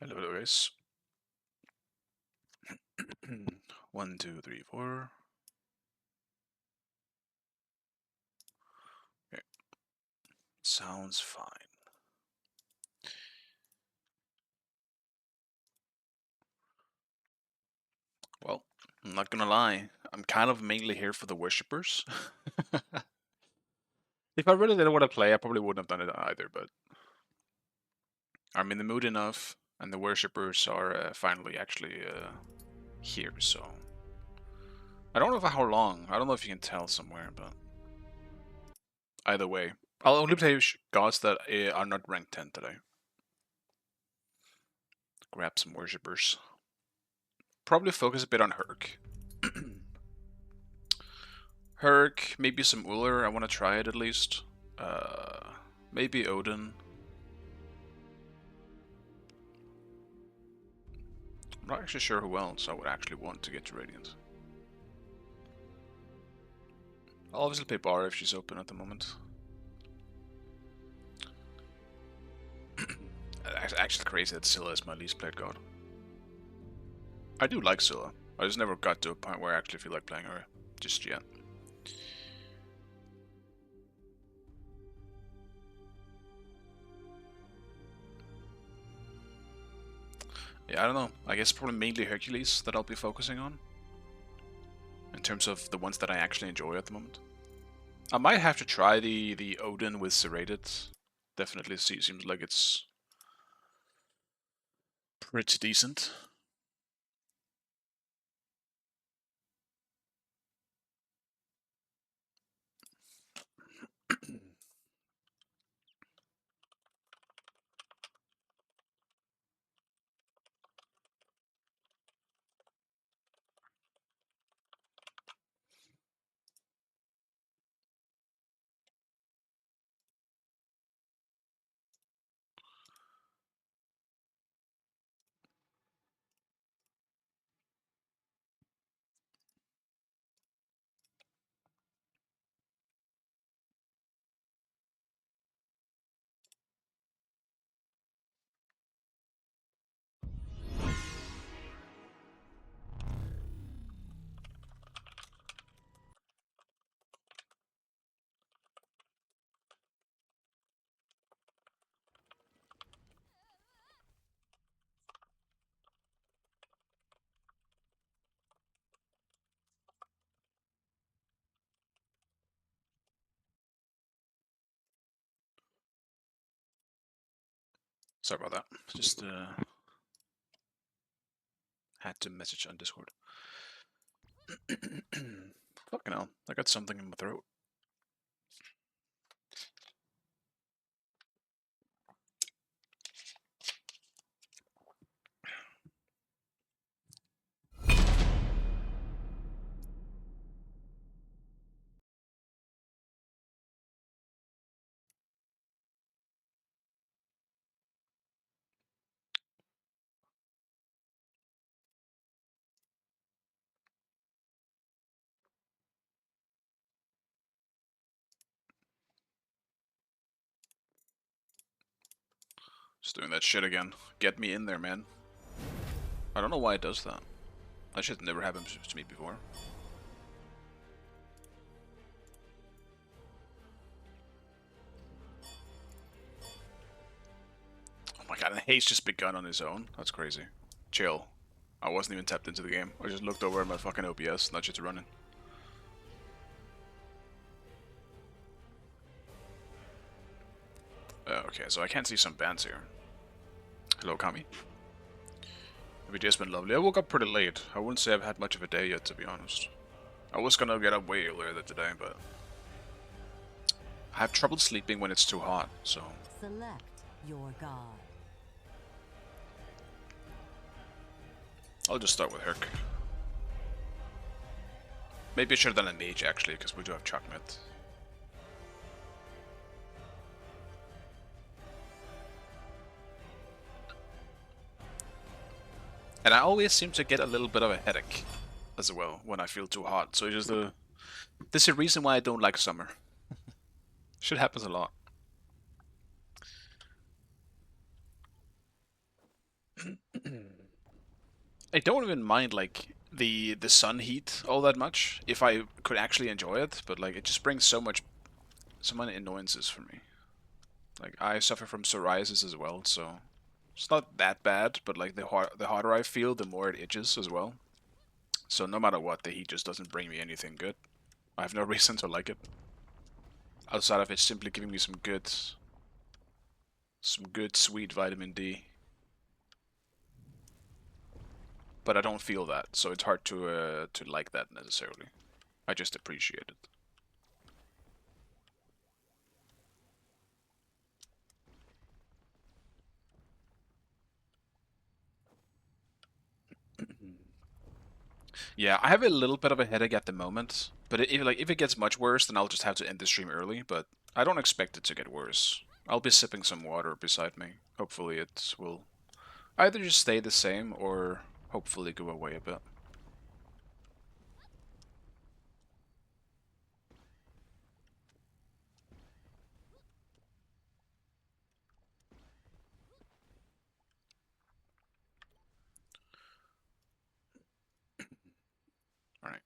Hello, guys. 1, 2, 3, 4. Okay. Sounds fine. Well, I'm not gonna lie. I'm kind of mainly here for the worshippers. If I really didn't want to play, I probably wouldn't have done it either, but I'm in the mood enough, and the worshippers are finally actually here, so... I don't know for how long. I don't know if you can tell somewhere, but... Either way. I'll only play gods that are not ranked 10 today. Grab some worshippers. Probably focus a bit on Herc. Herc, maybe some Uller, I want to try it at least. Maybe Odin. I'm not actually sure who else I would actually want to get to Radiant. I'll obviously play Bar if she's open at the moment. It's actually crazy that Scylla is my least played god. I do like Scylla. I just never got to a point where I actually feel like playing her just yet. Yeah, I don't know. I guess probably mainly Hercules that I'll be focusing on. In terms of the ones that I actually enjoy at the moment. I might have to try the Odin with Serrated. Definitely seems like it's pretty decent. Sorry about that. Just had to message on Discord. Fucking hell, I got something in my throat. Just doing that shit again. Get me in there, man. I don't know why it does that. That shit never happened to me before. Oh my god, and Hayes just begun on his own. That's crazy. Chill. I wasn't even tapped into the game. I just looked over at my fucking OBS and that shit's running. Okay, so I can see some bands here. Hello, Kami. Have you just been lovely? I woke up pretty late. I wouldn't say I've had much of a day yet, to be honest. I was gonna get up way earlier today, but I have trouble sleeping when it's too hot, so... Select your god. I'll just start with Herc. Maybe I should have done a mage, actually, because we do have Chakmet. And I always seem to get a little bit of a headache as well when I feel too hot. So it's just this is a reason why I don't like summer. Shit happens a lot. I don't even mind like the sun heat all that much if I could actually enjoy it, but like it just brings so many annoyances for me. Like I suffer from psoriasis as well, so it's not that bad, but like the hotter I feel, the more it itches as well. So no matter what, the heat just doesn't bring me anything good. I have no reason to like it. Outside of it simply giving me some good sweet vitamin D. But I don't feel that, so it's hard to like that necessarily. I just appreciate it. Yeah, I have a little bit of a headache at the moment, but if it gets much worse, then I'll just have to end the stream early. But I don't expect it to get worse. I'll be sipping some water beside me. Hopefully, it will either just stay the same or hopefully go away a bit. All right.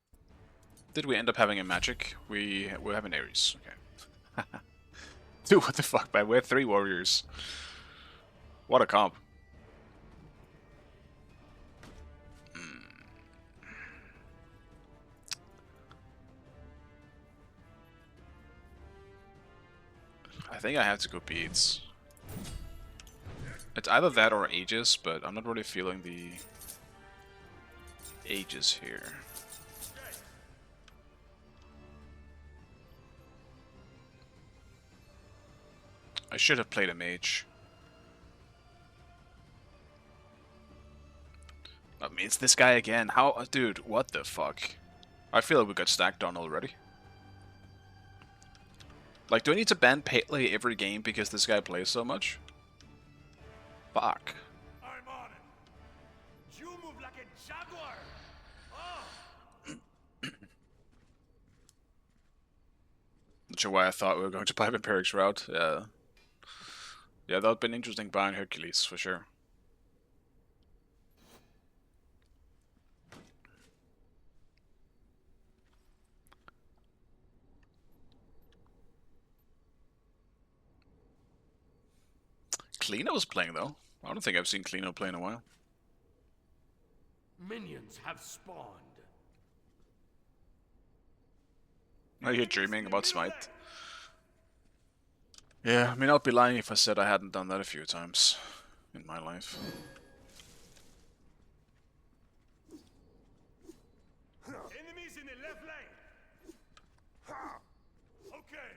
Did we end up having a magic? We have an Ares. Okay. Dude, what the fuck, man? We have 3 warriors. What a comp. I think I have to go beads. It's either that or Aegis, but I'm not really feeling the Aegis here. I should have played a mage. I mean, it's this guy again. How, dude? What the fuck? I feel like we got stacked on already. Like, do I need to ban Pele every game because this guy plays so much? Fuck. I'm on it. You move like a jaguar. Oh. Not sure why I thought we were going to play Vampiric's route. Yeah, that would have been interesting buying Hercules for sure. Klino's playing though. I don't think I've seen Klino play in a while. Minions have spawned. Are you dreaming about Smite? Yeah, I mean, I'd be lying if I said I hadn't done that a few times in my life. Enemies in the left lane. Okay.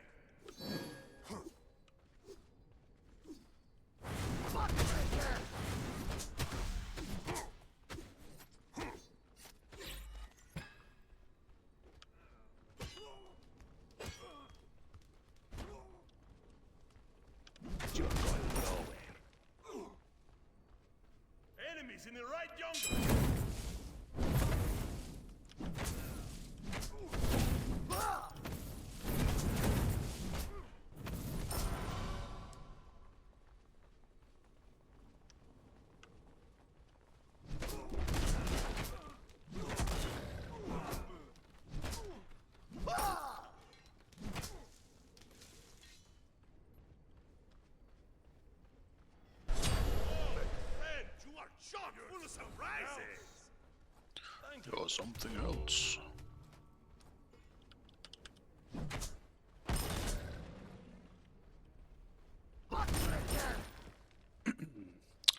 You're going nowhere. Enemies in the right yonder. Chock full of surprises! Or something else.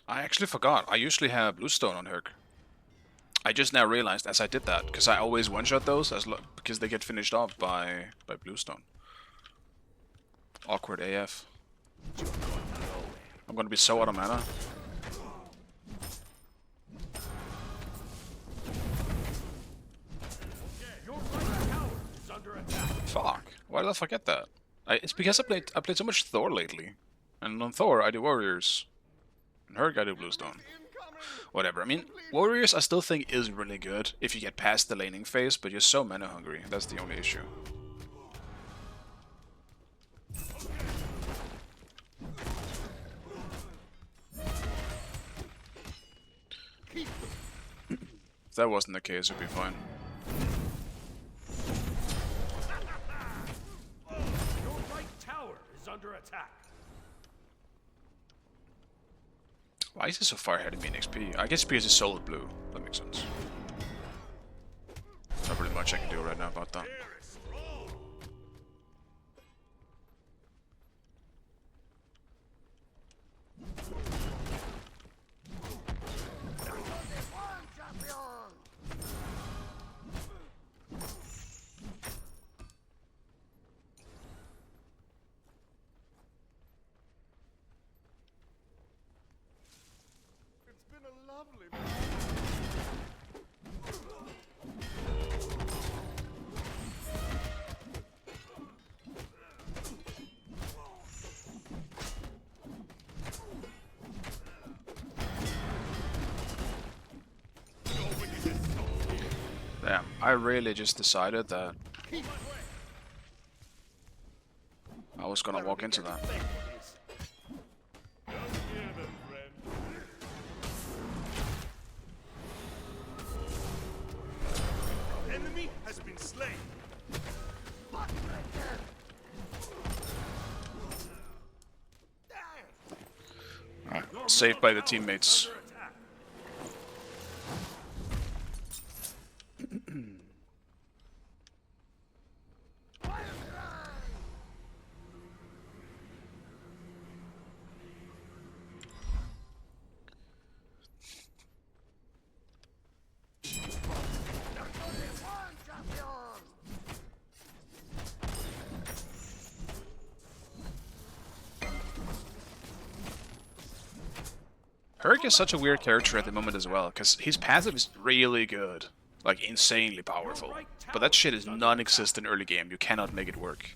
I actually forgot. I usually have Bluestone on Herc. I just now realized as I did that, because I always one-shot those because they get finished off by Bluestone. Awkward AF. I'm gonna be so out of mana. Fuck. Why did I forget that? It's because I played so much Thor lately. And on Thor I do Warriors. And Herc I do Bluestone. Whatever. I mean, Warriors I still think is really good if you get past the laning phase, but you're so mana hungry. That's the only issue. that wasn't the case, it'd be fine. Your right tower is under attack. Why is he so far ahead of me in XP? I guess because he's solid blue. That makes sense. Not really much I can do right now about that. It's been a lovely. Damn, I really just decided that I was gonna walk into that. Enemy has been slain. Alright, saved by the teammates. Herc is such a weird character at the moment as well, because his passive is really good. Like, insanely powerful. But that shit is non-existent early game, you cannot make it work.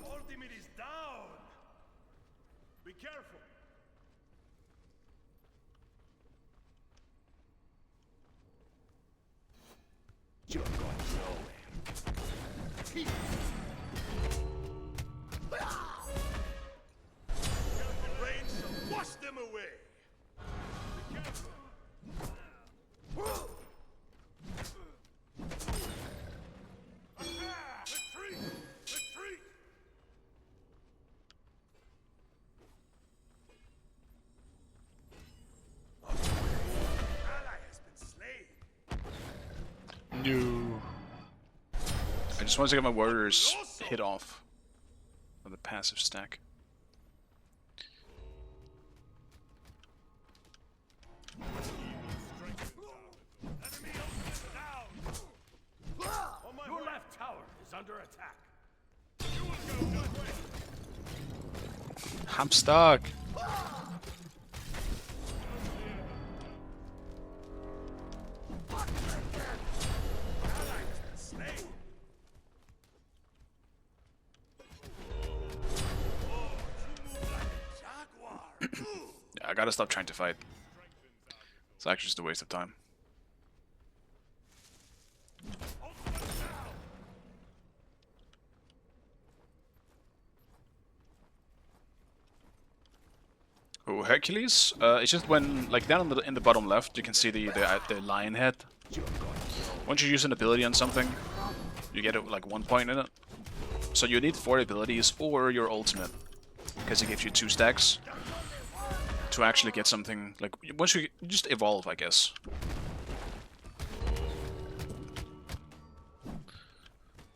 Ultimate is down. Be careful. You're going nowhere. Rain shall wash them away. Be careful. Retreat! Retreat! Ally has been slain. No. I just want to get my warriors hit off of the passive stack. Your left tower is under attack. I'm stuck. Yeah, I gotta stop trying to fight. It's actually just a waste of time. Oh, Hercules? It's just when, like, down in the bottom left, you can see the lion head. Once you use an ability on something, you get like 1 point in it. So you need 4 abilities or your ultimate, because it gives you 2 stacks to actually get something. Like, once you just evolve, I guess.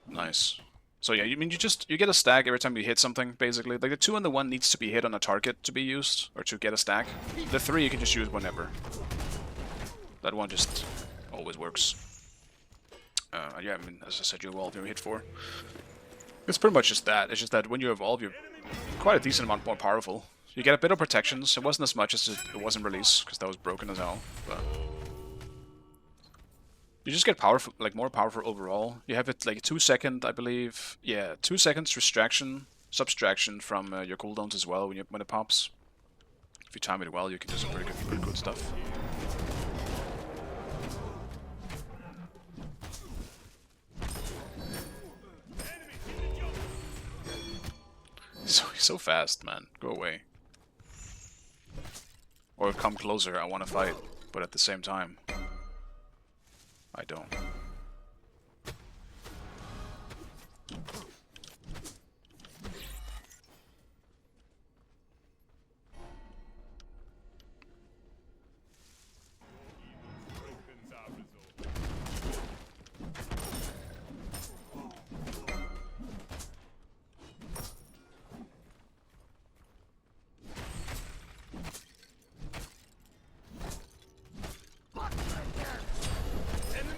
Nice. So yeah, you get a stack every time you hit something, basically. Like the 2 and the 1 needs to be hit on a target to be used, or to get a stack. The 3 you can just use whenever. That one just always works. Yeah, I mean, as I said, you evolve, you hit 4. It's pretty much just that. It's just that when you evolve, you're quite a decent amount more powerful. You get a bit of protections. It wasn't as much as it was in release, because that was broken as hell. But you just get powerful, like more powerful overall. You have it like 2 second, I believe. Yeah, 2 seconds subtraction from your cooldowns as well when it pops. If you time it well, you can do some pretty good stuff. So fast, man. Go away. Or come closer, I want to fight. But at the same time, I don't.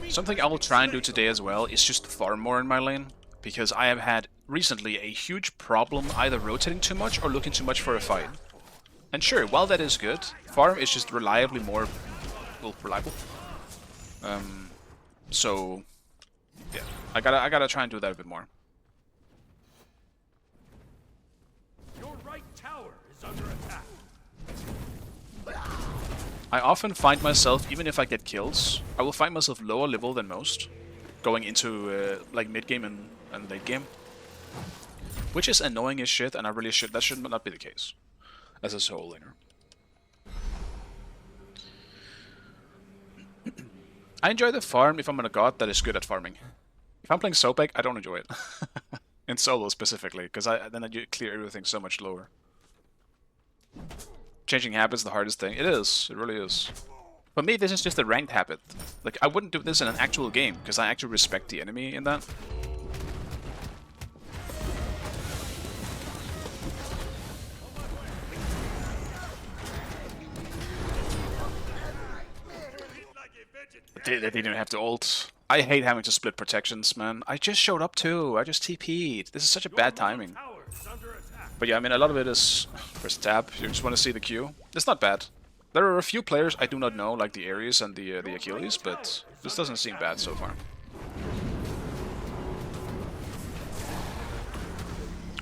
Something I will try and do today as well is just farm more in my lane, because I have had recently a huge problem either rotating too much or looking too much for a fight. And sure, while that is good, farm is just reliably more, well, reliable. So yeah, I gotta try and do that a bit more. Your right tower is under attack. I often find myself, even if I get kills, I will find myself lower level than most, going into like mid game and late game, which is annoying as shit. And I really that should not be the case as a solo laner. I enjoy the farm if I'm on a god that is good at farming. If I'm playing Soapeg, I don't enjoy it. In solo specifically, because then I clear everything so much lower. Changing habits is the hardest thing. It is. It really is. For me, this is just a ranked habit. Like, I wouldn't do this in an actual game, because I actually respect the enemy in that. They didn't even have to ult. I hate having to split protections, man. I just showed up too. I just TP'd. This is such a bad timing. But yeah, I mean, a lot of it is first tab. You just want to see the Q. It's not bad. There are a few players I do not know, like the Ares and the Achilles, but this doesn't seem bad so far.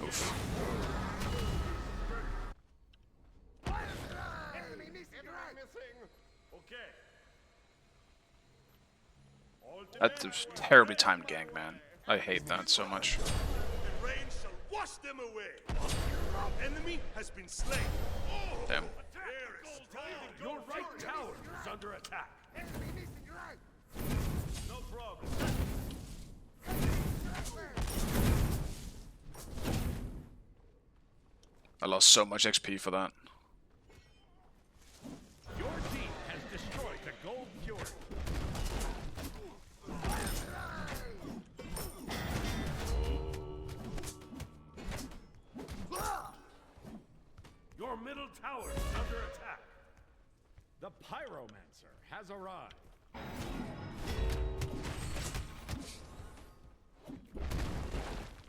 Oof. That's a terribly timed gank, man. I hate that so much. The rain shall wash them away. Enemy has been slain. Damn. Your right tower is under attack. No problem. I lost so much XP for that. Your team has destroyed the gold fury. Your middle tower is under attack. The Pyromancer has arrived.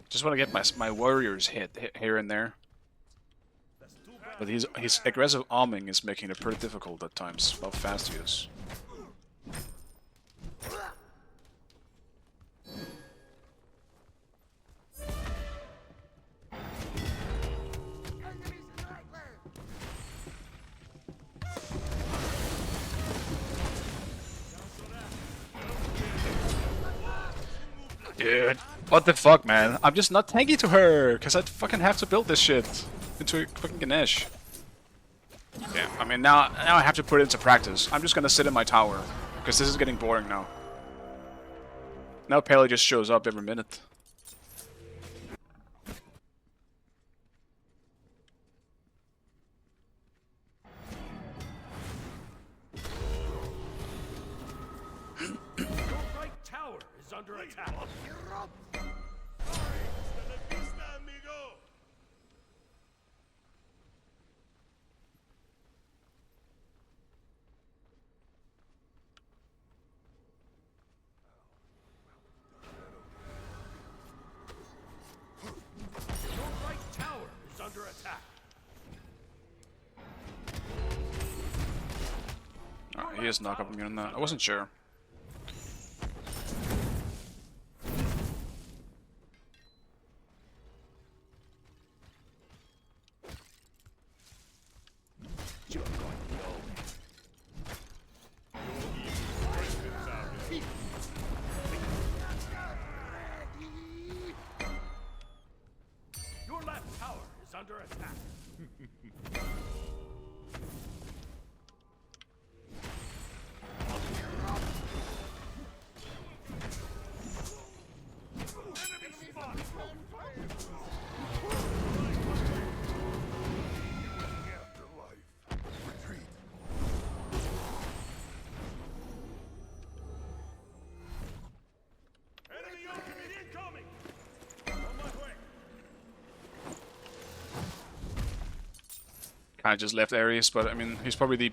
Just want to get my warriors hit here and there. But his aggressive arming is making it pretty difficult at times, how fast he is. Dude, what the fuck, man? I'm just not tanky to her, because I fucking have to build this shit into a fucking Ganesh. Yeah, I mean, now I have to put it into practice. I'm just gonna sit in my tower, because this is getting boring now. Now Pele just shows up every minute. Your right tower is under attack. Under attack. Oh, he is knock-up immune on that. I wasn't sure. You're going nowhere. Your left tower is under attack. kind of just left Ares, but I mean, he's probably the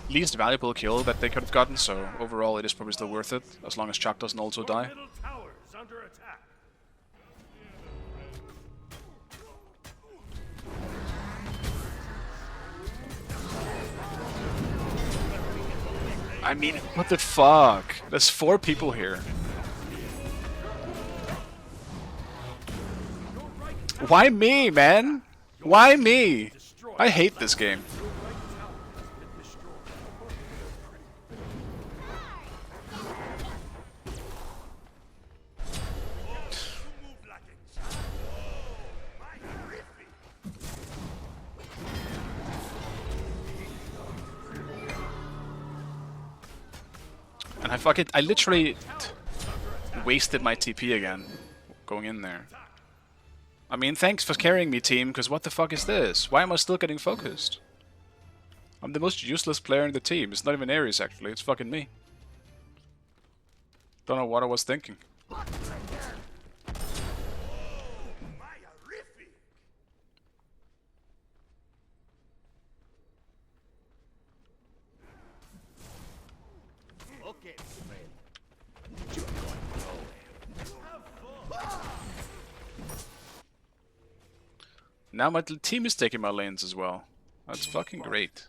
least valuable kill that they could have gotten, so overall it is probably still worth it, as long as Chuck doesn't also die. Middle tower is under attack. I mean, what the fuck? There's 4 people here. Why me, man? Why me? I hate this game. And I literally wasted my TP again, going in there. I mean, thanks for carrying me, team, because what the fuck is this? Why am I still getting focused? I'm the most useless player in the team. It's not even Ares, actually. It's fucking me. Don't know what I was thinking. Now my team is taking my lanes as well. That's fucking great.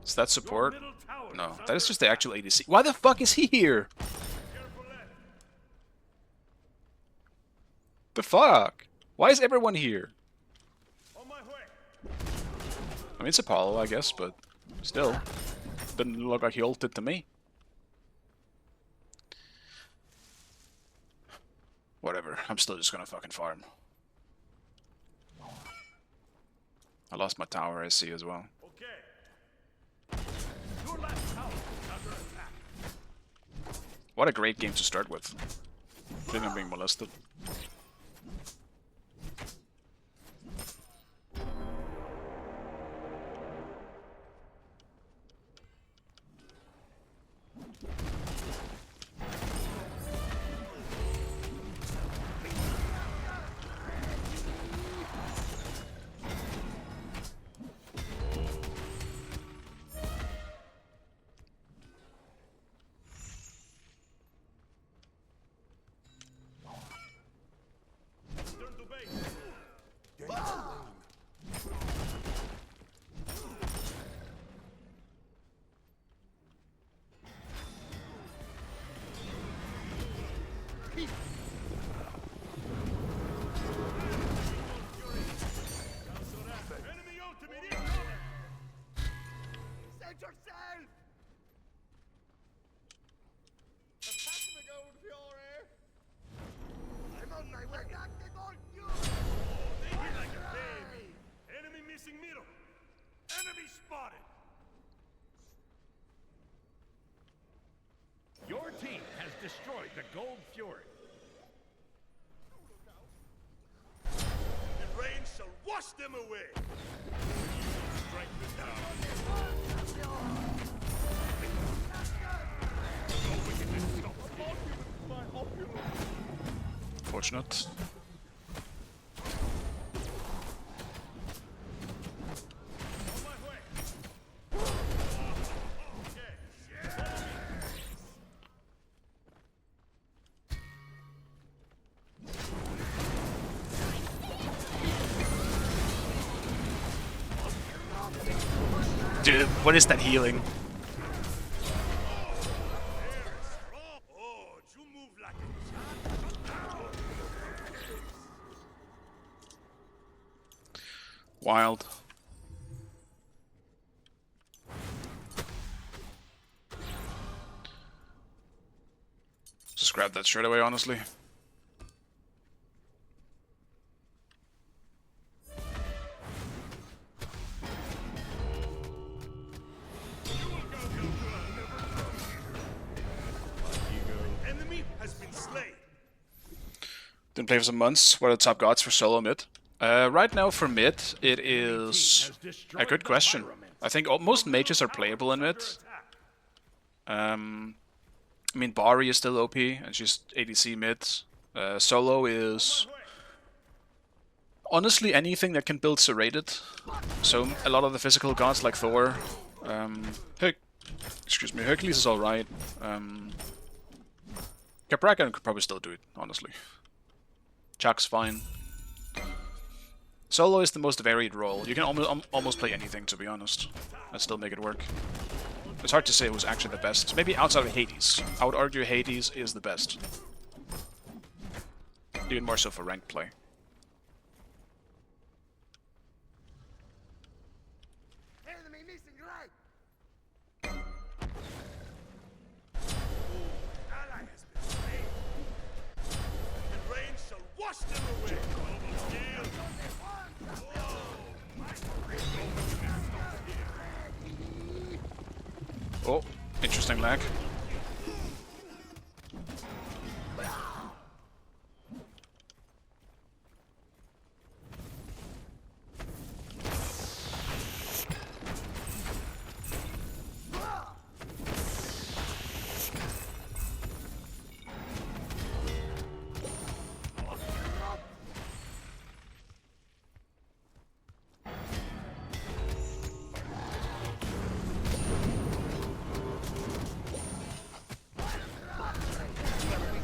Is that support? No, that is just the actual ADC. Why the fuck is he here? The fuck? Why is everyone here? I mean, it's Apollo, I guess, but still. Didn't look like he ulted to me. Whatever, I'm still just gonna fucking farm. I lost my tower, I see, as well. What a great game to start with. I think I'm being molested. Your team has destroyed the Gold Fury. The rain shall wash them away. Strike them down. Fortunate. Dude, what is that healing? Wild. Just grab that straight away, honestly. Didn't play for some months. What are the top gods for solo mid? Right now for mid, it is a good question. I think most mages are playable in mid. I mean, Bari is still OP, and she's ADC mid. Solo is honestly anything that can build serrated. So a lot of the physical gods like Thor, Hercules is alright. Caprakan could probably still do it, honestly. Chuck's fine. Solo is the most varied role. You can almost play anything, to be honest, and still make it work. It's hard to say who's actually the best. Maybe outside of Hades. I would argue Hades is the best. Even more so for ranked play. Enemy missing right. Ally has been slain. And rain shall wash them away. Oh, interesting lag.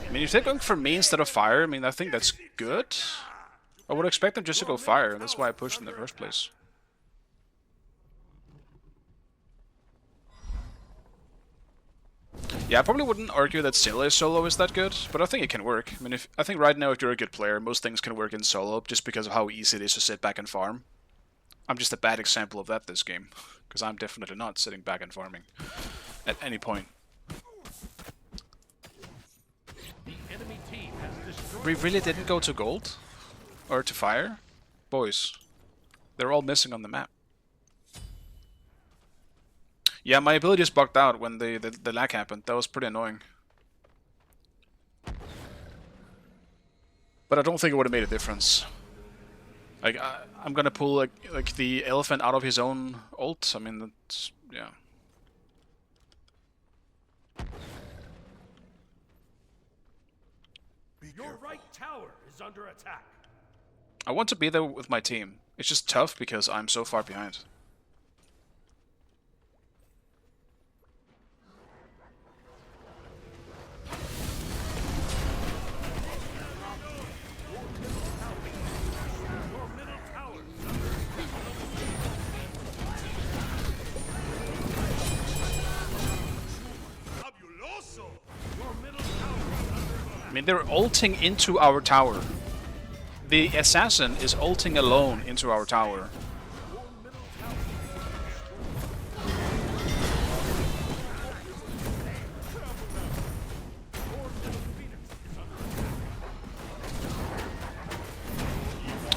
I mean, if they're going for me instead of fire, I mean, I think that's good. I would expect them just to go fire. That's why I pushed in the first place. Yeah, I probably wouldn't argue that Scylla solo is that good, but I think it can work. I mean, I think right now if you're a good player, most things can work in solo just because of how easy it is to sit back and farm. I'm just a bad example of that this game, because I'm definitely not sitting back and farming at any point. We really didn't go to gold? Or to fire? Boys, they're all missing on the map. Yeah, my abilities bugged out when the lag happened. That was pretty annoying. But I don't think it would have made a difference. Like, I'm gonna pull like the elephant out of his own ult. I mean, that's, yeah. Your right tower is under attack. I want to be there with my team. It's just tough because I'm so far behind. I mean, they're ulting into our tower. The assassin is ulting alone into our tower.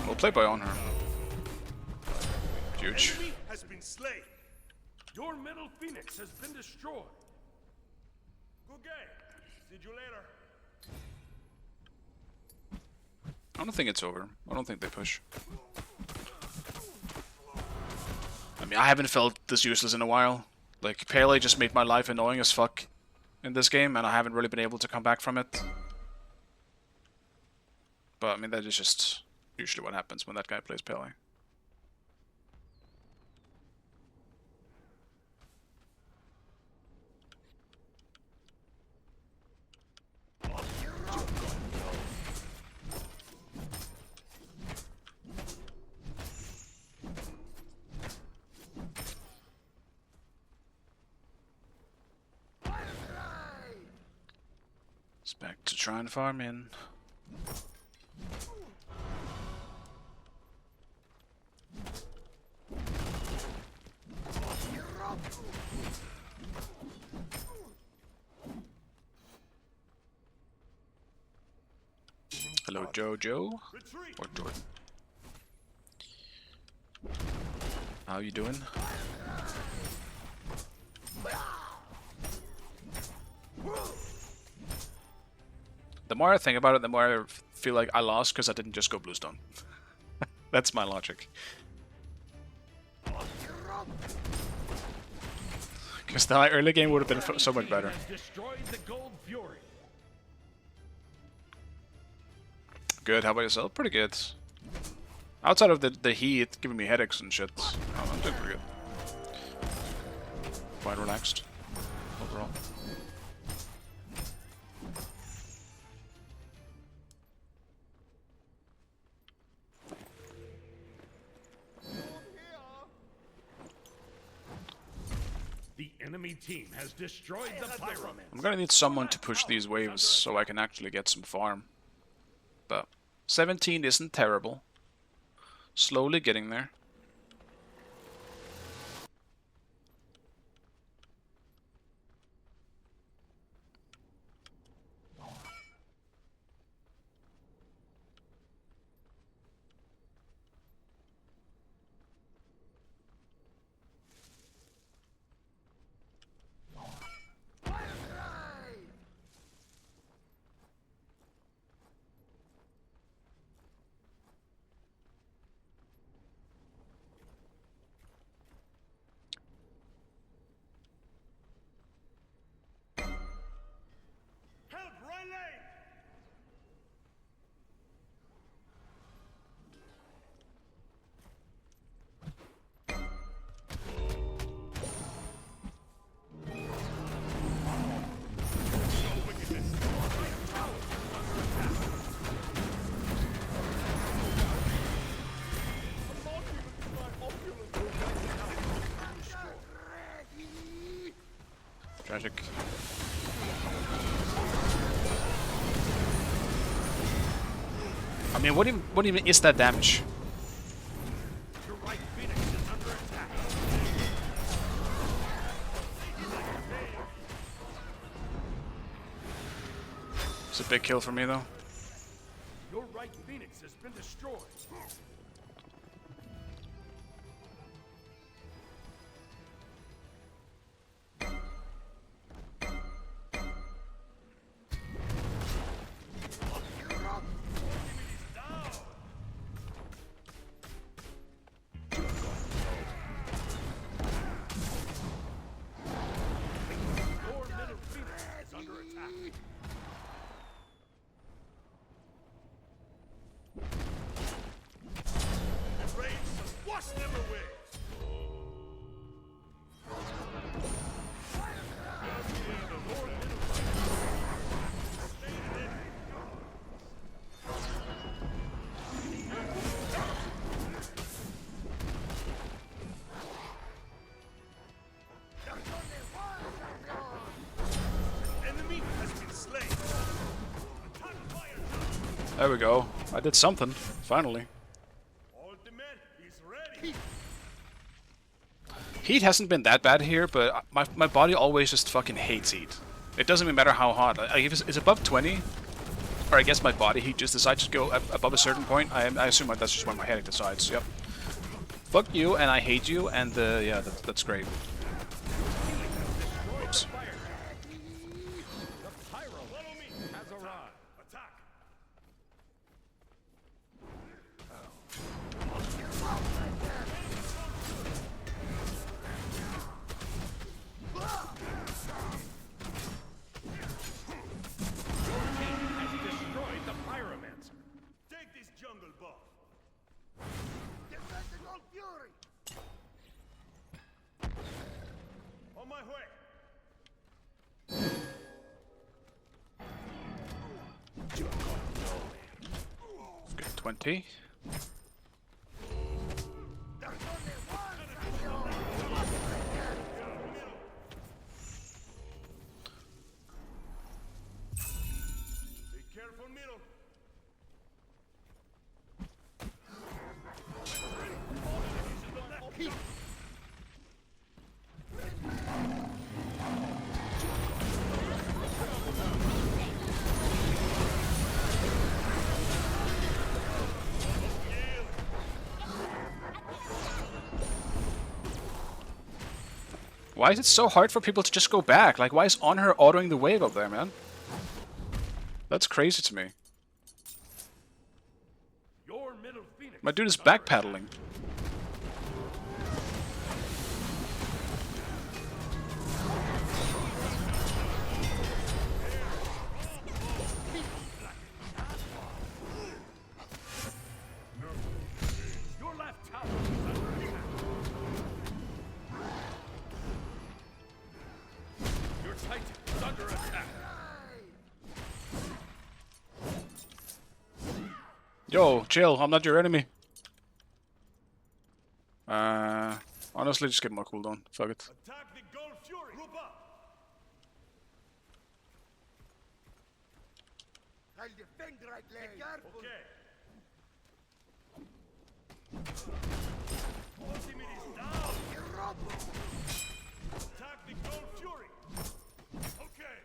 We'll play by on her. Huge. Enemy has been slain. Your middle phoenix has been destroyed. Good game. See you later. I don't think it's over. I don't think they push. I mean, I haven't felt this useless in a while. Like, Pele just made my life annoying as fuck in this game, and I haven't really been able to come back from it. But, I mean, that is just usually what happens when that guy plays Pele. It's back to try and farm in. Hello, Jojo. Or Jordan. How you doing? The more I think about it, the more I feel like I lost because I didn't just go Bluestone. That's my logic. Because the early game would have been so much better. Destroyed the Gold Fury. good. How about yourself? Pretty good. Outside of the heat giving me headaches and shit, I'm doing pretty good. Quite relaxed overall. The enemy team has destroyed the pyramid. I'm gonna need someone to push these waves so I can actually get some farm. But 17 isn't terrible. Slowly getting there. Help, Riley! Tragic. I mean, what even is that damage? Your right Phoenix is under attack. It's a big kill for me though. Your right Phoenix has been destroyed. Your middle Phoenix is under attack. Raise and wash them away! Enemy has been slain. Attack fire! There we go. I did something. Finally. Ultimate is ready. Heat hasn't been that bad here, but my body always just fucking hates heat. It doesn't even matter how hot. If it's above 20, or I guess my body heat just decides to go above a certain point, I assume that's just when my headache decides. Yep. Fuck you, and I hate you, and yeah, that's great. Oops. The pyro has arrived. Attack! Has destroyed the pyromancer. Take this jungle buff. On my way. Good 20. Be careful, middle. Why is it so hard for people to just go back? Like, why is on her autoing the wave up there, man? That's crazy to me. Your middle Phoenix. My dude is backpedaling. under attack. Yo, chill, I'm not your enemy. Honestly, just get more cooldown. Fuck it. Attack the Gold Fury. Group up. I'll defend right leg. Be careful. Okay. Ultimate is down. Attack the Gold Fury. Okay.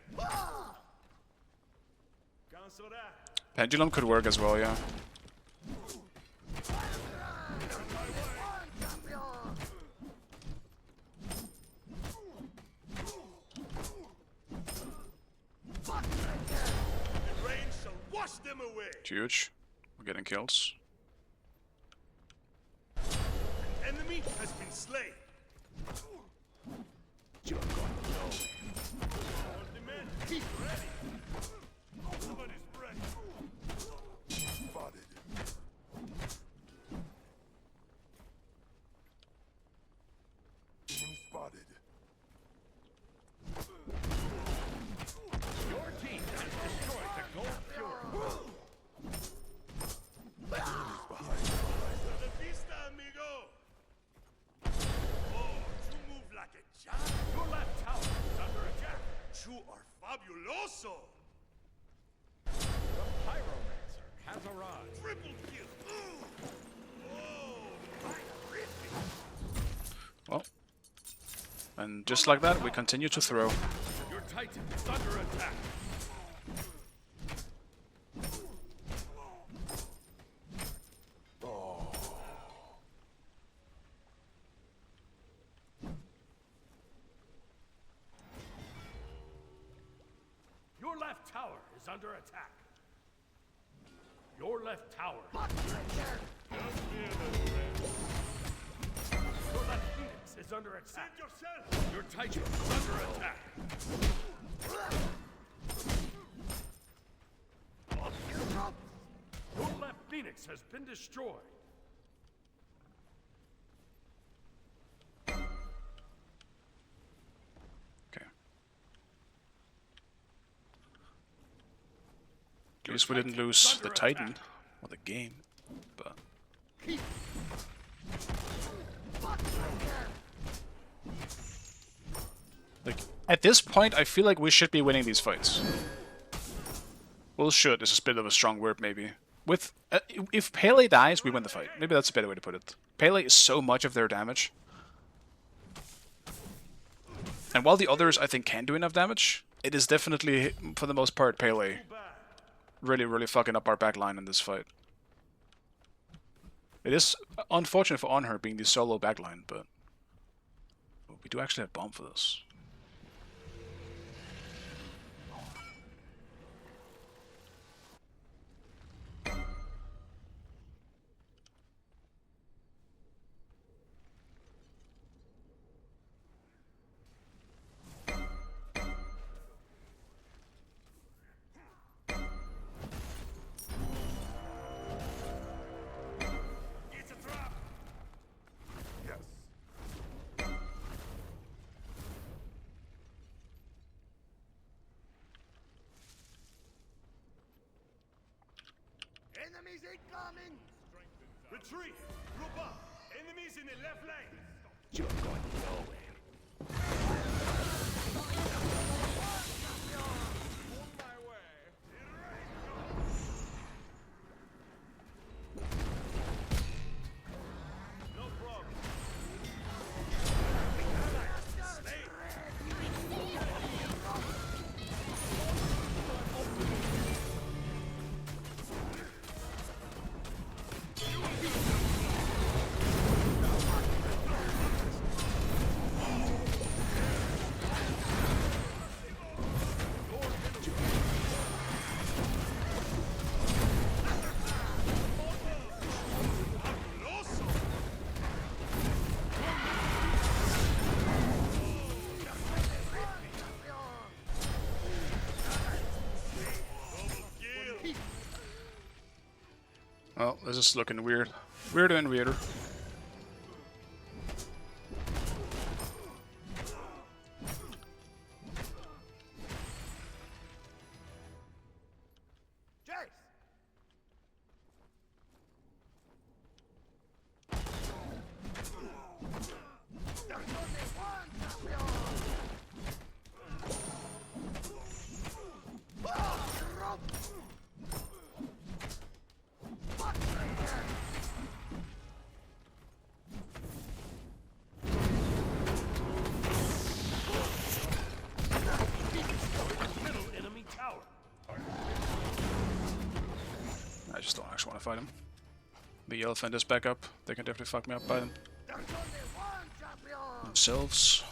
Cancel that. Pendulum could work as well, yeah. The rain shall wash them away. It's huge. We're getting kills. An enemy has been slain. You're going low. On demand. He's ready. Somebody's ready. Spotted. Enemy spotted. Your team has destroyed the Gold Fury. The vista, amigo. Oh, you move like a giant. Your left tower is under attack. You are fabuloso. The Pyromancer has arrived. Triple kill. Oh, magnificent. Well. And just like that, we continue to throw. Your Titan is under attack. Your left tower is under attack. Your left tower. Your left Phoenix is under attack. Send yourself. Your Titan is under attack. Your left Phoenix has been destroyed. Okay. At least we didn't lose the Titan or the game, but like at this point, I feel like we should be winning these fights. Well, should is a bit of a strong word, maybe. With if Pele dies, we win the fight. Maybe that's a better way to put it. Pele is so much of their damage, and while the others I think can do enough damage, it is definitely for the most part Pele really fucking up our back line in this fight. It is unfortunate for On her being the solo backline, but we do actually have bomb for this. It's a trap. Yes. Enemies incoming. Retreat. Group up. Enemies in the left lane. You're going nowhere. On my way. No problem. Slay. Fabuloso. Double kill. Well, this is looking weird. Weirder and weirder. want to fight him. The elephant is back up. They can definitely fuck me up by them. There's only one champion! Themselves.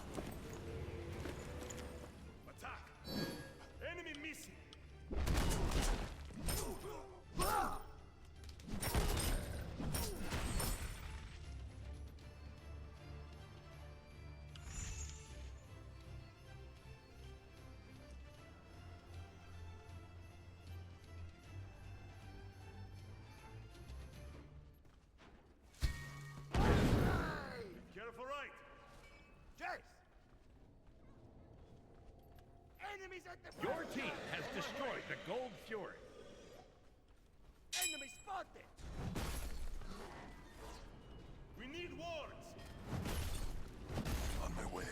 Attack! Enemy missing! Careful right! Chase! Enemies at the Your front! team has destroyed the Gold Fury. Enemy spotted! We need wards! On my way.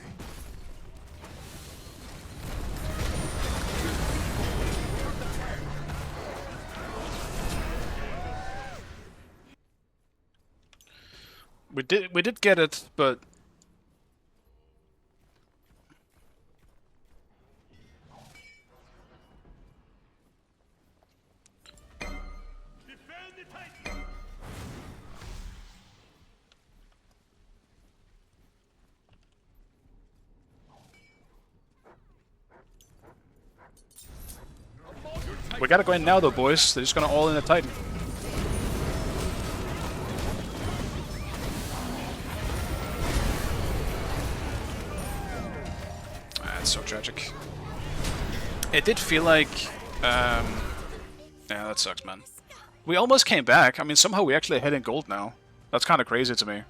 We did get it, but Defend the Titan! we gotta go in now though, boys. They're just gonna all in the Titan. That's so tragic. It did feel like, yeah, that sucks, man. We almost came back. I mean, somehow we actually head in gold now. That's kind of crazy to me.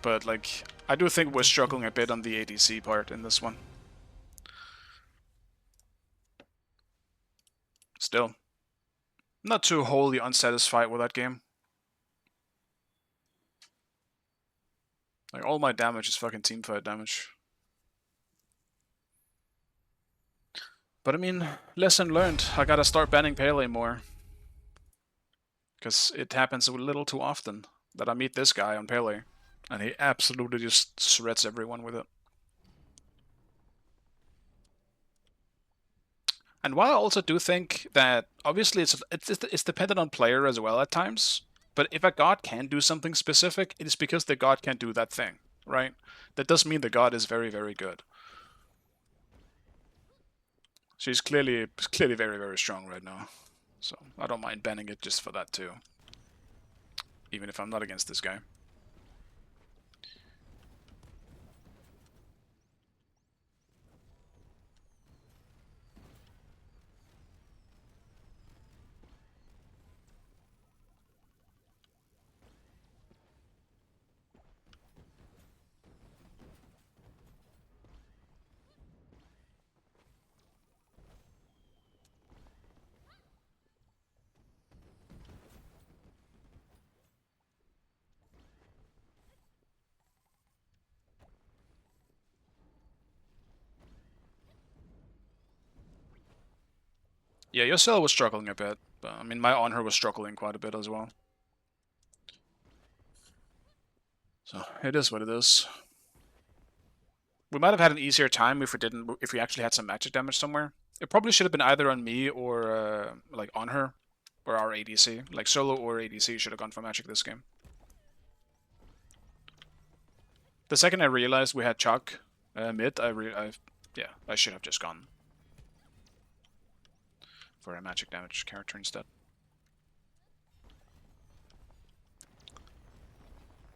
But like, I do think we're struggling a bit on the ADC part in this one. Still, not too wholly unsatisfied with that game. Like, all my damage is fucking teamfight damage. But I mean, lesson learned. I gotta start banning Pele more. Because it happens a little too often that I meet this guy on Pele, and he absolutely just shreds everyone with it. And while I also do think that, obviously it's dependent on player as well at times, but if a god can do something specific, it is because the god can do that thing, right? That does mean the god is very, very good. She's clearly very, very strong right now. So I don't mind banning it just for that too. Even if I'm not against this guy. Yeah, your cell was struggling a bit, but I mean my on her was struggling quite a bit as well. So it is what it is. We might have had an easier time if we actually had some magic damage somewhere. It probably should have been either on me or like on her or our ADC. Like solo or ADC should have gone for magic this game. The second I realized we had Chuck mid, I should have just gone for a magic damage character instead.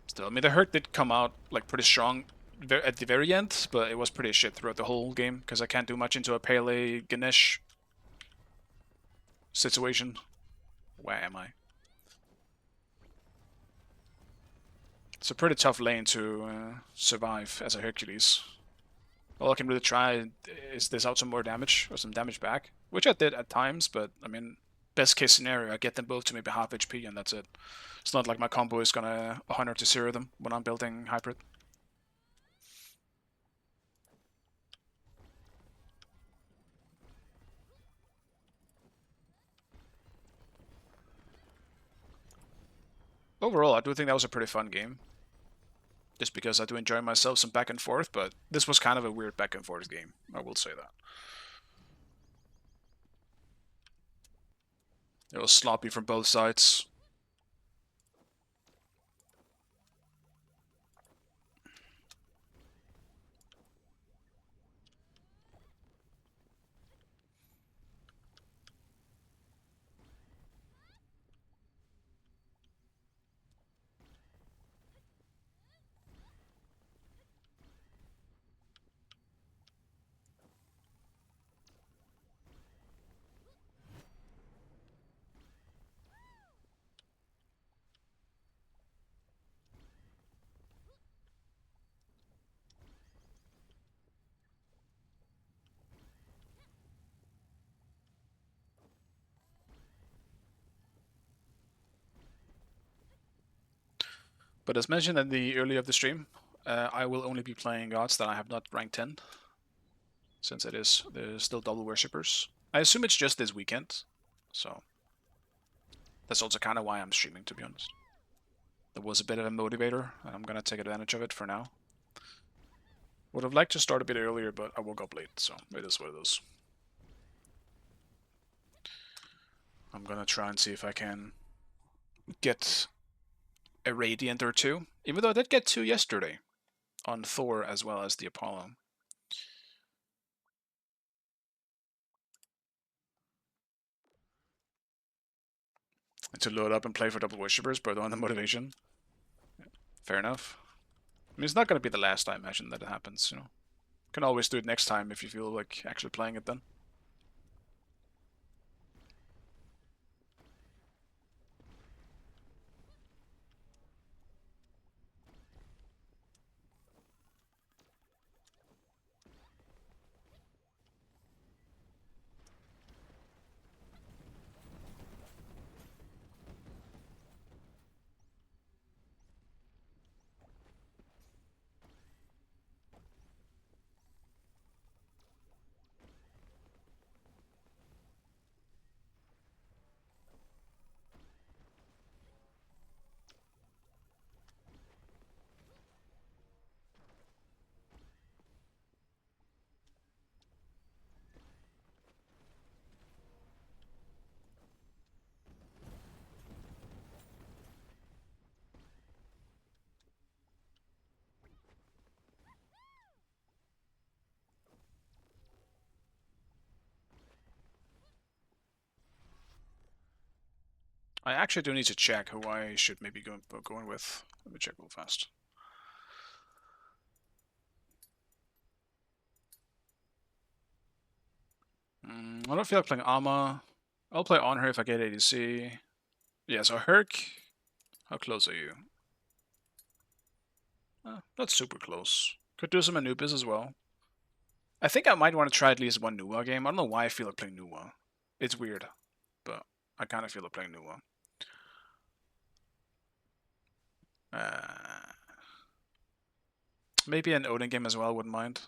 Still, I mean, the hurt did come out like pretty strong at the very end, but it was pretty shit throughout the whole game because I can't do much into a Pele Ganesh situation. Where am I? It's a pretty tough lane to survive as a Hercules. All I can really try is this out some more damage or some damage back, which I did at times, but I mean, best case scenario, I get them both to maybe half HP and that's it. It's not like my combo is gonna 100 to 0 them when I'm building hybrid. Overall, I do think that was a pretty fun game. Just because I do enjoy myself some back and forth, but this was kind of a weird back and forth game, I will say that. It was sloppy from both sides. But as mentioned in the early of the stream, I will only be playing gods that I have not ranked 10, since there's still double worshippers. I assume it's just this weekend, so that's also kind of why I'm streaming, to be honest. That was a bit of a motivator, and I'm gonna take advantage of it for now. Would have liked to start a bit earlier, but I woke up late, so it is what it is. I'm gonna try and see if I can get a Radiant or two, even though I did get 2 yesterday on Thor as well as the Apollo. To load up and play for double worshippers, but on the motivation. Fair enough. I mean, it's not going to be the last time, I imagine, that it happens, you know. Can always do it next time if you feel like actually playing it then. I actually do need to check who I should maybe go going with. Let me check real fast. I don't feel like playing Ama. I'll play on her if I get ADC. Yeah, so Herc, how close are you? Not super close. Could do some Anubis as well. I think I might want to try at least one Nuwa game. I don't know why I feel like playing Nuwa. It's weird, but I kind of feel like playing Nuwa. Maybe an Odin game as well, wouldn't mind.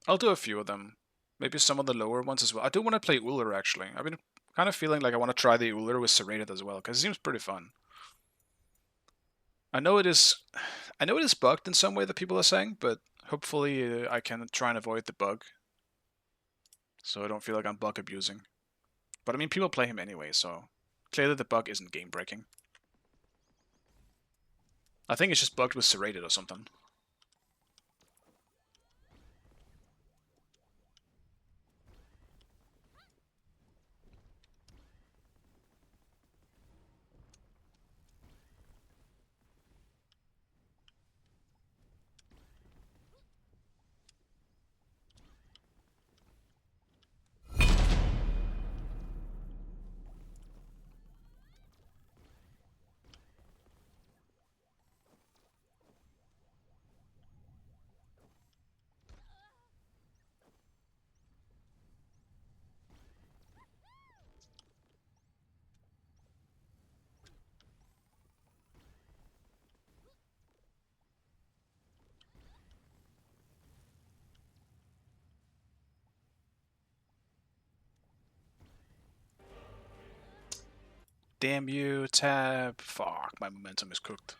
I'll do a few of them. Maybe some of the lower ones as well. I do want to play Uller, actually. I've been kind of feeling like I want to try the Uller with Serrated as well, because it seems pretty fun. I know it is bugged in some way that people are saying, but hopefully I can try and avoid the bug. So I don't feel like I'm bug abusing. But I mean, people play him anyway, so clearly the bug isn't game breaking. I think it's just bugged with Serrated or something. Damn you, tab. Fuck, my momentum is cooked.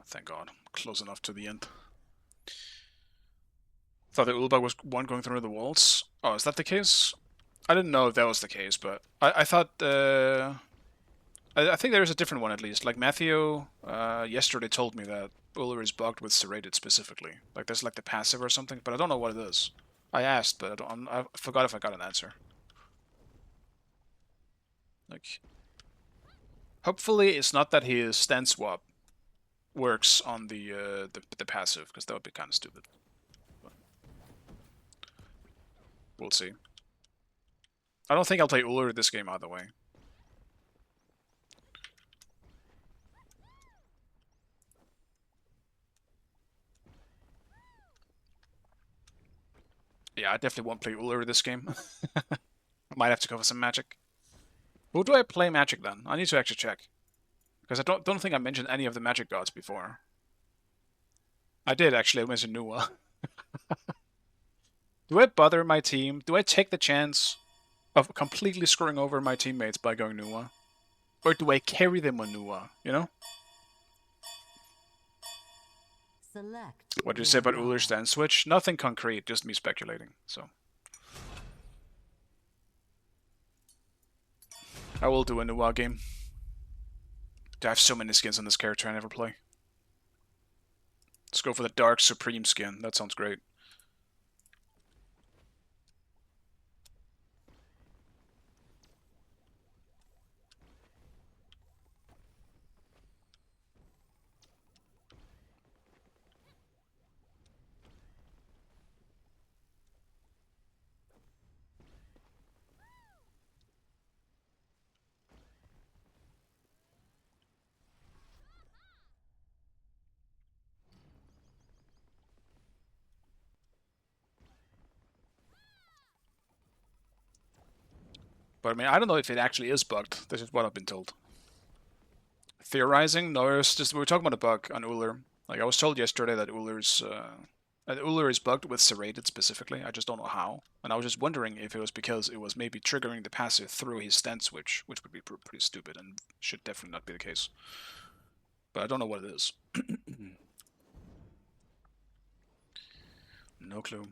thank God. Close enough to the end. Thought the Ulbach was one going through the walls. Oh, is that the case? I didn't know if that was the case, but I thought... I think there is a different one at least. Like Matthew yesterday told me that Uller is bugged with Serrated specifically. Like there's like the passive or something, but I don't know what it is. I asked, but I forgot if I got an answer. Like, hopefully it's not that his stand swap works on the passive, because that would be kind of stupid. But we'll see. I don't think I'll play Uller this game either way. Yeah, I definitely won't play Uller this game. I might have to go for some magic. Who do I play magic then? I need to actually check. Because I don't think I mentioned any of the magic gods before. I did actually, I mentioned Nuwa. Do I bother my team? Do I take the chance of completely screwing over my teammates by going Nuwa? Or do I carry them on Nuwa, you know? Select. What do you say about Uller's stand switch? Nothing concrete, just me speculating, so. I will do a Nuwa game. I have so many skins on this character I never play. Let's go for the Dark Supreme skin, that sounds great. But I mean, I don't know if it actually is bugged. This is what I've been told. Theorizing? No, it's just we were talking about a bug on Uller. Like I was told yesterday that Uller is bugged with Serrated specifically. I just don't know how. And I was just wondering if it was because it was maybe triggering the passive through his stand switch, which would be pretty stupid and should definitely not be the case. But I don't know what it is. No clue.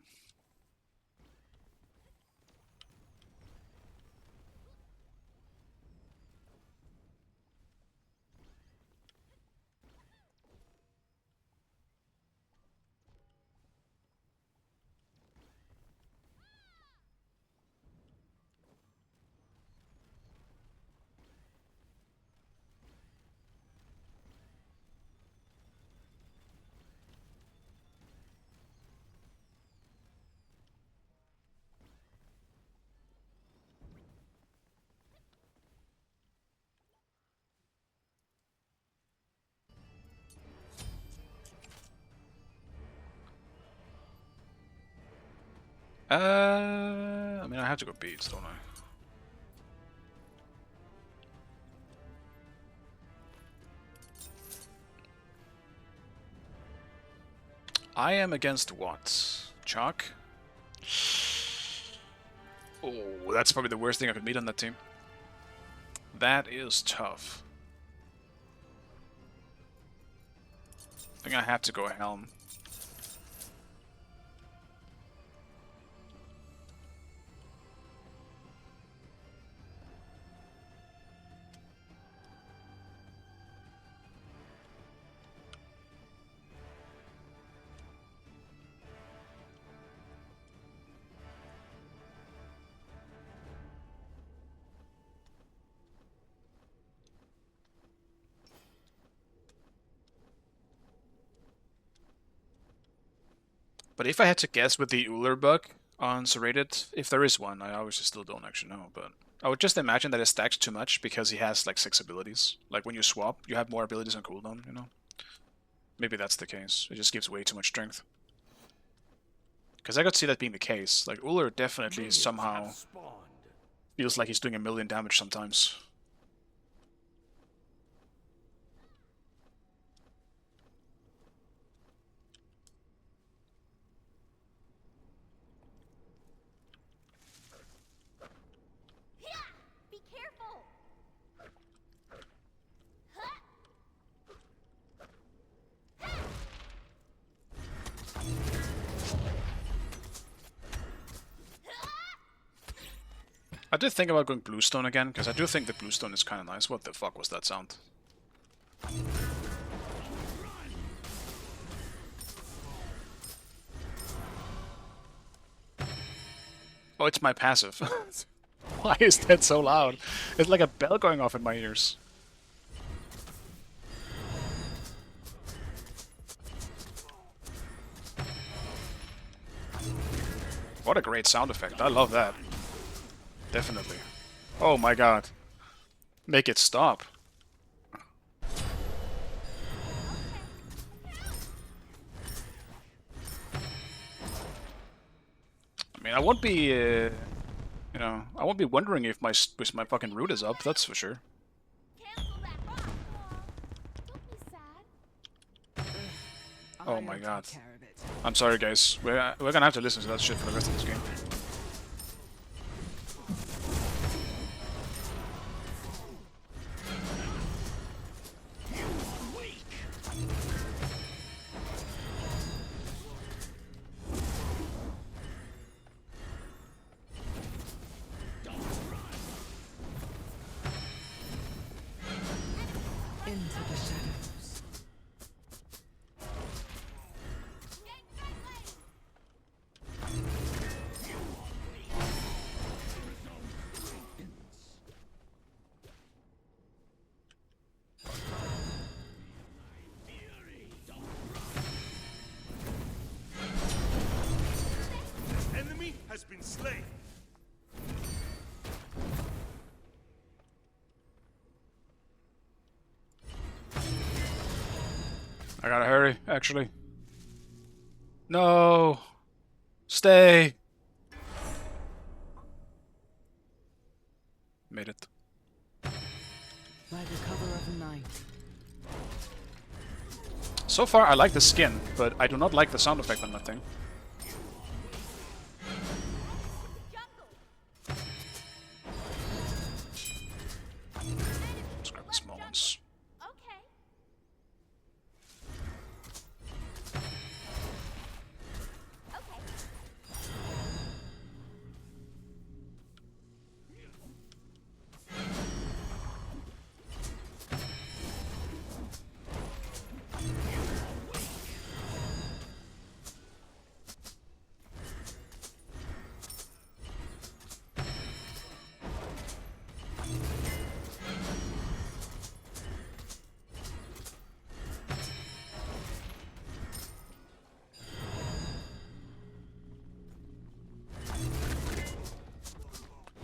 I mean, I have to go beats, don't I? I am against what? Chalk? Oh, that's probably the worst thing I could meet on that team. That is tough. I think I have to go Helm. But if I had to guess with the Uller bug on Serrated, if there is one, I obviously still don't actually know, but I would just imagine that it stacks too much because he has like 6 abilities. Like when you swap, you have more abilities on cooldown, you know? Maybe that's the case. It just gives way too much strength. Because I could see that being the case. Like Uller definitely Minions somehow have spawned. feels like he's doing 1,000,000 damage sometimes. Be careful! I did think about going bluestone again, because I do think the bluestone is kind of nice. What the fuck was that sound? Oh, it's my passive. Why is that so loud? It's like a bell going off in my ears. What a great sound effect. I love that. Definitely. Oh my god. Make it stop. I mean, I won't be, you know, I won't be wondering if my fucking root is up, that's for sure. Cancel that rock. Don't be sad. Oh my god. I'm sorry guys, we're gonna have to listen to that shit for the rest of this game. Into the shadows. An enemy has been slain. I gotta hurry, actually. No! Stay! Made it. By the cover of night. So far I like the skin, but I do not like the sound effect on that thing. Let's grab the small ones. Okay. Okay.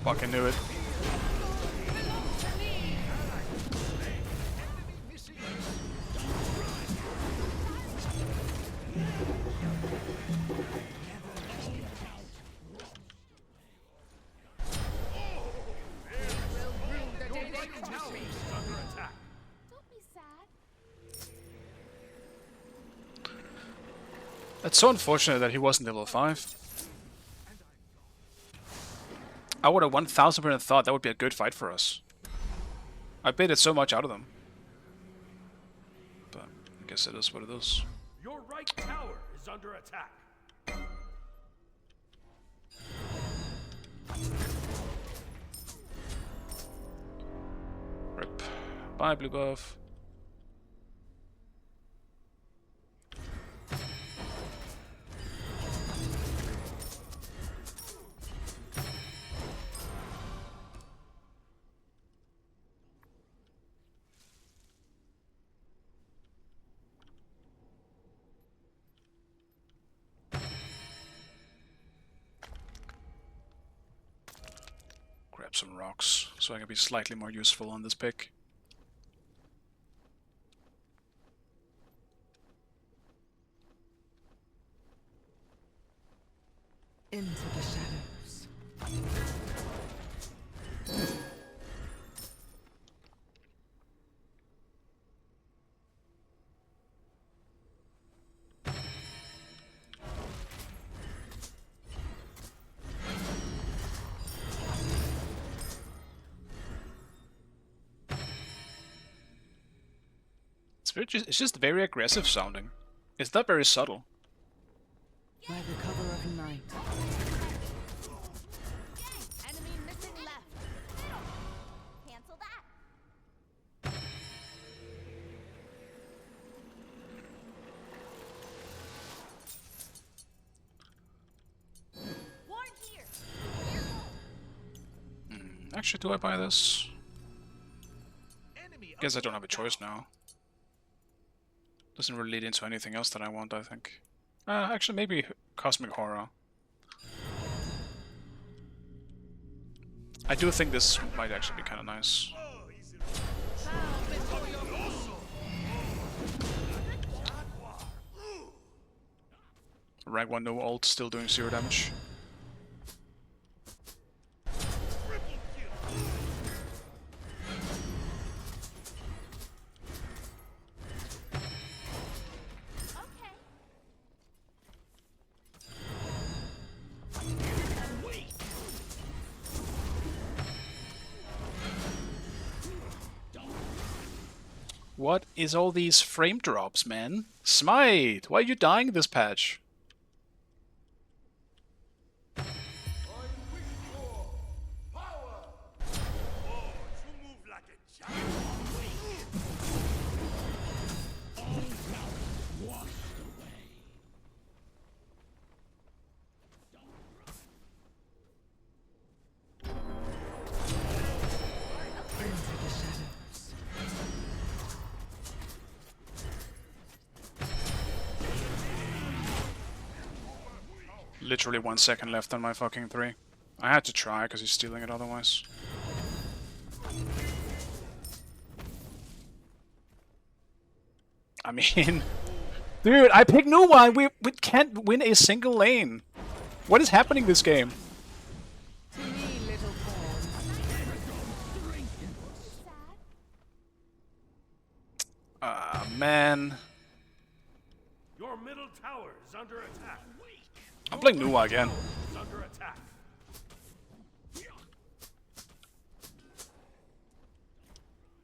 Fucking knew it. Don't be sad. It's so unfortunate that he wasn't level 5. I would have 1000% thought that would be a good fight for us. I baited so much out of them. But I guess it is what it is. Your right tower is under attack. Rip. Bye, blue buff. Grab some rocks so I can be slightly more useful on this pick. Into the shadows. It's just very aggressive sounding. It's not very subtle. By the cover of night. Enemy missing left. Actually, do I buy this? Enemy Guess I up don't have a down. choice now. Doesn't really lead into anything else that I want, I think. Actually, maybe Cosmic Horror. I do think this might actually be kind of nice. Oh, easy. Rank 1 no ult, still doing 0 damage. Triple kill. Okay. What is all these frame drops, man? Smite! Why are you dying this patch? Oh, you move like a giant. Into the shadows. Literally 1 second left on my fucking 3. I had to try, because he's stealing it otherwise. I mean... Dude, I picked Nuwa! We can't win a single lane! What is happening this game? To me, little pawn. Sad. Man... Your middle tower is under attack. I'm playing Nuwa again. Is under attack.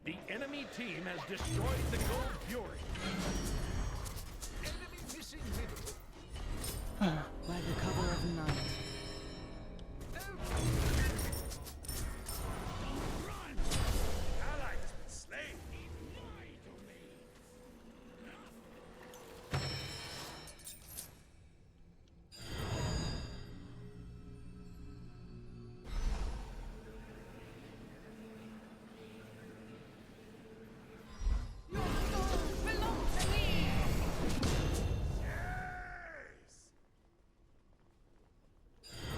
The enemy team has destroyed the Gold Fury. Enemy missing middle. By the cover of night. Ally has been slain. Yes.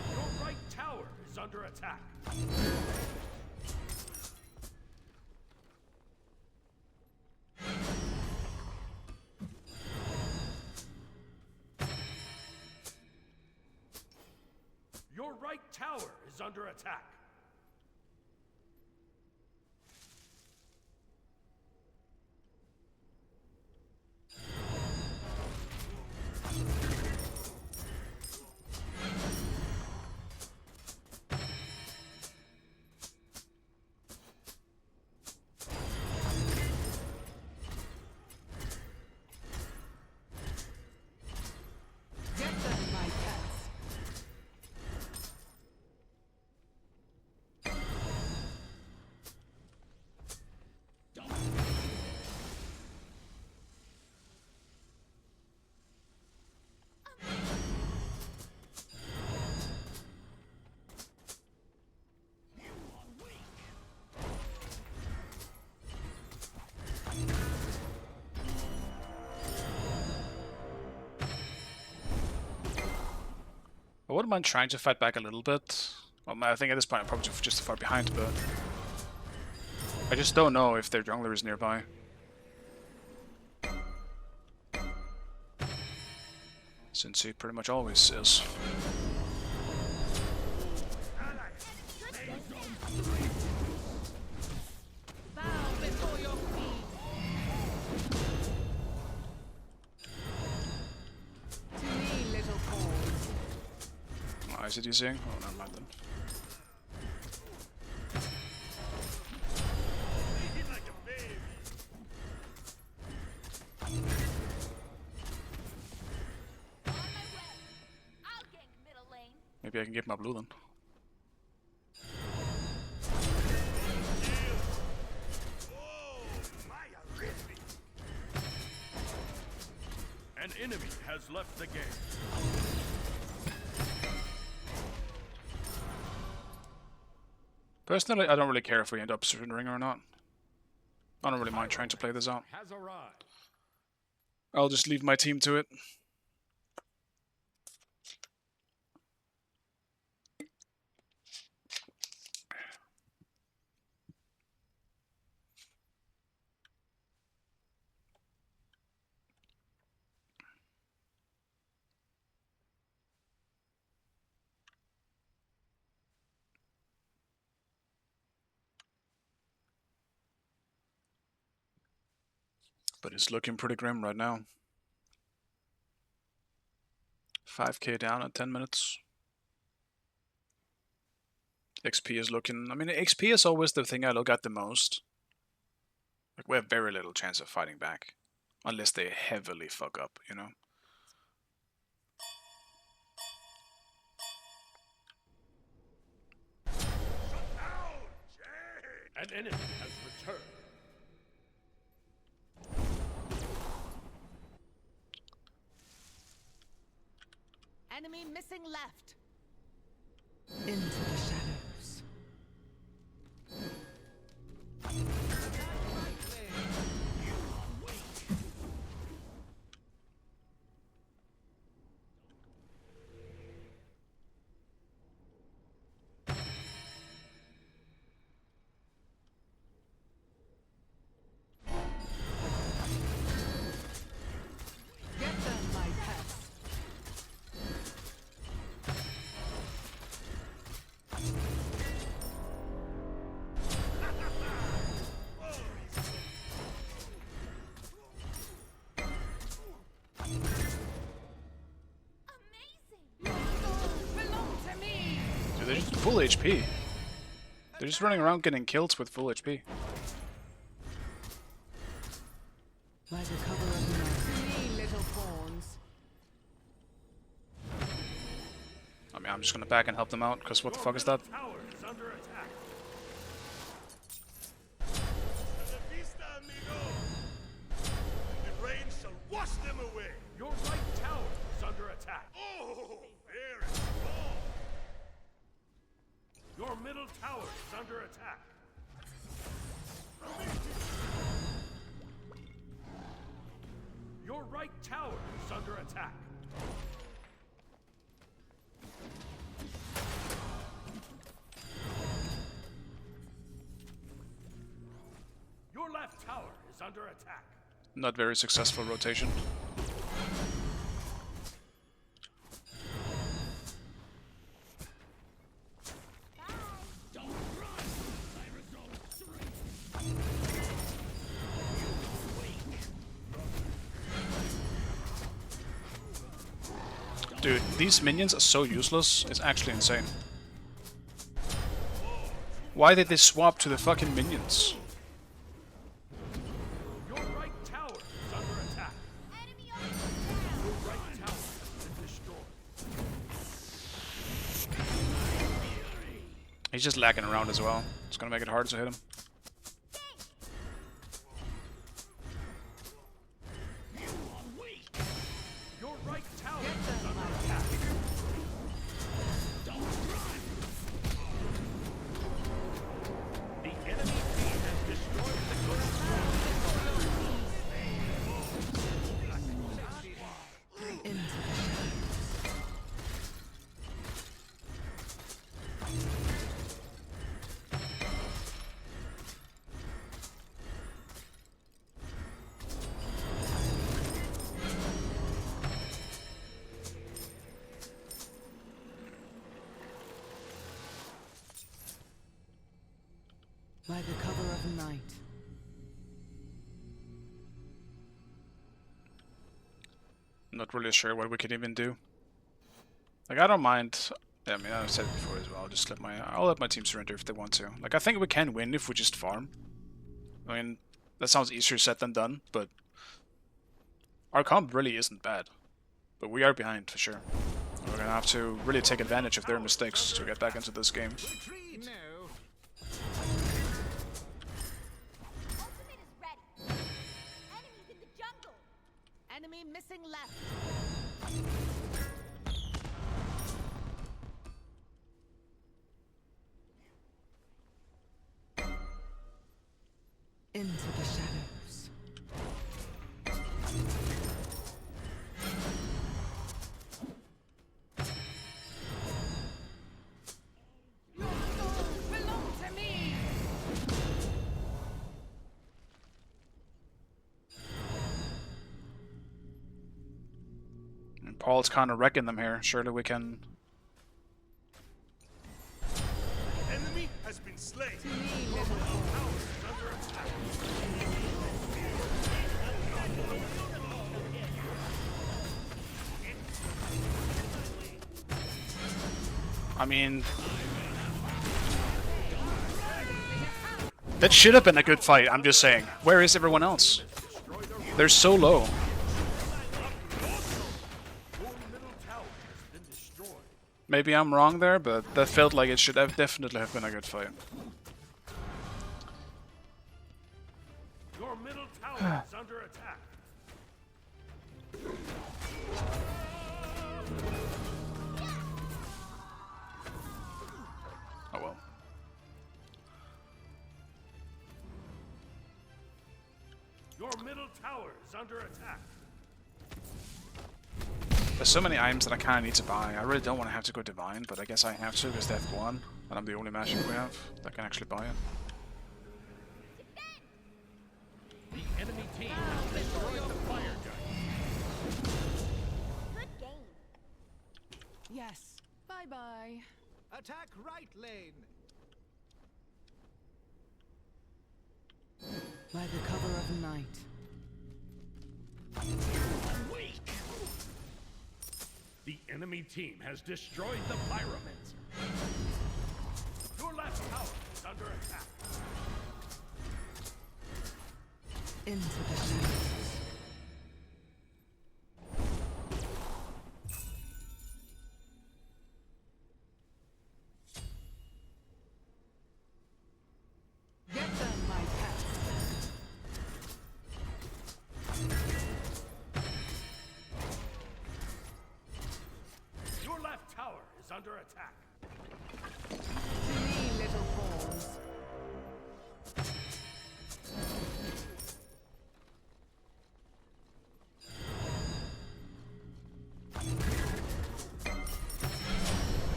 Your right tower is under attack. Your right tower is under attack. Get them, my pets. I wouldn't mind trying to fight back a little bit. Well, I think at this point I'm probably just too far behind, but... I just don't know if their jungler is nearby. Since he pretty much always is. Bow before your queen. To me, little pawns. Oh, is it using? Oh, never mind then. Take it like a baby. On my way. I'll gank middle lane. Maybe I can get my blue then. Oh, Maya ripped me. An enemy has left the game. Personally, I don't really care if we end up surrendering or not. I don't really mind trying to play this out. Has arrived. I'll just leave my team to it. But it's looking pretty grim right now. 5k down at 10 minutes. XP is looking... I mean, XP is always the thing I look at the most. Like, we have very little chance of fighting back. Unless they heavily fuck up, you know? An enemy has returned. Enemy missing left. Into the shadows. Get them, my pets. Belong to me. Dude, they're just full HP. They're just running around getting kills with full HP. By the cover of night. To me, little pawns. I mean, I'm just gonna back and help them out, because what the fuck is that? Tower is under attack. Hasta la vista, amigo. The rain shall wash them away. Your right tower is under attack. Oh, very strong. Your middle tower is under attack. Your right tower is under attack. Your left tower is under attack. Not very successful rotation. Dude, these minions are so useless, it's actually insane. Why did they swap to the fucking minions? Your right tower is under attack. Enemy on Your right tower has been destroyed. He's just lagging around as well. It's gonna make it hard to hit him. Your right tower is under attack. The enemy team has destroyed the Into the shadows. By the cover of night. Not really sure what we could even do. Like, I don't mind. I mean, I've said it before as well. I'll let my team surrender if they want to. Like, I think we can win if we just farm. I mean, that sounds easier said than done, but our comp really isn't bad. But we are behind for sure. We're gonna have to really take advantage of their mistakes to get back into this game. ultimate is ready. Enemies in the jungle. Enemy missing left. Into the shadows. Your souls belong to me. And Paul's kind of wrecking them here. Surely we can. Enemy has been slain. To me, little pawn. I mean, that should have been a good fight. I'm just saying. Where is everyone else? They're so low. Maybe I'm wrong there, but that felt like it should have definitely have been a good fight. Your middle tower is under attack. Oh well. Your middle tower is under attack. There's so many items that I kind of need to buy. I really don't want to have to go divine, but I guess I have to because they have one, and I'm the only magic we have that can actually buy it. The enemy team has destroyed the fire giant. Good game. Yes. Bye-bye. Attack right lane. By the cover of night. The enemy team has destroyed the pyramids. Your left tower is under attack. Into the shadows. Get them, my pets. Your left tower is under attack. To me, little pawns.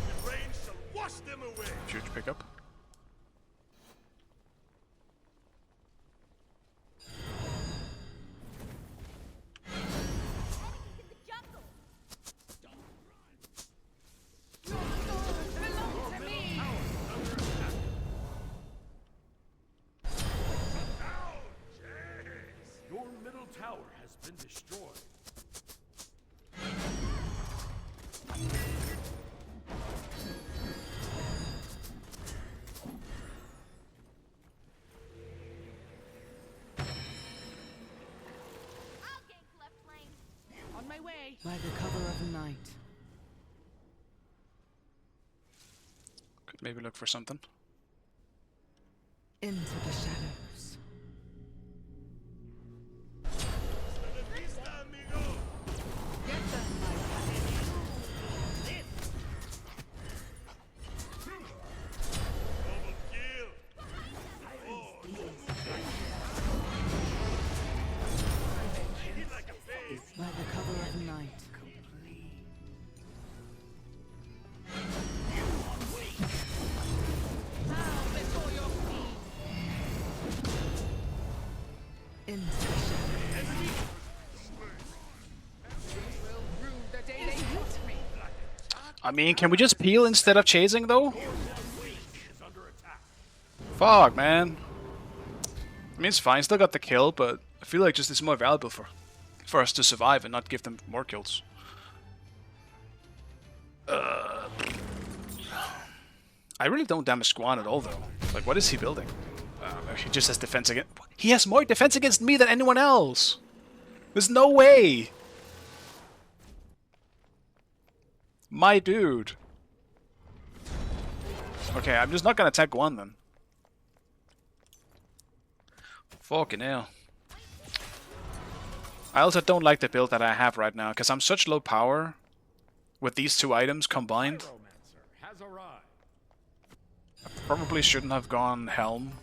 The rain shall wash them away. Huge pickup. Enemies in the jungle. Your souls belong to me. Your middle tower has been destroyed. I'll gank left lane. On my way. By the cover of night. Could maybe look for something. Into the shadows. Vista, amigo. Get them, my pets. Double kill. Hit like a face. By the cover of night. Bow before your feet. Into the shadows. Will rue the day they hit me. I mean, can we just peel instead of chasing though? Is under attack. Fuck, man. I mean, it's fine. Still got the kill, but I feel like just it's more valuable for us to survive and not give them more kills. I really don't damage Squan at all, though. Like, what is he building? He just has defense against... He has more defense against me than anyone else! There's no way! My dude. Okay, I'm just not gonna attack one then. Fucking hell. I also don't like the build that I have right now, because I'm such low power with these two items combined. Pyromancer has arrived. Probably shouldn't have gone Helm.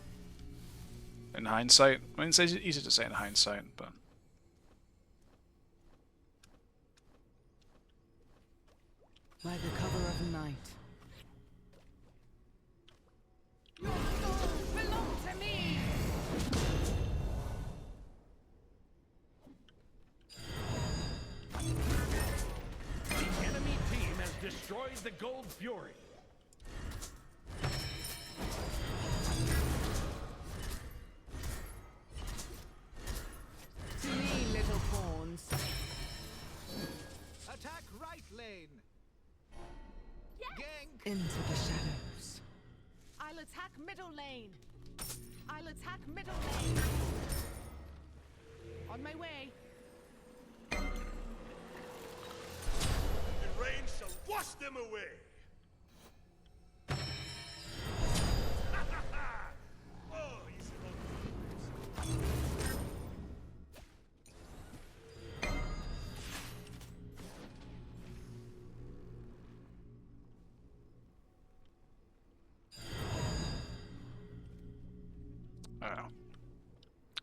in hindsight. I mean, it's easy to say in hindsight, but By the cover of night. Your souls belong to me! The enemy team has destroyed the Gold Fury. To me, little pawns. Attack right lane. Gank. Into the shadows. I'll attack middle lane. I'll attack middle lane. On my way. The rain shall wash them away. Oh, he's I don't know.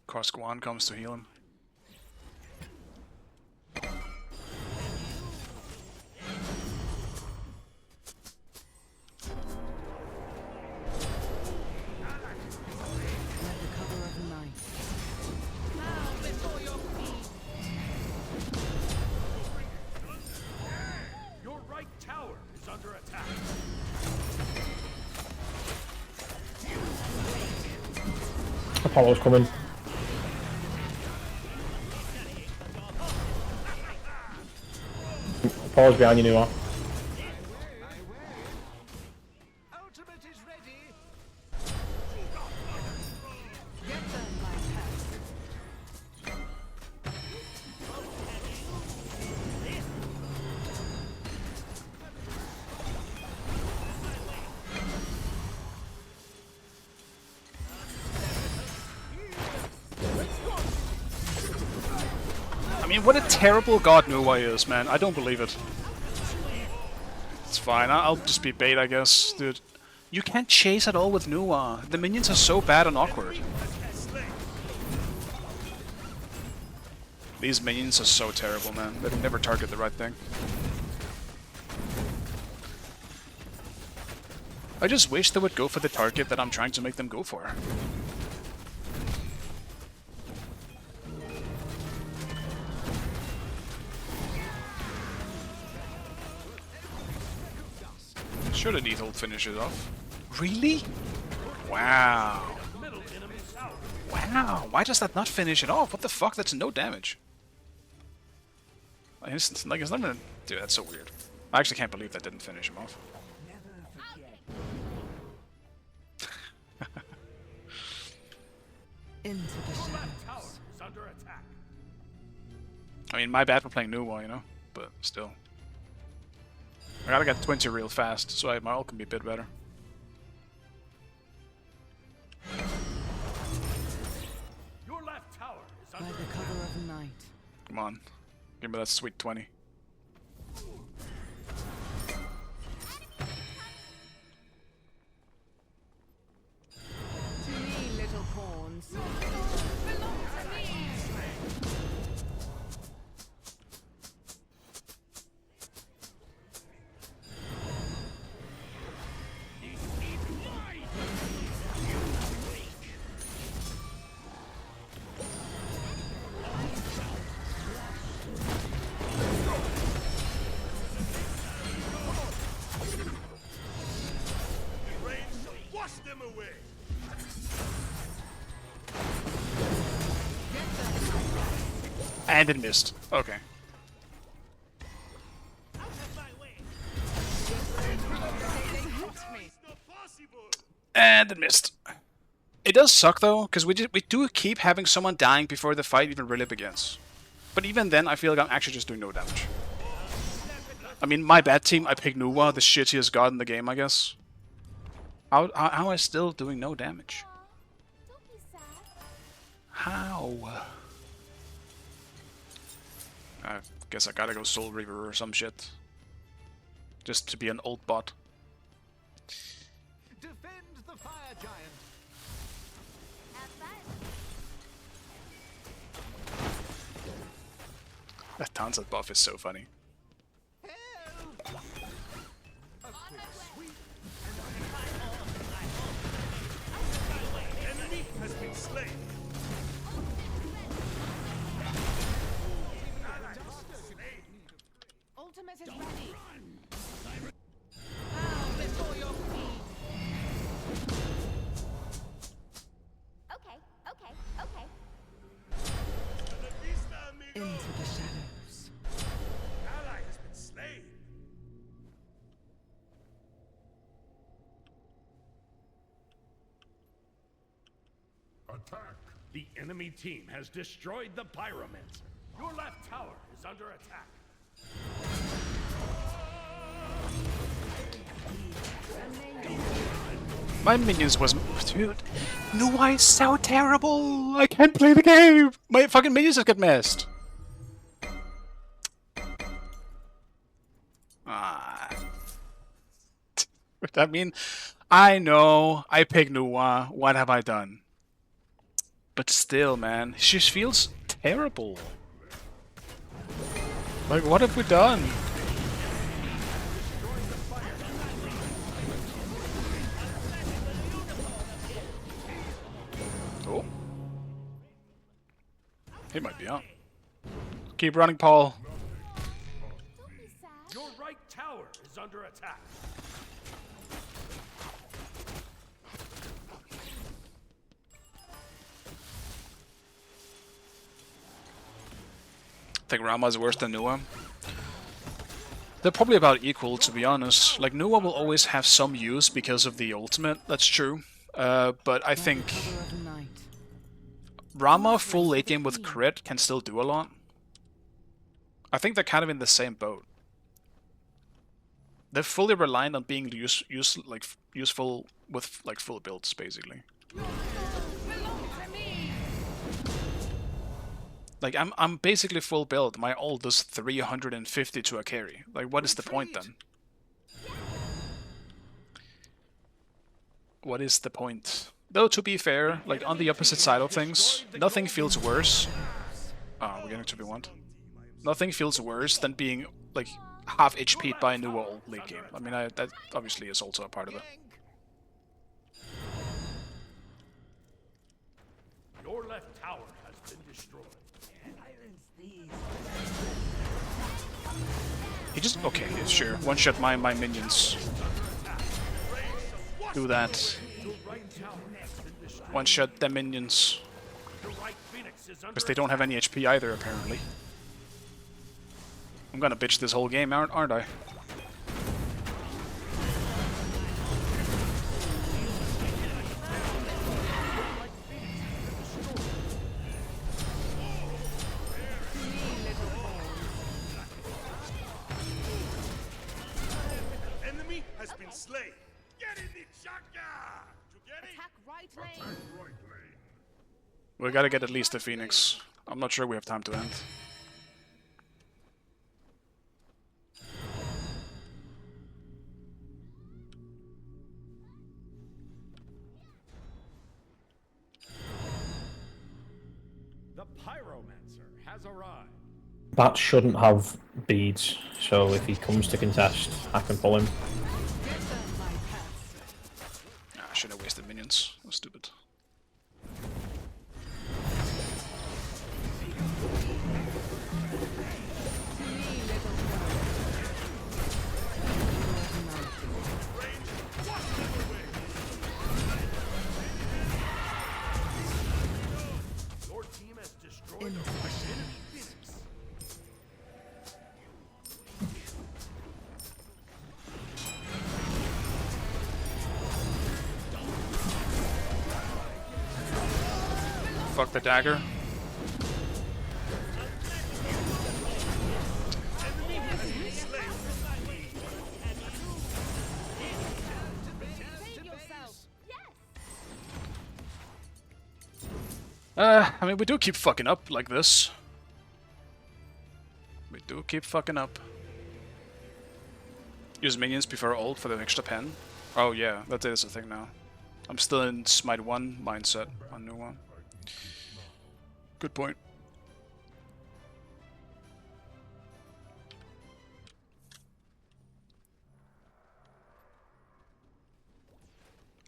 Koskwan comes to heal him. By the cover of night. Bow before your queen. Your right tower is under attack. Apollo's coming. Apollo's behind you, Noah. Ultimate is ready. Get them, my pet. I mean, what a terrible god Nuwa is, man. I don't believe it. It's fine. I'll just be bait, I guess, dude. You can't chase at all with Nuwa. The minions are so bad and awkward. These minions are so terrible, man. They never target the right thing. I just wish they would go for the target that I'm trying to make them go for. Should an Ethel finish it off? Really? Wow. Wow. Why does that not finish it off? What the fuck? That's no damage. Like, it's not gonna... Dude, that's so weird. I actually can't believe that didn't finish him off. Into the Your left shadows. tower is under attack. I mean, my bad for playing Nuwa, you know? But still. I gotta get 20 real fast, so my ult can be a bit better. Your left tower is By under the attack. cover of night. Come on. Give me that sweet 20. To me, little pawns. Your souls belong to me! the rain shall wash them away. And it missed. Okay. Out of my way. It's not possible. And it missed. It does suck though, because we do keep having someone dying before the fight even really begins. But even then, I feel like I'm actually just doing no damage. I mean, my bad team, I picked Nuwa, the shittiest god in the game, I guess. How am I still doing no damage? Don't be sad. How? I guess I gotta go Soul Reaver or some shit. Just to be an old bot. Defend the fire giant. Have fun. That Townsend buff is so funny. Enemy has been slain. Ultimate is ready. Bow before your feet. Okay, okay, okay. The vista, amigo. Into the shadows. Ally has been slain. Attack! The enemy team has destroyed the pyramids. Your left tower is under attack. My minions was... Dude, no, is so terrible! I can't play the game! My fucking minions just get messed! Ah. I mean, I know, I picked Nuwa, what have I done? But still, man, she feels terrible. Like, what have we done? Oh. He might be out. Keep running, Paul. Don't be sad. Your right tower is under attack. I think Rama's worse than Nuwa. They're probably about equal, to be honest. Like, Nuwa will always have some use because of the ultimate, that's true. But I think Cover of the night. Rama full late game with crit can still do a lot. I think they're kind of in the same boat. They're fully reliant on being useful with like full builds, basically. Like I'm basically full build. My ult does 350 to a carry. Like, what is the point then? What is the point? Though, to be fair, like on the opposite side of things, nothing feels worse. Ah, we're getting 2v1. Nothing feels worse than being like half HP'd by a new ult late game. I mean, that obviously is also a part of it. Your left tower has been destroyed. He just okay, sure. One shot my minions. Do that. One shot the minions. Your right phoenix is under Because they don't have any HP either, apparently. I'm gonna bitch this whole game, aren't I? Enemy has been slain. Get in the chaka. You get it? Attack right lane. We gotta get at least a Phoenix. I'm not sure we have time to end. The pyromancer has arrived. That shouldn't have beads, so if he comes to contest, I can pull him. Get them, my pets. I should have wasted minions. That was stupid. Your team has destroyed the enemy phoenix. Fuck the dagger. Save yourself. Yes. I mean, we do keep fucking up like this. We do keep fucking up. Use minions before ult for the extra pen. Oh yeah, that is a thing now. I'm still in Smite 1 mindset on new one. Good point.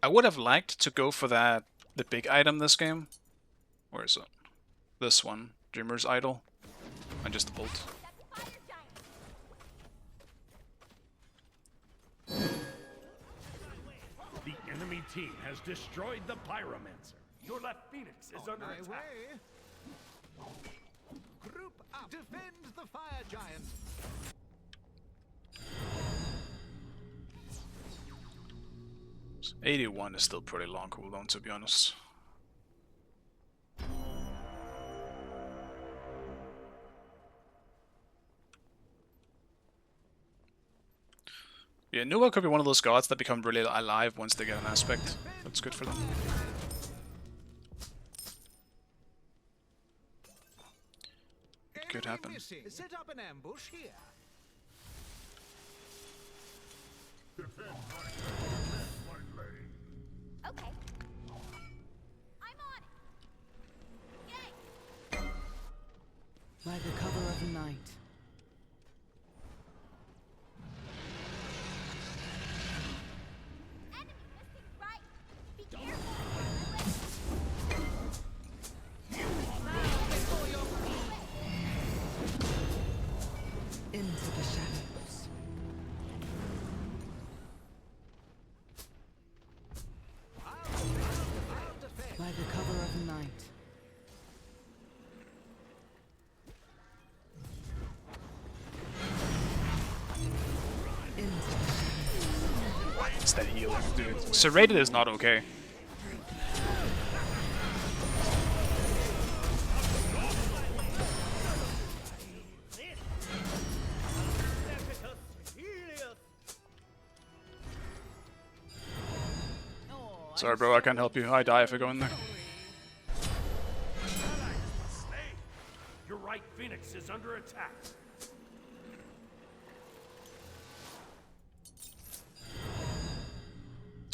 I would have liked to go for the big item this game. Where is it? This one, Dreamer's Idol, and just ult. That's fire giant. The enemy team has destroyed the Pyromancer. Your left Phoenix is under My attack. way. Group up. Defend the fire giant. 81 is still pretty long cooldown, to be honest. Yeah, Nuwa could be one of those gods that become really alive once they get an aspect. That's good for them. It could happen. Missing. Set up an ambush here. Okay. I'm on it. Yay! By the cover of the night. Enemy missing right. Be careful. Into the shadows. By the cover of the night. Into the shadows. It's that healing, dude. Serrated is not okay. Sorry, bro, I can't help you. I die if I go in there. Your right Phoenix is under attack.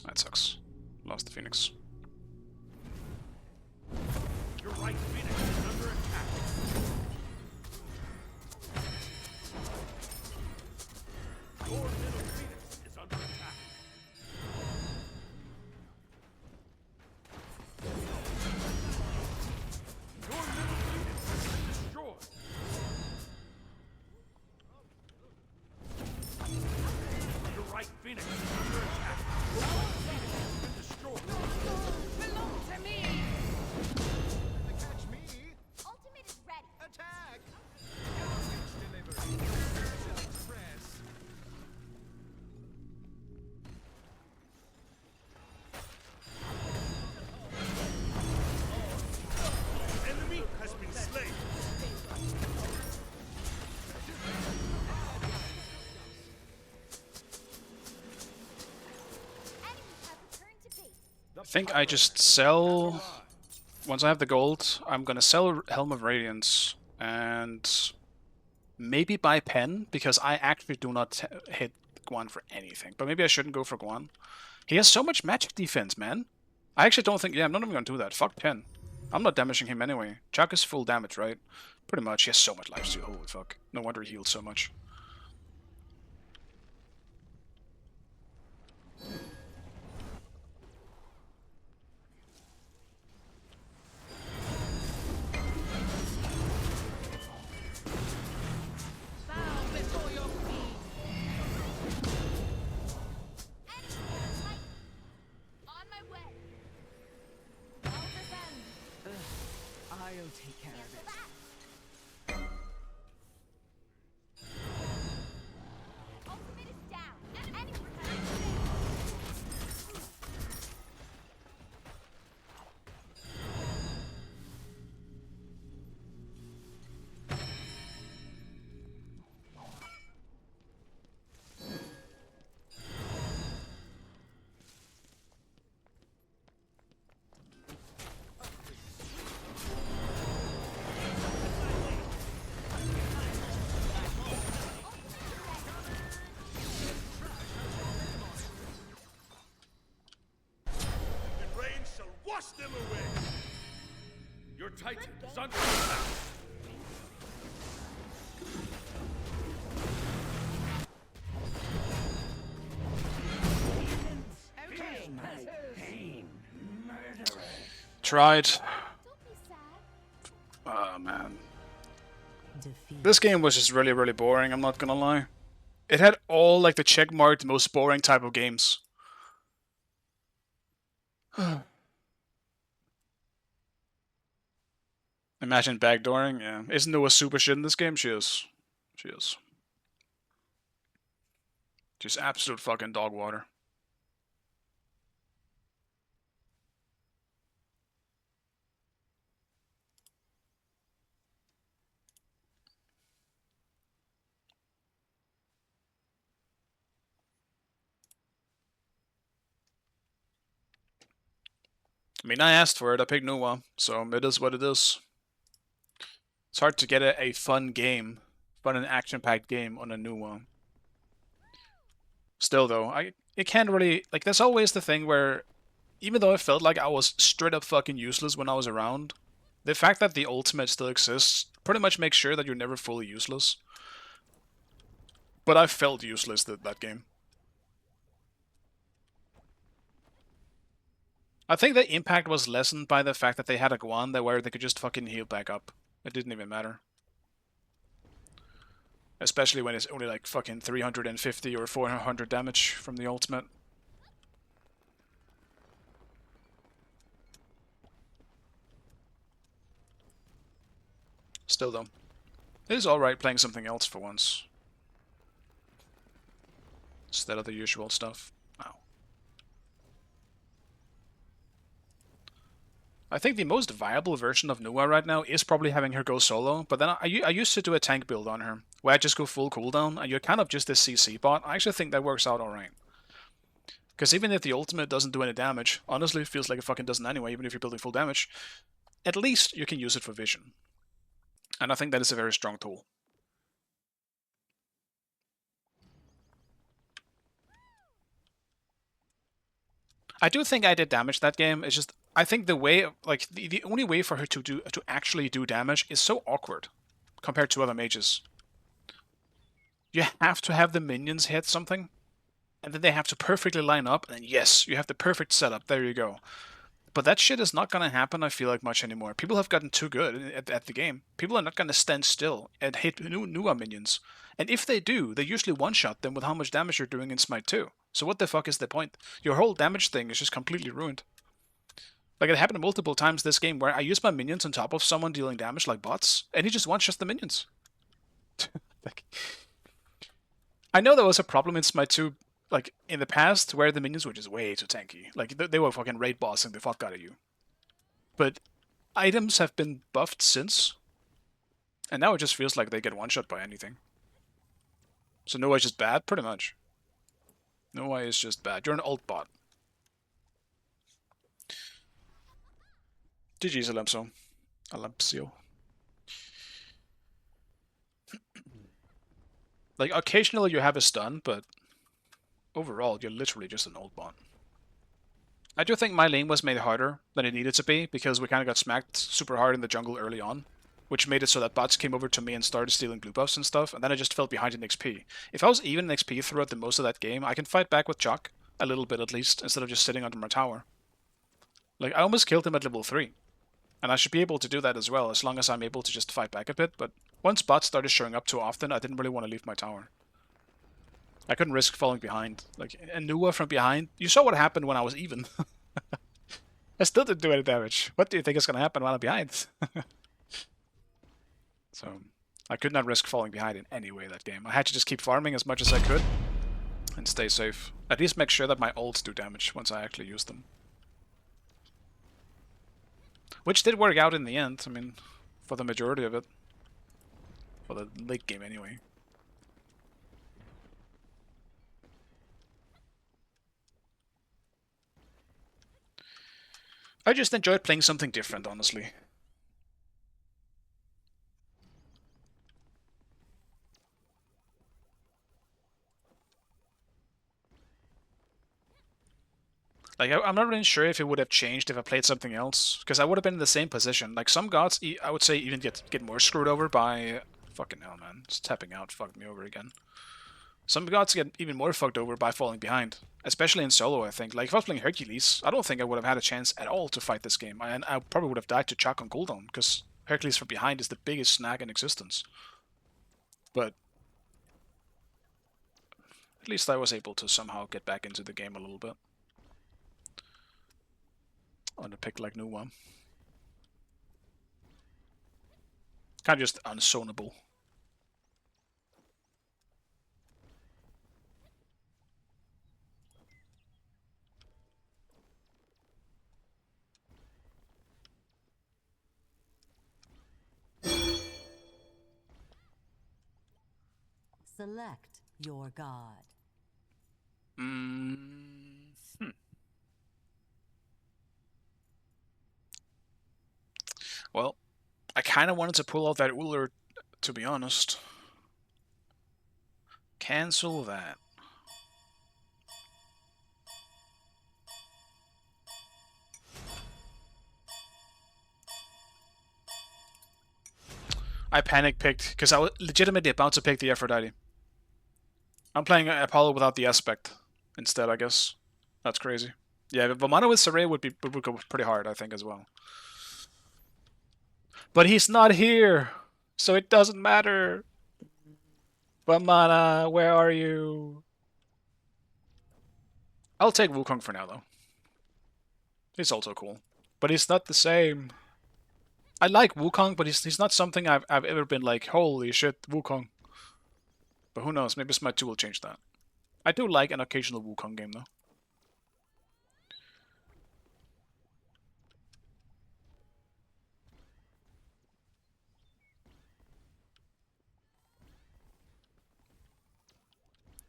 That sucks. Lost the Phoenix. Your right Phoenix is under attack. Your middle Phoenix is under attack. Your middle Phoenix has been destroyed. Your right Phoenix is under attack. Your right Phoenix has been destroyed. Belong to me. Catch me. Ultimate is ready. Attack. Package delivery. Special Express. Enemy has been slain. Enemies have returned to base. I think I just sell... Once I have the gold, I'm gonna sell Helm of Radiance and maybe buy Pen, because I actually do not hit Guan for anything. But maybe I shouldn't go for Guan. He has so much magic defense, man. I actually don't think... Yeah, I'm not even gonna do that. Fuck Pen. I'm not damaging him anyway. Chuck is full damage, right? Pretty much. He has so much lifesteal. Holy fuck. No wonder he healed so much. Bow before your queen. Enemy right. On my way. I'll defend. I'll take care of Cancel it. that. Ultimate is down. Enemy returned to base. The rain shall wash them away. Your Titan is under attack. Okay. tried. Don't be sad. Oh man. Defeat. This game was just really, really boring, I'm not gonna lie. It had all like the checkmarked most boring type of games. Imagine backdooring, yeah. Isn't Noah super shit in this game? She is. She is. Just absolute fucking dog water. I mean, I asked for it, I picked Noah, so it is what it is. It's hard to get a fun game, fun and action-packed game on a Noah. Still though, it can't really, like, there's always the thing where, even though I felt like I was straight up fucking useless when I was around, the fact that the ultimate still exists pretty much makes sure that you're never fully useless. But I felt useless that game. I think the impact was lessened by the fact that they had a Guan there where they could just fucking heal back up. It didn't even matter. Especially when it's only like fucking 350 or 400 damage from the ultimate. Still though, it is alright playing something else for once. Instead of the usual stuff. Wow. I think the most viable version of Nua right now is probably having her go solo, but then I used to do a tank build on her, where I just go full cooldown, and you're kind of just a CC bot. I actually think that works out alright. Because even if the ultimate doesn't do any damage, honestly it feels like it fucking doesn't anyway, even if you're building full damage, at least you can use it for vision. And I think that is a very strong tool. I do think I did damage that game. It's just I think the way, like the only way for her to actually do damage is so awkward compared to other mages. You have to have the minions hit something, and then they have to perfectly line up, and yes, you have the perfect setup. There you go. But that shit is not gonna happen, I feel like, much anymore. People have gotten too good at the game. People are not gonna stand still and hit newer minions. And if they do, they usually one-shot them with how much damage you're doing in Smite 2. So what the fuck is the point? Your whole damage thing is just completely ruined. Like, it happened multiple times this game where I used my minions on top of someone dealing damage like bots, and he just one-shots the minions. Like, I know there was a problem in Smite 2, like, in the past, where the minions were just way too tanky. Like, they were fucking raid bossing the fuck out of you. But items have been buffed since, and now it just feels like they get one-shot by anything. So Noah is just bad? Pretty much. Noah is just bad. You're an ult bot. GG's, Alemso. Alemsio. Like, occasionally you have a stun, but overall, you're literally just an old bot. I do think my lane was made harder than it needed to be, because we kind of got smacked super hard in the jungle early on, which made it so that bots came over to me and started stealing blue buffs and stuff, and then I just fell behind in XP. If I was even in XP throughout the most of that game, I can fight back with Chuck, a little bit at least, instead of just sitting under my tower. Like, I almost killed him at level 3. And I should be able to do that as well, as long as I'm able to just fight back a bit, but once bots started showing up too often, I didn't really want to leave my tower. I couldn't risk falling behind. Like, and Nua from behind, you saw what happened when I was even. I still didn't do any damage. What do you think is going to happen while I'm behind? So, I could not risk falling behind in any way that game. I had to just keep farming as much as I could, and stay safe. At least make sure that my ults do damage once I actually use them. Which did work out in the end, I mean, for the majority of it. For the late game, anyway. I just enjoyed playing something different, honestly. Like, I'm not really sure if it would have changed if I played something else, because I would have been in the same position. Like, some gods, I would say, even get more screwed over by... Fucking hell, man. Just tapping out fucked me over again. Some gods get even more fucked over by falling behind. Especially in solo, I think. Like, if I was playing Hercules, I don't think I would have had a chance at all to fight this game. And I probably would have died to Chuck on cooldown, because Hercules from behind is the biggest snag in existence. But at least I was able to somehow get back into the game a little bit. On a pick like Nuwa. Kind of just unzonable. Select your god. Well, I kind of wanted to pull out that Uller, to be honest. Cancel that. I panic picked because I was legitimately about to pick the Aphrodite. I'm playing Apollo without the aspect instead, I guess. That's crazy. Yeah, but Vamana with Saray would go pretty hard, I think, as well. But he's not here, so it doesn't matter. Vamana, where are you? I'll take Wukong for now, though. He's also cool, but he's not the same. I like Wukong, but he's not something I've ever been like, holy shit, Wukong. But who knows, maybe Smite 2 will change that. I do like an occasional Wukong game, though.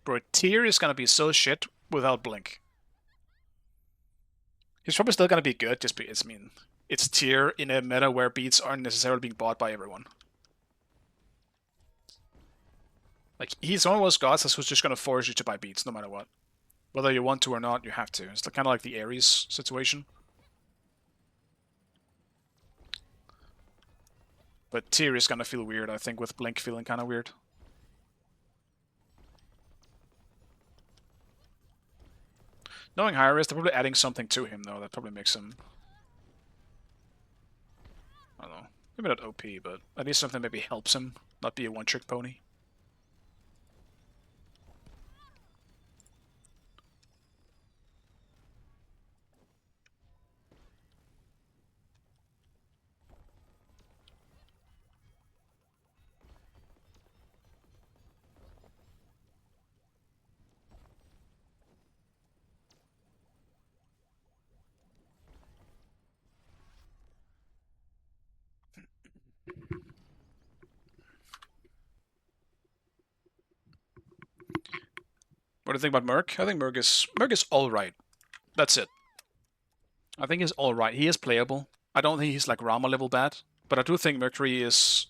Bro, Tyr is gonna be so shit without Blink. He's probably still gonna be good, just because, I mean, it's Tyr in a meta where beats aren't necessarily being bought by everyone. Like, he's one of those gods who's just gonna force you to buy beats no matter what. Whether you want to or not, you have to. It's kind of like the Ares situation. But Tyr is gonna feel weird, I think, with Blink feeling kind of weird. Knowing Hi-Res, they're probably adding something to him, though. That probably makes him... I don't know. Maybe not OP, but at least something maybe helps him not be a one-trick pony. What do you think about Merc? I think Merc is alright. That's it. I think he's alright. He is playable. I don't think he's like Rama level bad, but I do think Mercury is...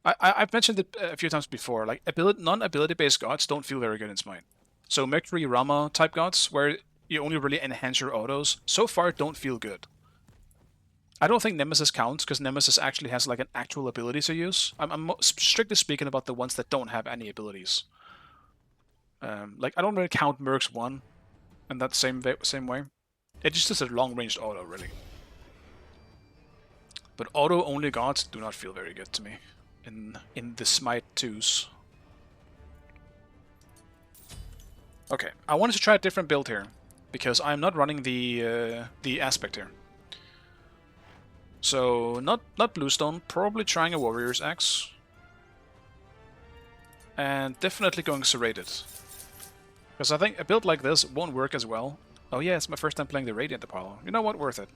I've mentioned it a few times before, like non-ability based gods don't feel very good in Smite. So Mercury Rama type gods, where you only really enhance your autos, so far don't feel good. I don't think Nemesis counts, because Nemesis actually has like an actual ability to use. I'm strictly speaking about the ones that don't have any abilities. Like, I don't really count Merc's 1 in that same way. It just is a long-ranged auto, really. But auto-only gods do not feel very good to me in the Smite 2s. Okay, I wanted to try a different build here, because I'm not running the aspect here. So, not Bluestone, probably trying a Warrior's Axe. And definitely going Serrated. Because I think a build like this won't work as well. Oh yeah, it's my first time playing the Radiant Apollo. You know what? Worth it.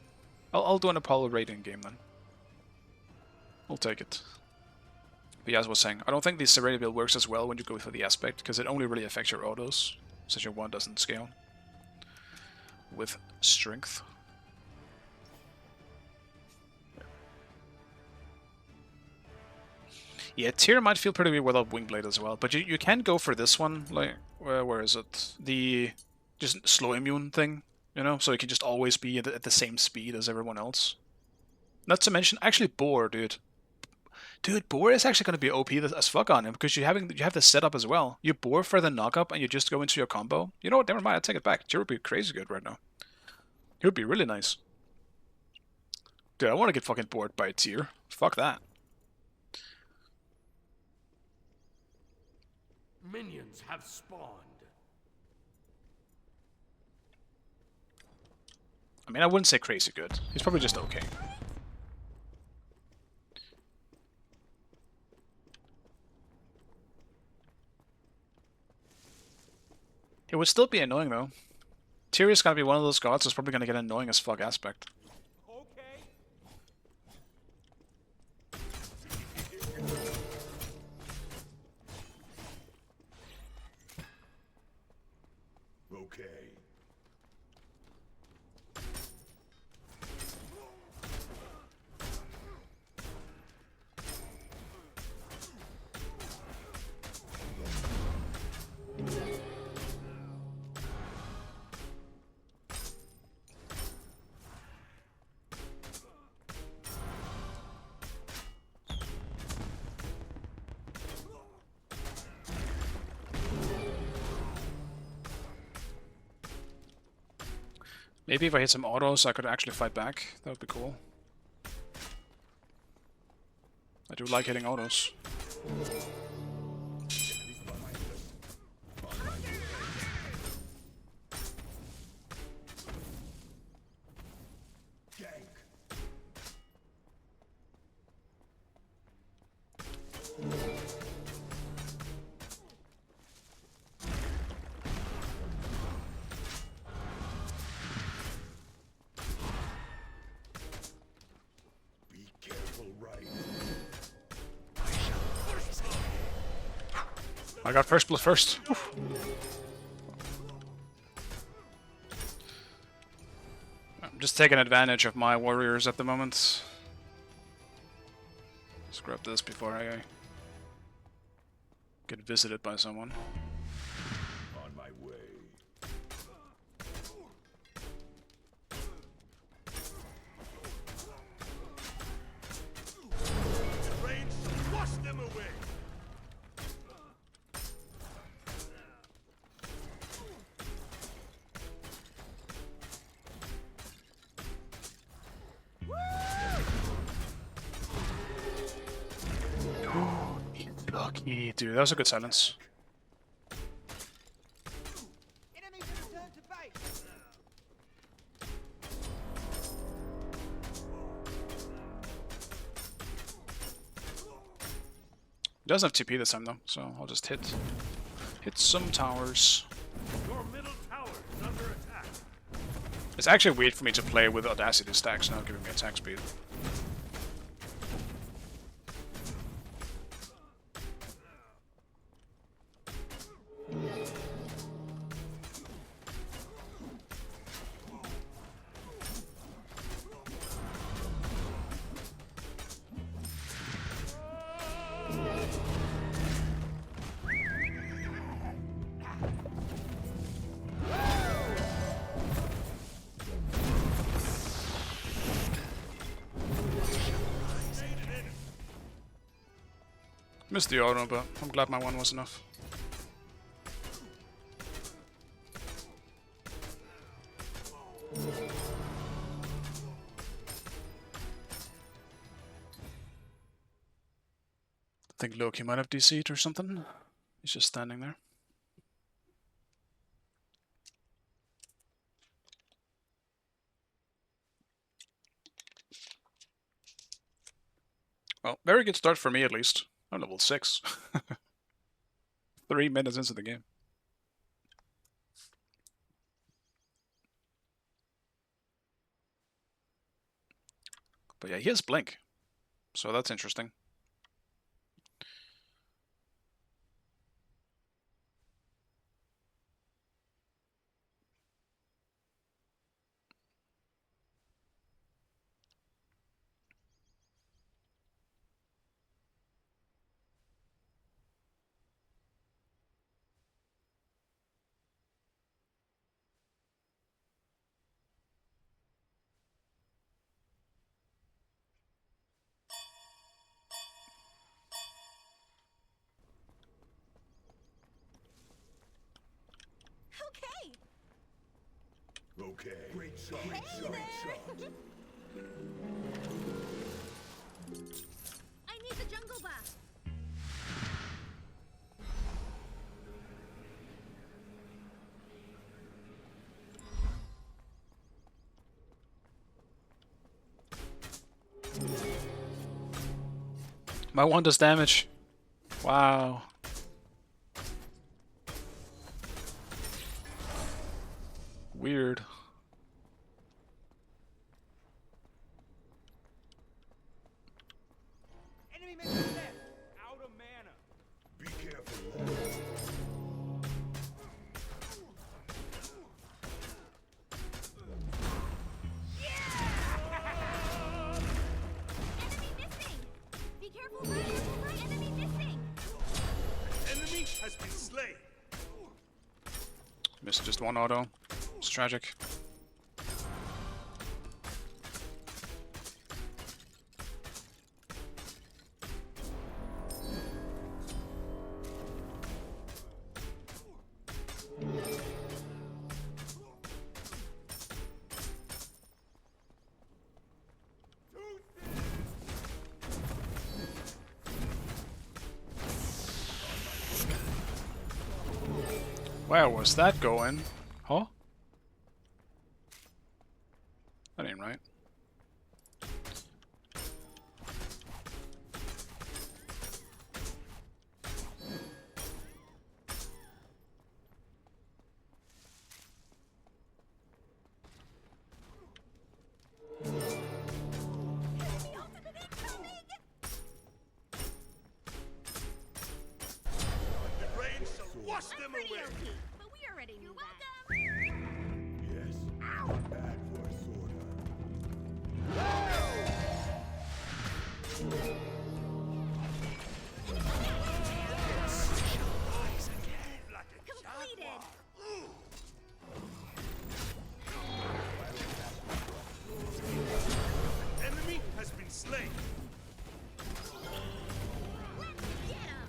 I'll do an Apollo Radiant game then. I'll take it. But yeah, as I was saying, I don't think the Serrated build works as well when you go for the aspect, because it only really affects your autos, since your 1 doesn't scale with strength. Yeah, Tyr might feel pretty weird without Wingblade as well, but you can go for this one, like, where is it? The just slow immune thing, you know, so you can just always be at the same speed as everyone else. Not to mention, actually Boar, dude. Dude, Boar is actually going to be OP as fuck on him because you have the setup as well. You Boar for the knockup and you just go into your combo. You know what? Never mind. I take it back. Tyr would be crazy good right now. He would be really nice. Dude, I want to get fucking bored by a Tyr. Fuck that. Minions have spawned. I mean, I wouldn't say crazy good. He's probably just okay. It would still be annoying though. Tyr is gonna be one of those gods that's probably gonna get an annoying as fuck aspect. Okay. Maybe if I hit some autos, I could actually fight back. That would be cool. I do like hitting autos. Be careful, right? I got first blood first. Oof. I'm just taking advantage of my warriors at the moment. Let's grab this before I get visited by someone. On my way. Range, wash them away. Lucky, dude, that was a good silence. Enemies have returned to base. He doesn't have TP this time though, so I'll just hit some towers. Your middle tower is under attack. It's actually weird for me to play with Audacity stacks now giving me attack speed. Missed the auto, but I'm glad my one was enough. I think Loki might have DC'd or something. He's just standing there. Well, very good start for me at least. I'm level 6. 3 minutes into the game. But yeah, he has Blink. So that's interesting. Okay. Great shot. Great shot. Great shot. I need the jungle buff. My one does damage. Wow. Weird. Enemy missing left. Out of mana. Be careful. Left. Enemy missing. Be careful, right? Enemy missing. Enemy has been slain. Missed just one auto. It's tragic. Where was that going? Huh? That ain't right. The rain shall wash them Pretty away. OP, but we already knew that. Yes. Bad for a sword. Completed. Enemy has been slain. Let's get him.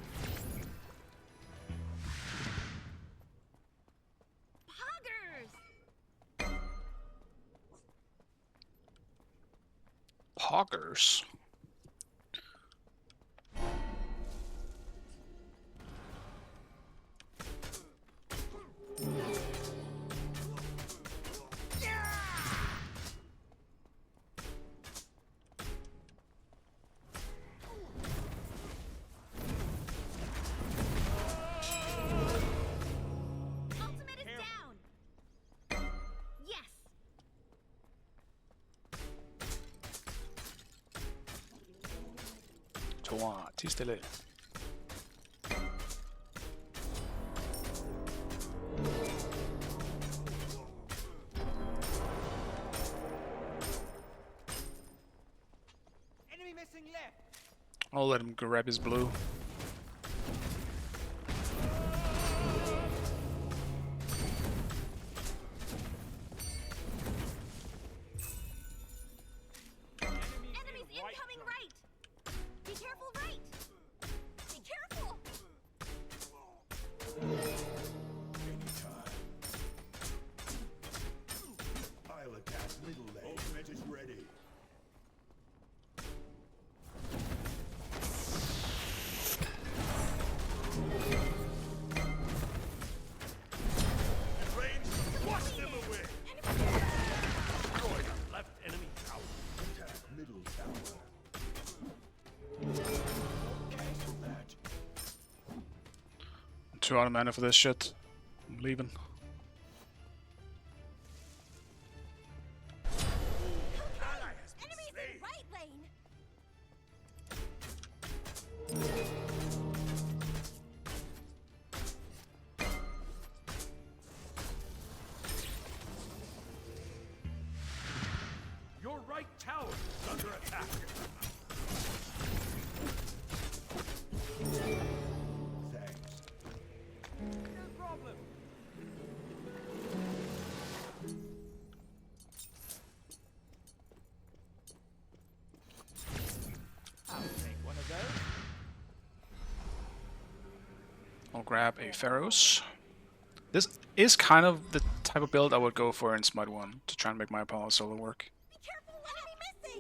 Poggers. Poggers. Ultimate is down. Yes. Toi, ti stille. Enemy missing left. I'll let him grab his blue. Enemies incoming right. Be careful right. Be careful. Anytime. I'll attack middle lane. Ultimate is ready. The rain shall wash them away. Destroy the left enemy tower. Attack middle tower. Cancel that. 2 out of mana for this shit. I'm leaving. Ally has been Enemies slain. in right lane. Your right tower is under attack. Thanks. No problem. I'll take one of those. I'll grab a Pharaohs. This is kind of the type of build I would go for in Smite 1 to try and make my Apollo solo work. Be careful, enemy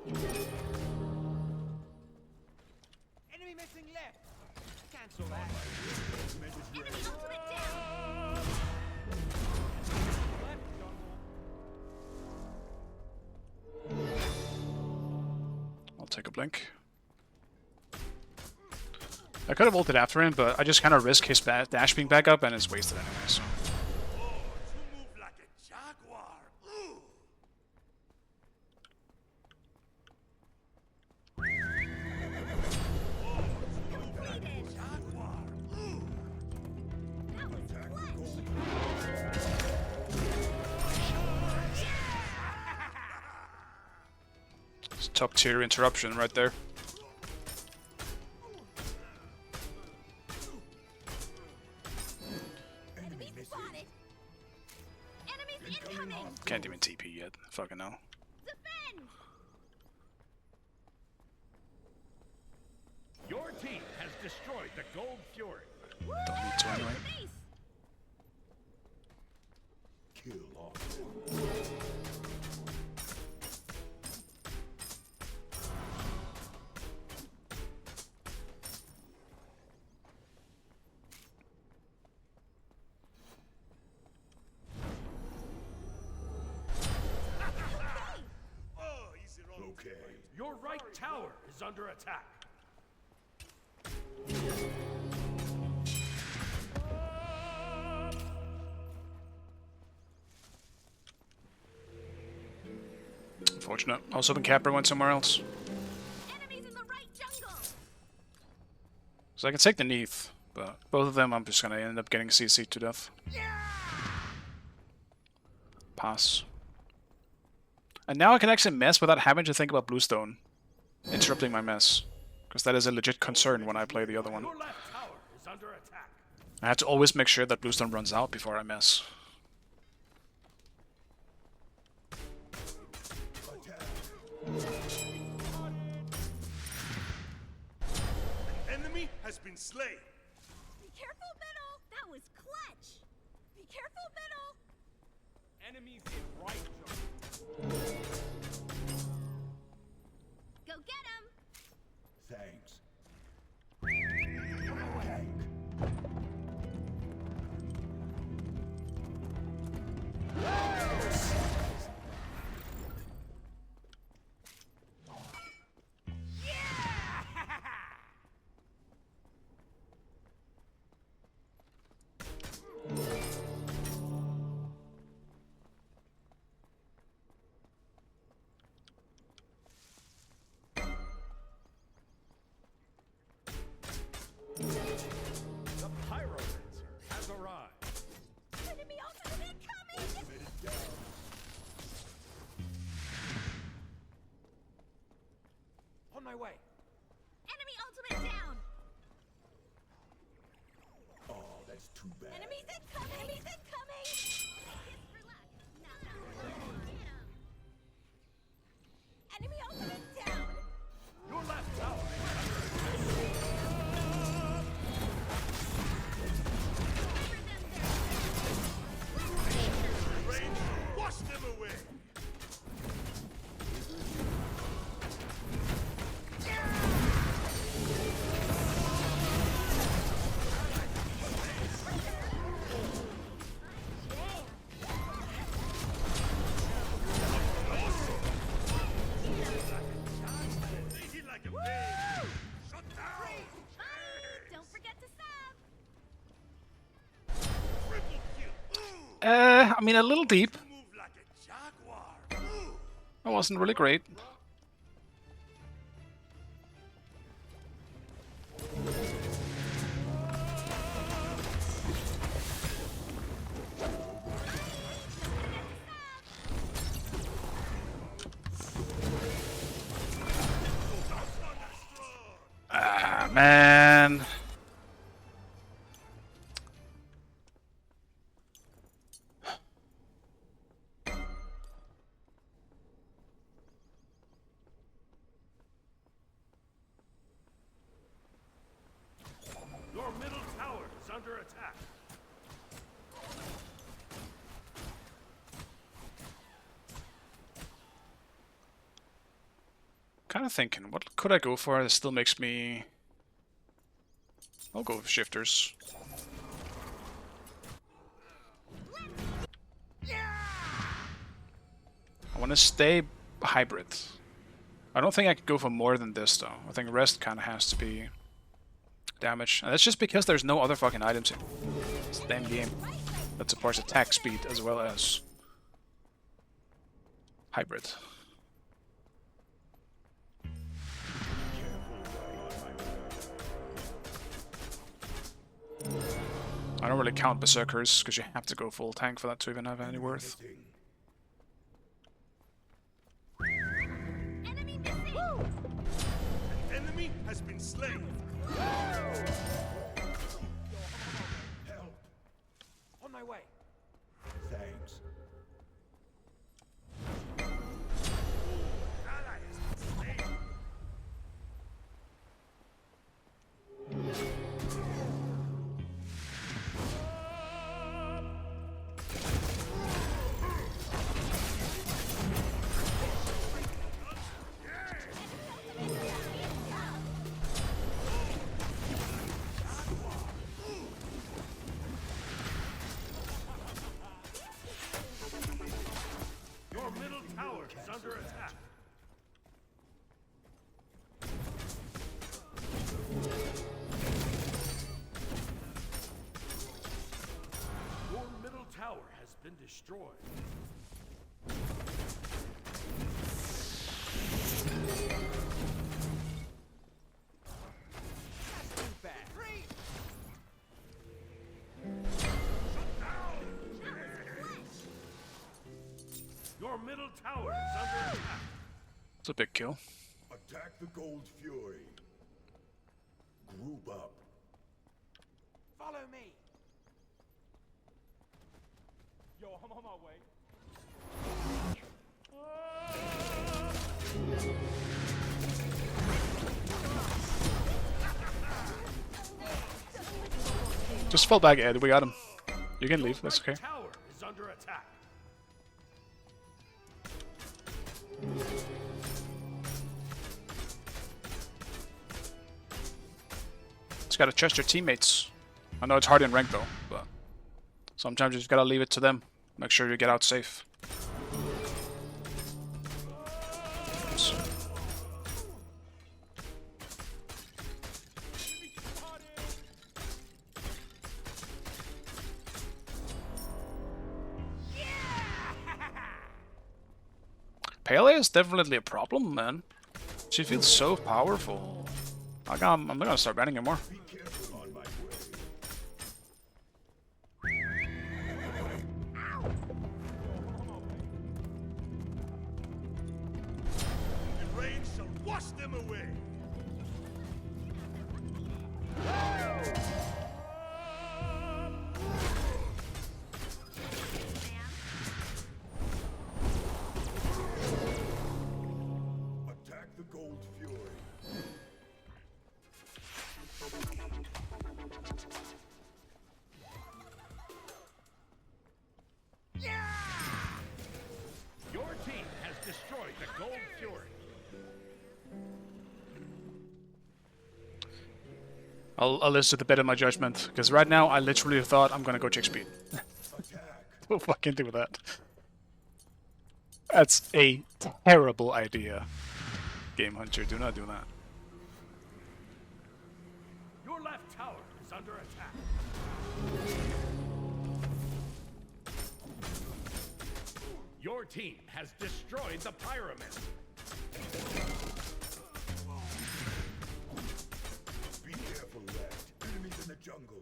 missing! Enemy missing left. Cancel that. Enemy ultimate down! Left, John. I'll take a blink. I could have ulted after him, but I just kind of risk his dash being back up, and it's wasted anyway, so... Oh, you move like a jaguar. Ooh. Completed! Jaguar. Ooh. That was clutch! It's top tier interruption right there. Enemy spotted! Enemies incoming! Can't even TP yet. Fucking hell. Defend! Your team has destroyed the Gold Fury. Don't need to anyway. Base! Kill off. Oh, easy roll. Okay. Your right tower is under attack. Unfortunate. I was hoping Capra went somewhere else. Enemies in the right jungle! So I can take the Neath, but both of them I'm just gonna end up getting CC'd to death. Pass. And now I can actually mess without having to think about Bluestone interrupting my mess. Because that is a legit concern when I play the other one. Your left tower is under attack. I have to always make sure that Bluestone runs out before I mess. Enemy has been slain. Be careful, middle! That was clutch! Be careful, middle! Enemies in right jungle. Go get him! Thanks. The Pyromancer has arrived. Enemy ultimate incoming! On my way. Enemy ultimate down! Oh, that's too bad. Enemies incoming! Enemies incoming! Kiss for luck. No. Enemy ultimate down! Your left tower Range, wash them away. Easy like a babe. Shut down. Bye! Don't forget to sub! Triple kill. Ooh. I mean, a little deep. Move like a jaguar. Ooh. That wasn't really great. Ah, man. Your middle tower is under attack. kind of thinking, what could I go for that still makes me... I'll go with shifters. I want to stay hybrid. I don't think I could go for more than this though. I think rest kind of has to be damage. And that's just because there's no other fucking items in this damn game that supports attack speed as well as hybrid. I don't really count berserkers because you have to go full tank for that to even have any worth. Enemy missing. An enemy has been slain. Help. On my way. Thanks. Ally has been slain. Your middle tower is under attack. Your middle tower has been destroyed. Too bad. Your middle tower is under attack. It's a big kill. Attack the Gold Fury. Group up. Follow me. Yo, I'm on my way. Just fall back, Ed. We got him. You can leave. That's okay. Right tower is under attack. Just gotta trust your teammates. I know it's hard in rank though, but sometimes you just gotta leave it to them. Make sure you get out safe. Oops. Pele is definitely a problem, man. She feels so powerful. I'm not gonna start banning her more. Be careful on my way. The rain shall wash them away. Attack the Gold Fury. Your team has destroyed the Gold Fury. I'll listen to the bit of my judgment, because right now I literally thought I'm gonna go check speed. Don't fucking do that. That's a terrible idea. Game Hunter, do not do that. Your left tower is under attack. Your team has destroyed the pyramid. Be careful, lad. Enemies in the jungle.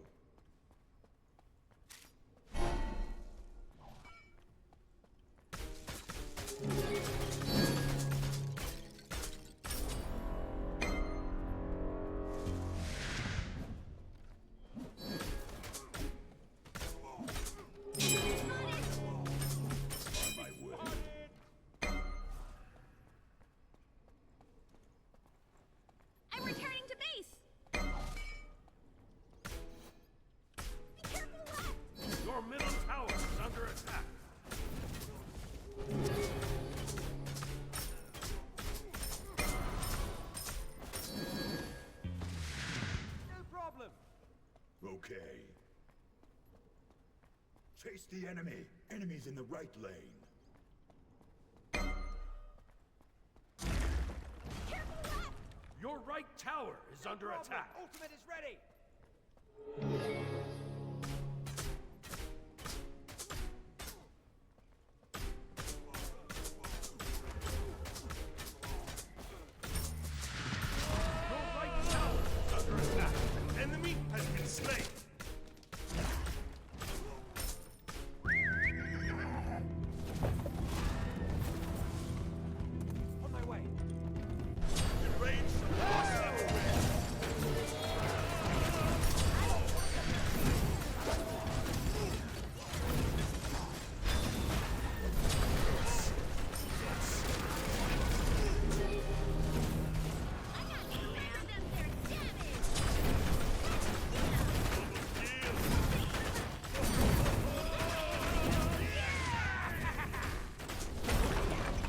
On my way. I'm returning to base. Okay. Chase the enemy. Enemy's in the right lane. Your right tower is under Problem. attack. Ultimate is ready. Your right tower is under attack. An enemy has been slain. On my way. Range lost them away.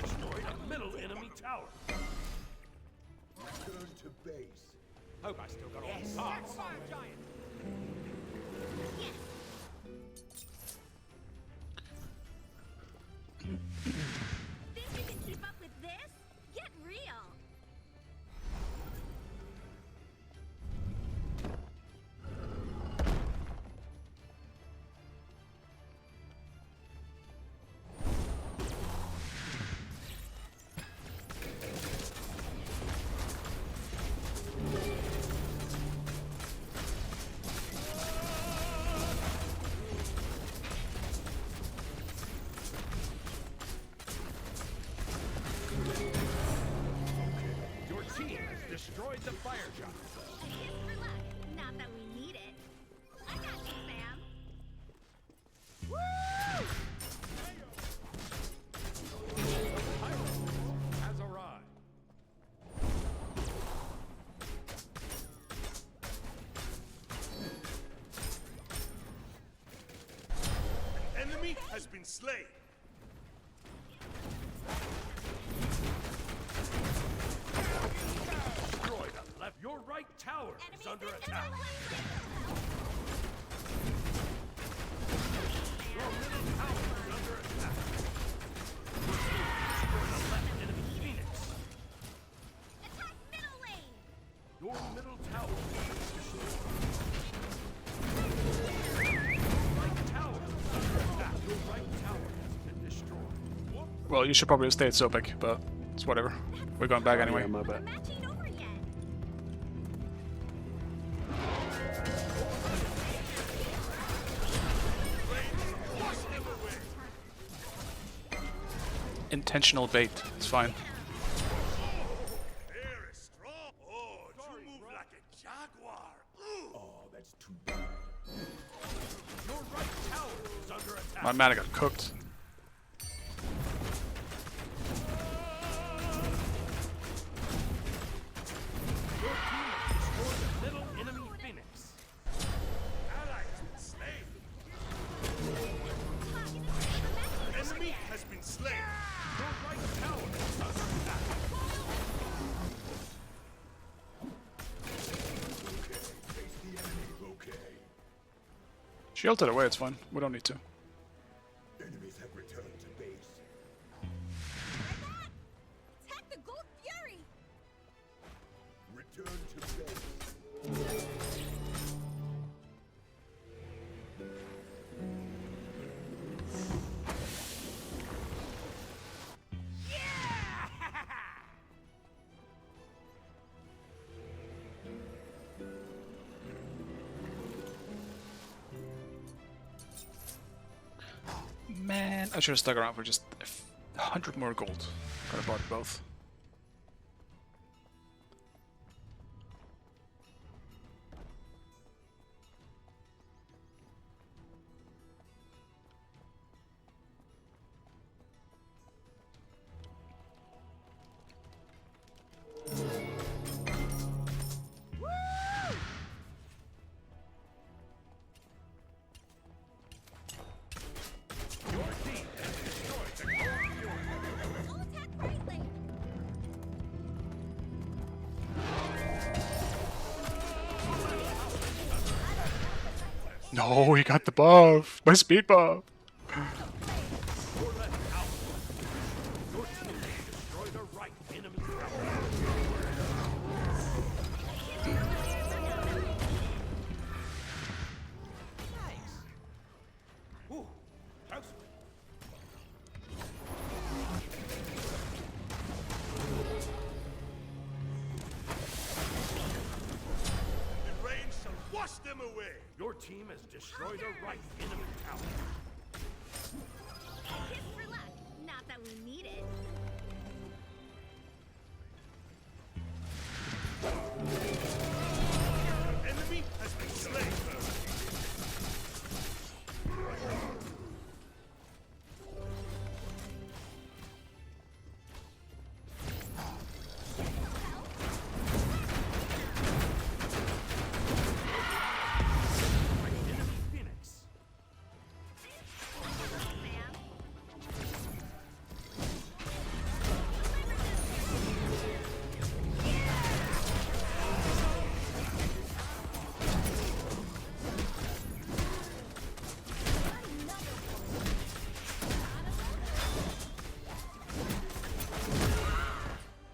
Destroyed a middle enemy tower. Return to base. Hope I still got all the parts. Fire giant. Think you can keep up with this? Get real. Your team has destroyed the fire giant. A kiss for luck. Not that we need it. I got you, Sam. Woo! Pirate has arrived. An enemy has been slain. Destroyed a left. Your right tower is under attack. Your middle tower is under attack. Destroyed a left enemy Phoenix. Attack middle lane. Your middle tower is destroyed. Right tower is under attack. Your right tower has been destroyed. Well, you should probably stay at Sobek, but it's whatever. We're going back anyway. my We're bad. matching over yet. Intentional bait. It's fine. Very strong. Oh, you move like a jaguar. Oh, that's too bad. Your right tower is under attack. My mana got cooked. Your team has destroyed the middle enemy Phoenix. Ally has been slain. Enemy has been slain. Your right tower is under attack. Face the enemy. Okay. She ulted away, it's fine. We don't need to. Enemies have returned to base. Attack the Gold Fury. Return to base. Man, I should have stuck around for just 100 more gold. Could have bought both. Your team has destroyed the Gold Fury. I'll attack right lane. No, he got the buff. My speed buff. Your left tower. Your team has destroyed the right enemy tower. Nice. Ooh, close. The rain shall wash them away. Your team has destroyed the right enemy tower. Kiss for luck. Not that we need it. An enemy has been slain. Enemy Phoenix. Sam.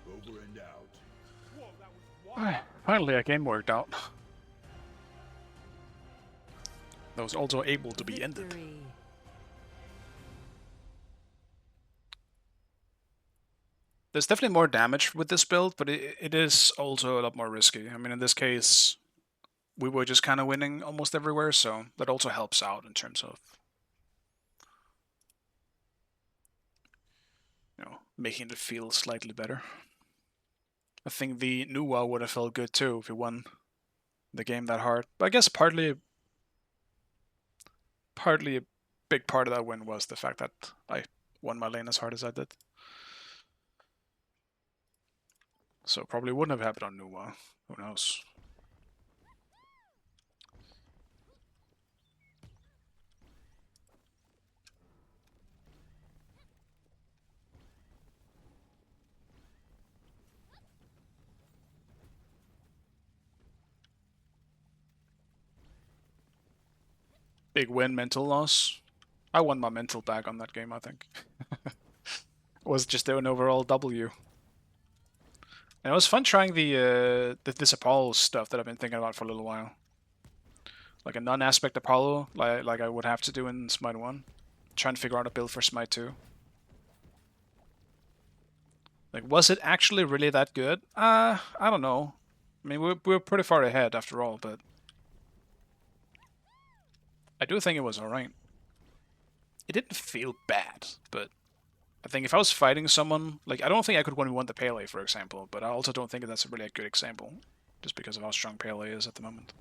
Over and out. Finally, a game worked out. That was also able to be ended. Victory. There's definitely more damage with this build, but it is also a lot more risky. I mean, in this case, we were just kind of winning almost everywhere, so that also helps out in terms of, you know, making it feel slightly better. I think the Nuwa would have felt good too if we won the game that hard. But I guess partly a big part of that win was the fact that I won my lane as hard as I did. So probably wouldn't have happened on Nuwa. Who knows? Big win, mental loss. I won my mental back on that game, I think. It was just an overall W. And it was fun trying this Apollo stuff that I've been thinking about for a little while. Like a non-aspect Apollo, like I would have to do in Smite 1. Trying to figure out a build for Smite 2. Like, was it actually really that good? I don't know. I mean, we're pretty far ahead after all, but I do think it was alright. It didn't feel bad, but I think if I was fighting someone, like, I don't think I could win the Pele, for example, but I also don't think that's really a good example, just because of how strong Pele is at the moment.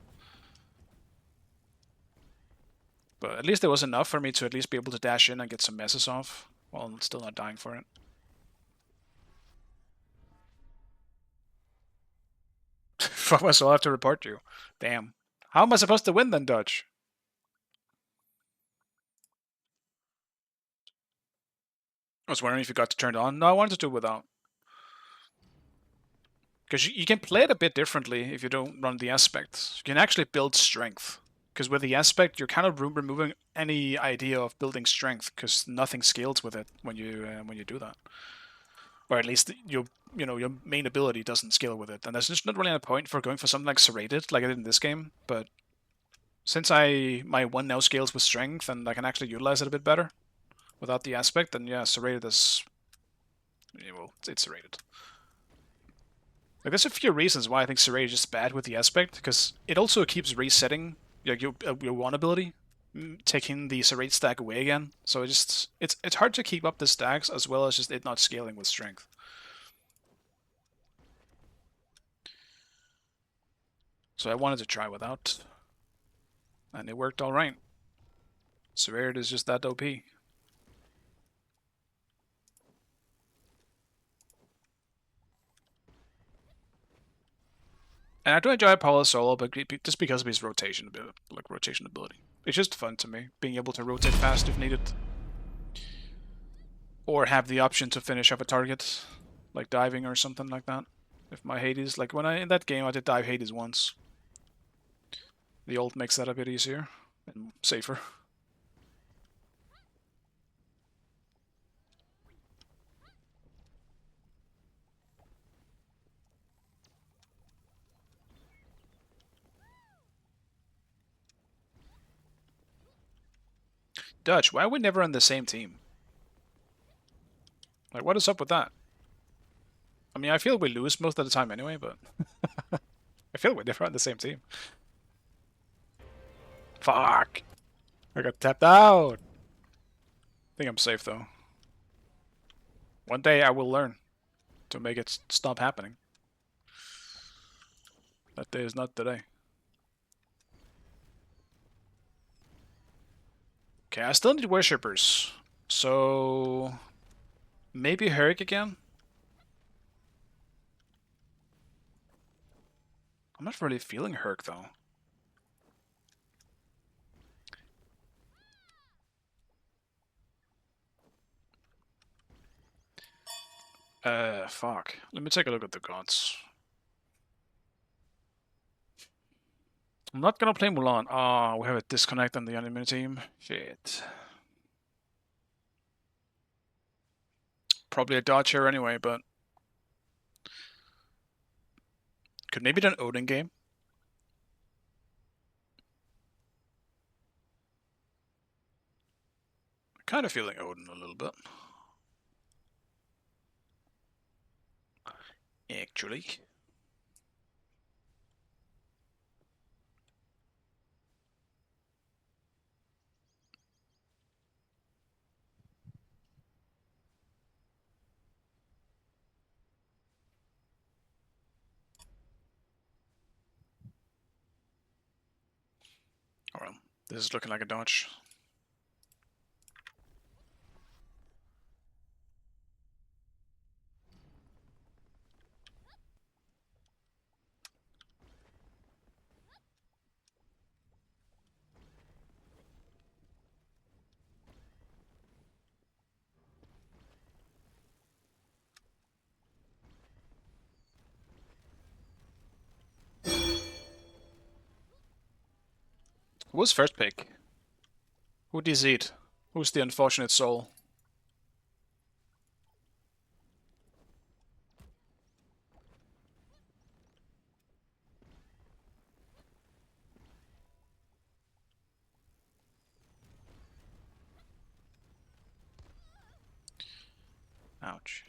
But at least there was enough for me to at least be able to dash in and get some messes off, while still not dying for it. Fuck myself, I'll have to report you. Damn. How am I supposed to win then, Dutch? I was wondering if you got to turn it on. No, I wanted to do it without. Because you can play it a bit differently if you don't run the aspect. You can actually build strength. Because with the aspect, you're kind of removing any idea of building strength, because nothing scales with it when you do that. Or at least your main ability doesn't scale with it. And there's just not really a point for going for something like serrated, like I did in this game. But since my 1 now scales with strength, and I can actually utilize it a bit better without the aspect, then yeah, serrated is... well, it's serrated. Like, there's a few reasons why I think serrated is just bad with the aspect, because it also keeps resetting your 1 ability, taking the serrate stack away again. So it's hard to keep up the stacks, as well as just it not scaling with strength. So I wanted to try without, and it worked alright. Serrated is just that OP. And I do enjoy Apollo solo, but just because of his rotation ability. It's just fun to me, being able to rotate fast if needed. Or have the option to finish up a target, like diving or something like that. If my Hades, like in that game I did dive Hades once. The ult makes that a bit easier. and safer. Dutch, why are we never on the same team? Like, what is up with that? I mean, I feel we lose most of the time anyway, but I feel we're never on the same team. Fuck! I got tapped out! I think I'm safe, though. One day I will learn to make it stop happening. That day is not today. Okay, I still need worshippers. So... maybe Herrick again? I'm not really feeling Herc, though. Fuck. Let me take a look at the gods. I'm not gonna play Mulan. Ah, we have a disconnect on the enemy team. Shit. Probably a dodge here anyway, but... could maybe do an Odin game? Kind of feeling Odin a little bit. Actually. Oh well, this is looking like a dodge. Who was first pick? Who DC'd? Who's the unfortunate soul? Ouch.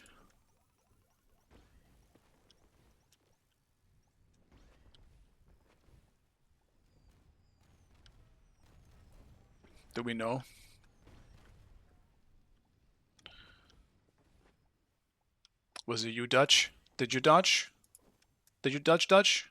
Do we know? Was it you, Dutch? Did you dodge? Did you dodge?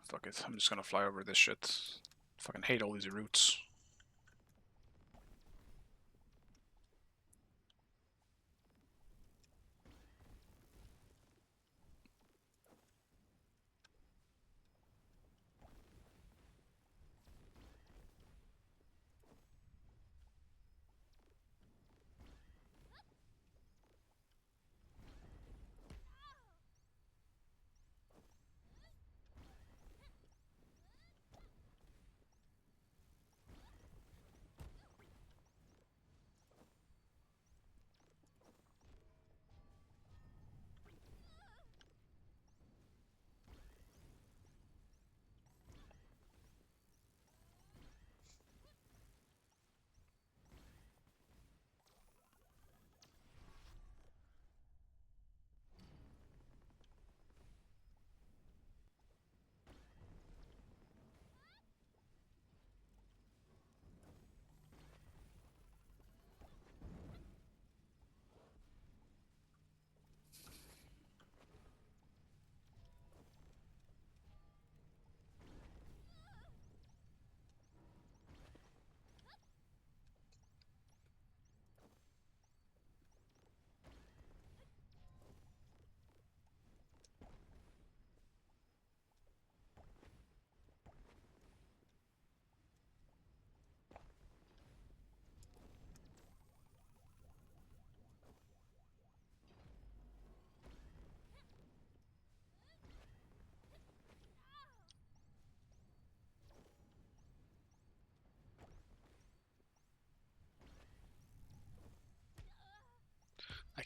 Fuck it, I'm just gonna fly over this shit. Fucking hate all these routes.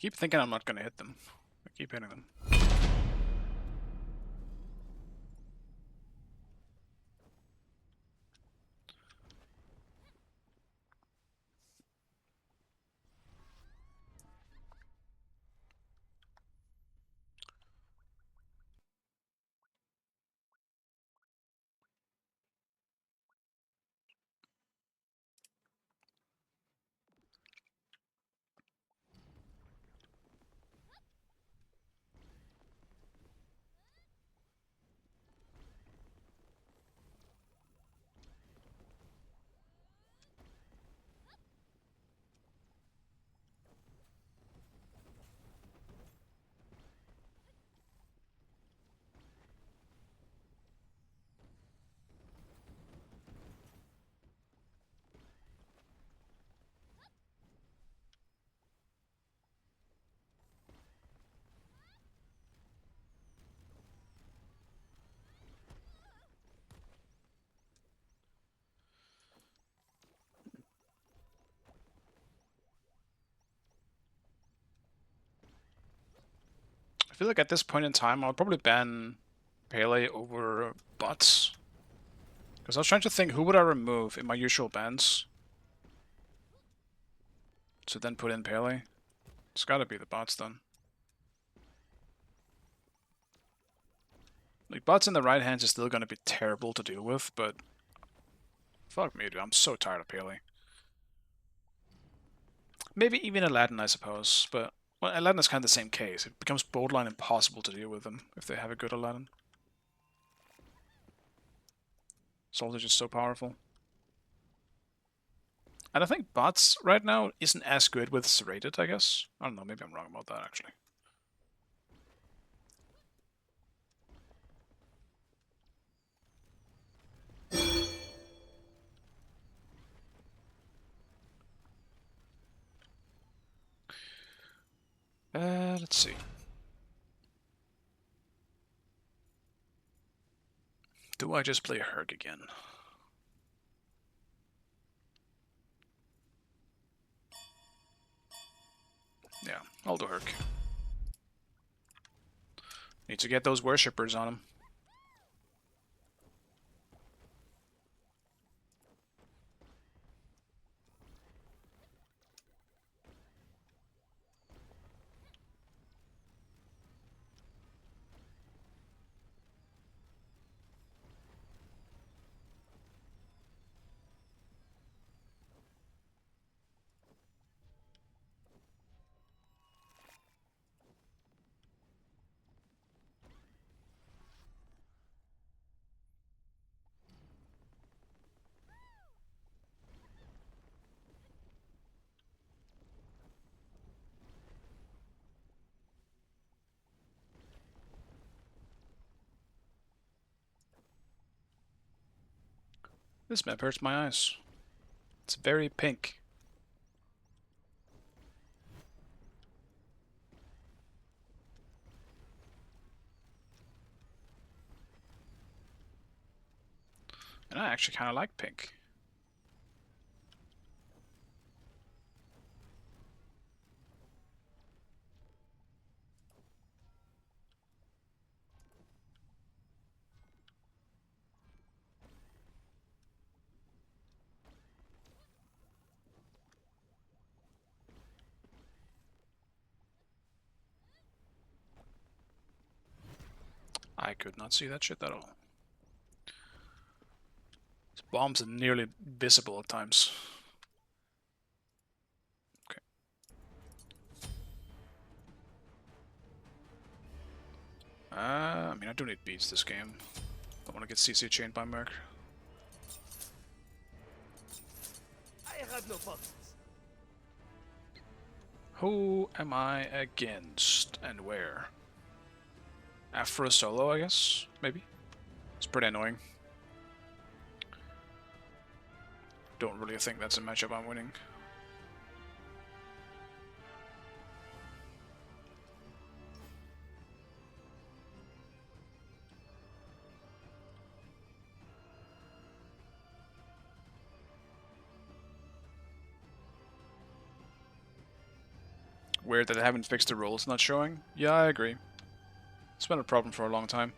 keep thinking I'm not gonna hit them. I keep hitting them. I feel like at this point in time, I'll probably ban Pele over bots. Because I was trying to think, who would I remove in my usual bans? To then put in Pele? It's gotta be the bots then. Like, bots in the right hands is still gonna be terrible to deal with, but... Fuck me, dude, I'm so tired of Pele. Maybe even Aladdin, I suppose, but... Well, Aladdin is kind of the same case. It becomes borderline impossible to deal with them if they have a good Aladdin. Souls are just so powerful. And I think bots right now isn't as good with Serrated, I guess. I don't know, maybe I'm wrong about that, actually. Let's see. Do I just play Herc again? Yeah, I'll do Herc. Need to get those worshippers on him. This map hurts my eyes. It's very pink. And I actually kind of like pink. I could not see that shit at all. These bombs are nearly visible at times. Okay. I mean, I do need beats this game. Don't want to get CC chained by Merc. I have no buttons. Who am I against and where? Afro solo, I guess? Maybe? It's pretty annoying. Don't really think that's a matchup I'm winning. weird that they haven't fixed the rolls not showing. Yeah, I agree. It's been a problem for a long time.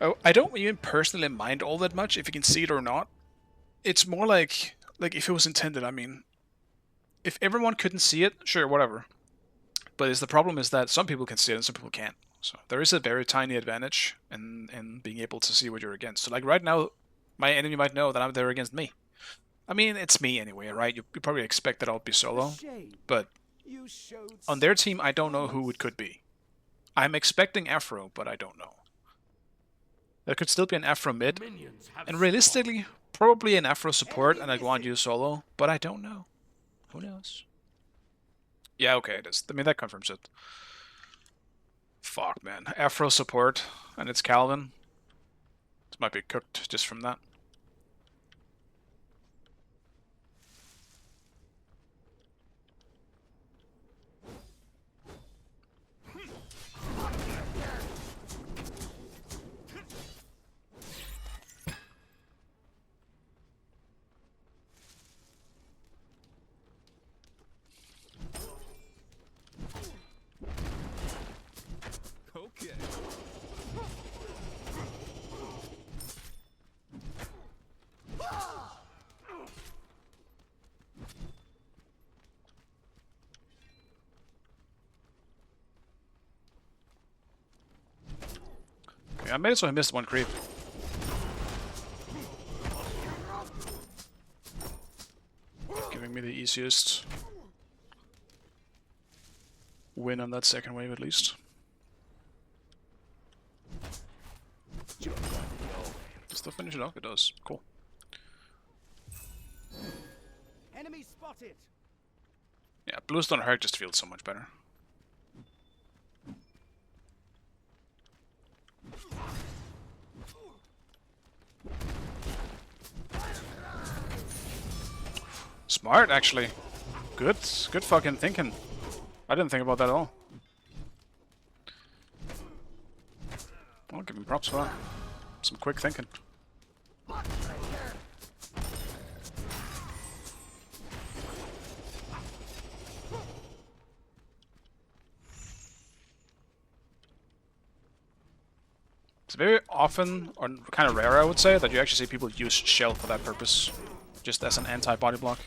Oh, I don't even personally mind all that much if you can see it or not. It's more like if it was intended, I mean. If everyone couldn't see it, sure, whatever. But the problem is that some people can see it and some people can't. So there is a very tiny advantage in being able to see what you're against. So like right now, my enemy might know that they're against me. I mean, it's me anyway, right? You probably expect that I'll be solo. But on their team, I don't know who it could be. I'm expecting Afro, but I don't know. There could still be an Afro mid. And realistically, probably an Afro support and a Guan Yu solo. But I don't know. Who knows? Yeah, okay, it is. I mean, that confirms it. Fuck, man. Afro support, and it's Calvin. This might be cooked just from that. Okay. Okay, I made it so I missed one creep. Giving me the easiest win on that second wave at least. Does that finish it off? It does. Cool. Enemy spotted. Yeah, Bluestone Hurt just feels so much better. Smart, actually. Good fucking thinking. I didn't think about that at all. I'll give him props for that. Some quick thinking. It's very often, or kind of rare I would say, that you actually see people use Shell for that purpose. Just as an anti-body block.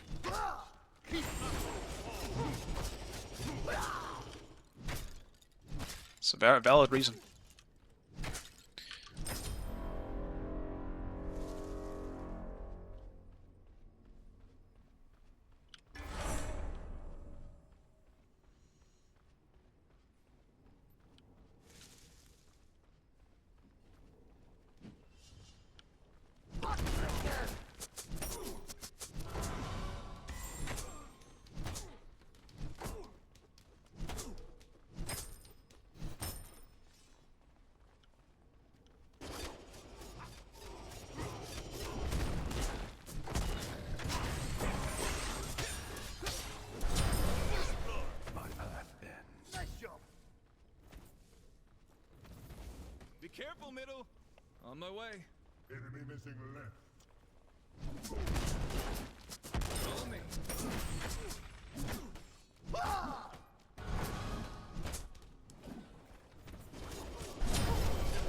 It's a very valid reason. Be careful, middle. On my way. Enemy missing left. Follow me.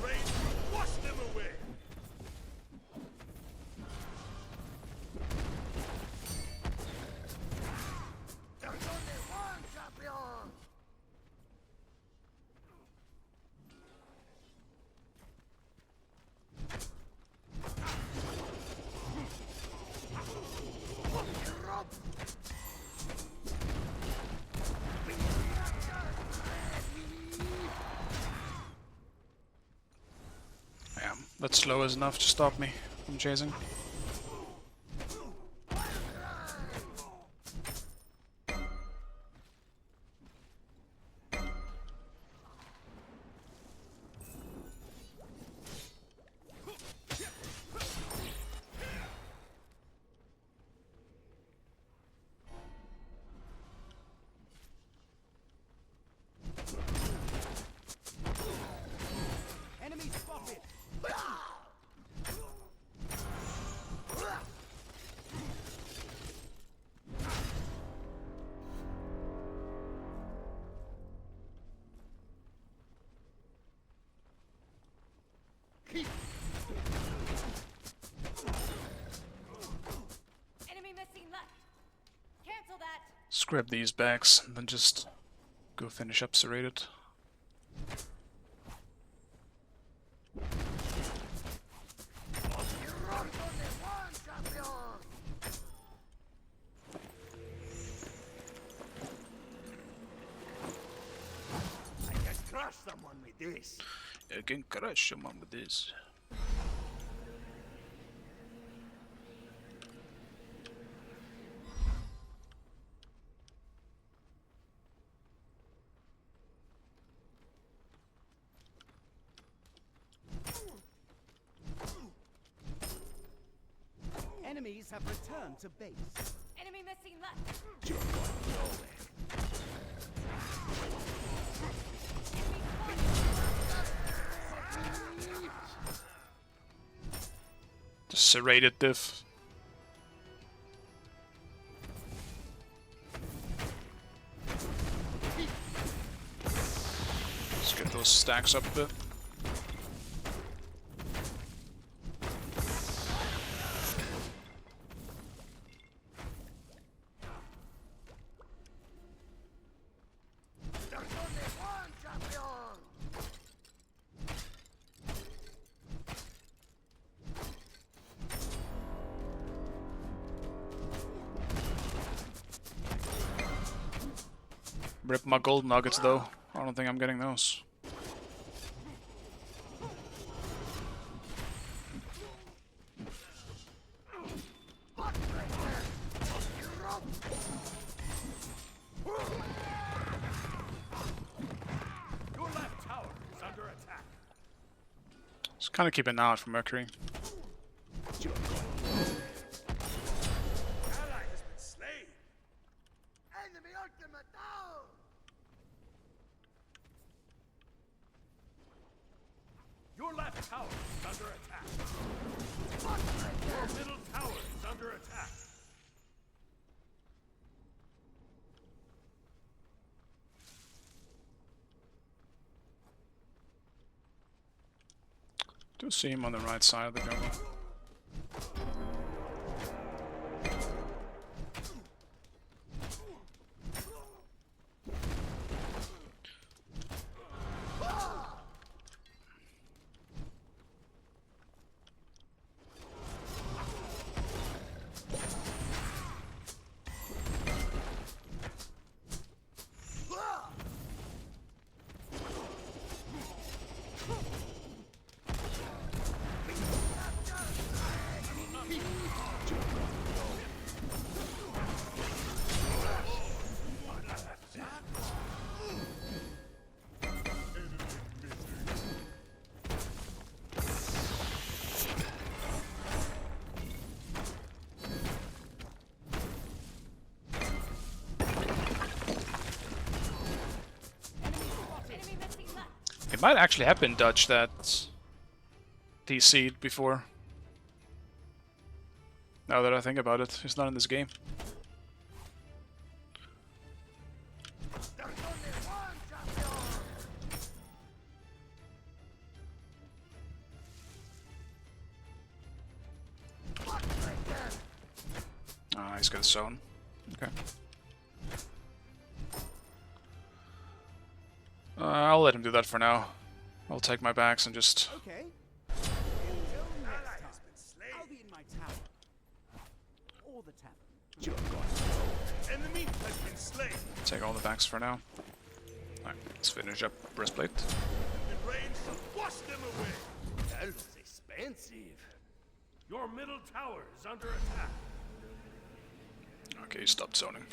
Rain, wash them away. Yeah, that slow is enough to stop me from chasing. Enemy spotted. grab these bags and then just go finish up Serrated. I can crush someone with this. I can crush someone with this. Enemies have returned to base. Enemy missing left. You're going nowhere. The Serrated diff. Let's get those stacks up a bit. There's only one champion. Rip my gold nuggets though. I don't think I'm getting those. Your left tower is under attack. Just kind of keep an eye out for Mercury. Ally has been slain. Enemy ultimate down. Your left tower is under attack. Your middle tower is under attack. Do see him on the right side of the jungle. Enemy missing left. It might actually have been Dutch that DC'd before. Now that I think about it, he's not in this game. There's only one champion. Ah, he's got a zone. Okay. I'll let him do that for now. I'll take my backs and just... Okay. Ally has been slain. I'll be in my tower. Or the tavern. You're going nowhere. Enemy has been slain. take all the backs for now. Alright, let's finish up breastplate. The rain shall wash them away. That was expensive. Your middle tower is under attack. Okay, stop zoning.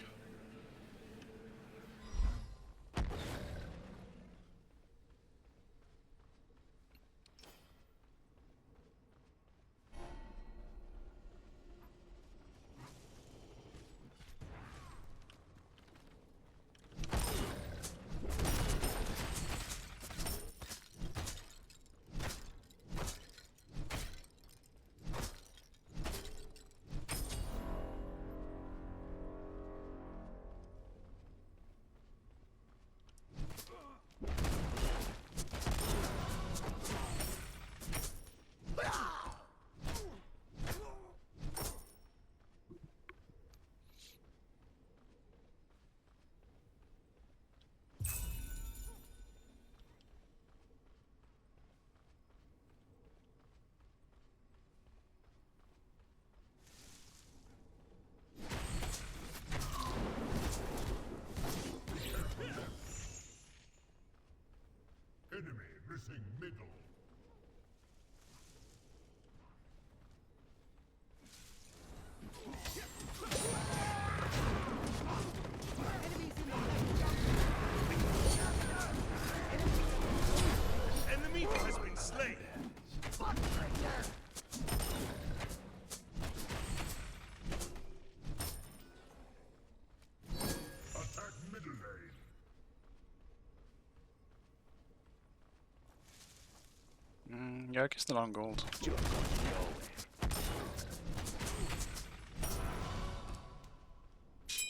Missing middle. Enemy has been slain. Attack middle lane. Yeah, I guess they're on gold.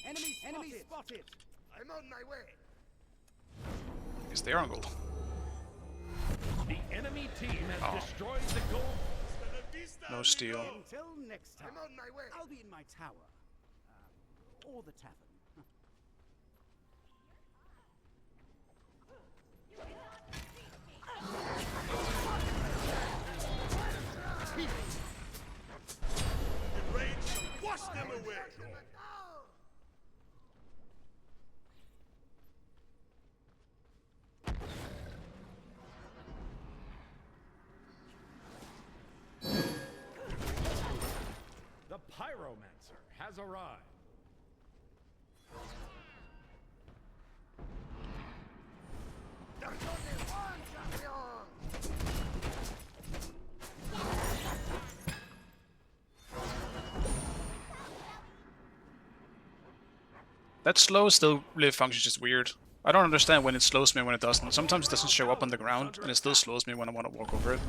Enemy spotted. I'm on my way. I guess they're on gold. The enemy team has destroyed the gold. Hasta la vista, No steal. amigo. Until next time. I'm on my way. I'll be in my tower. Or the tavern. The rage shall wash them away. The Pyromancer has arrived. That slow still really functions just weird. I don't understand when it slows me and when it doesn't. Sometimes it doesn't show up on the ground, and it still slows me when I want to walk over it.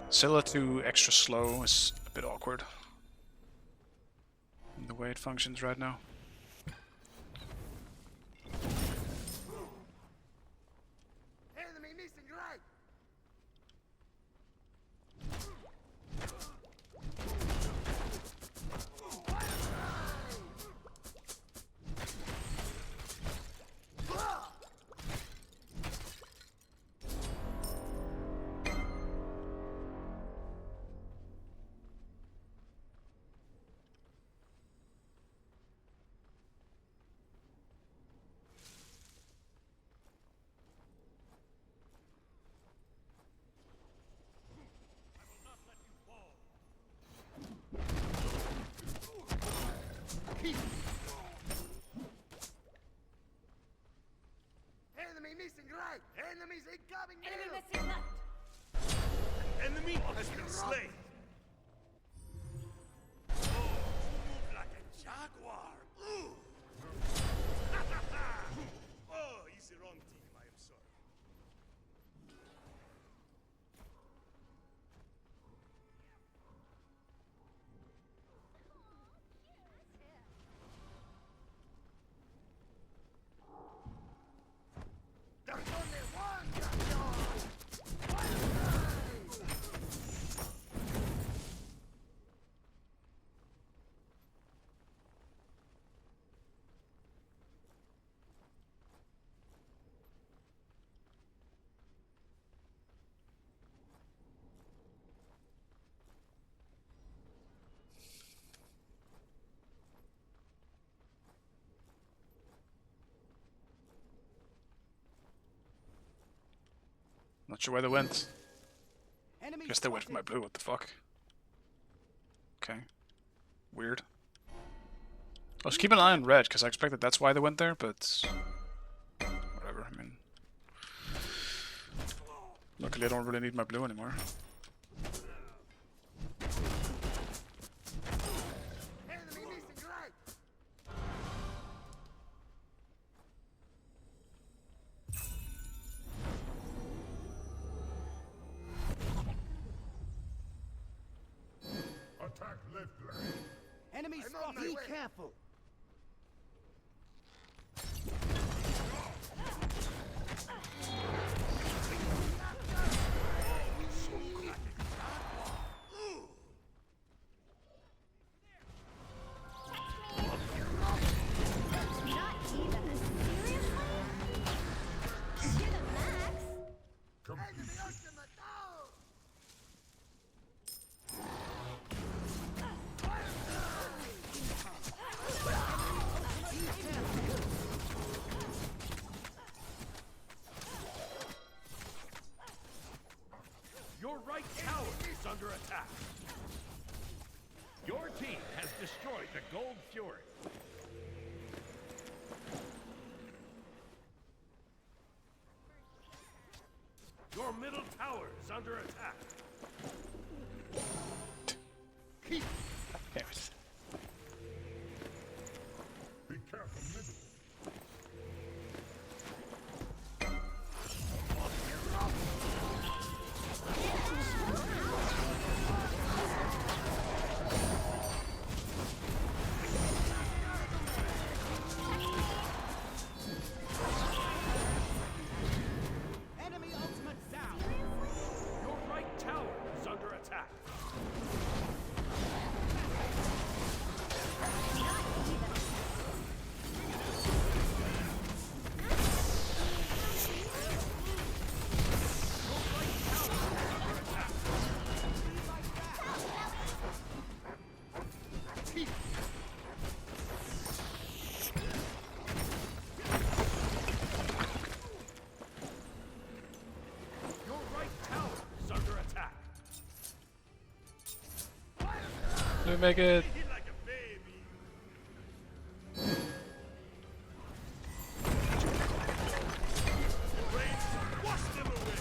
Scylla 2 extra slow is a bit awkward in the way it functions right now. Enemy missing right. Enemy missing right. Enemies incoming Enemy middle. missing left. Enemy has been slain. Oh, you move like a jaguar. Ooh. Oh, he's the wrong team. I am sorry. There's only one champion. Not sure where they went. Enemy Guess they went for my spotted. blue, what the fuck? Okay. Weird. I was keeping an eye on red, because I expected that's why they went there, but... whatever, I mean... luckily I don't really need my blue anymore. Enemy missing right. Attack left lane. Enemy I'm on spotted. my Be way. careful. Not even. Seriously? You're the max. Enemy ultimate down. under attack. Your team has destroyed the Gold Fury. Your middle tower is under attack. Damn it. Be careful, middle. Enemy ultimate down. Your right tower is under attack. Your right tower is under attack. Do we make it? He like a baby. Rain, wash them away.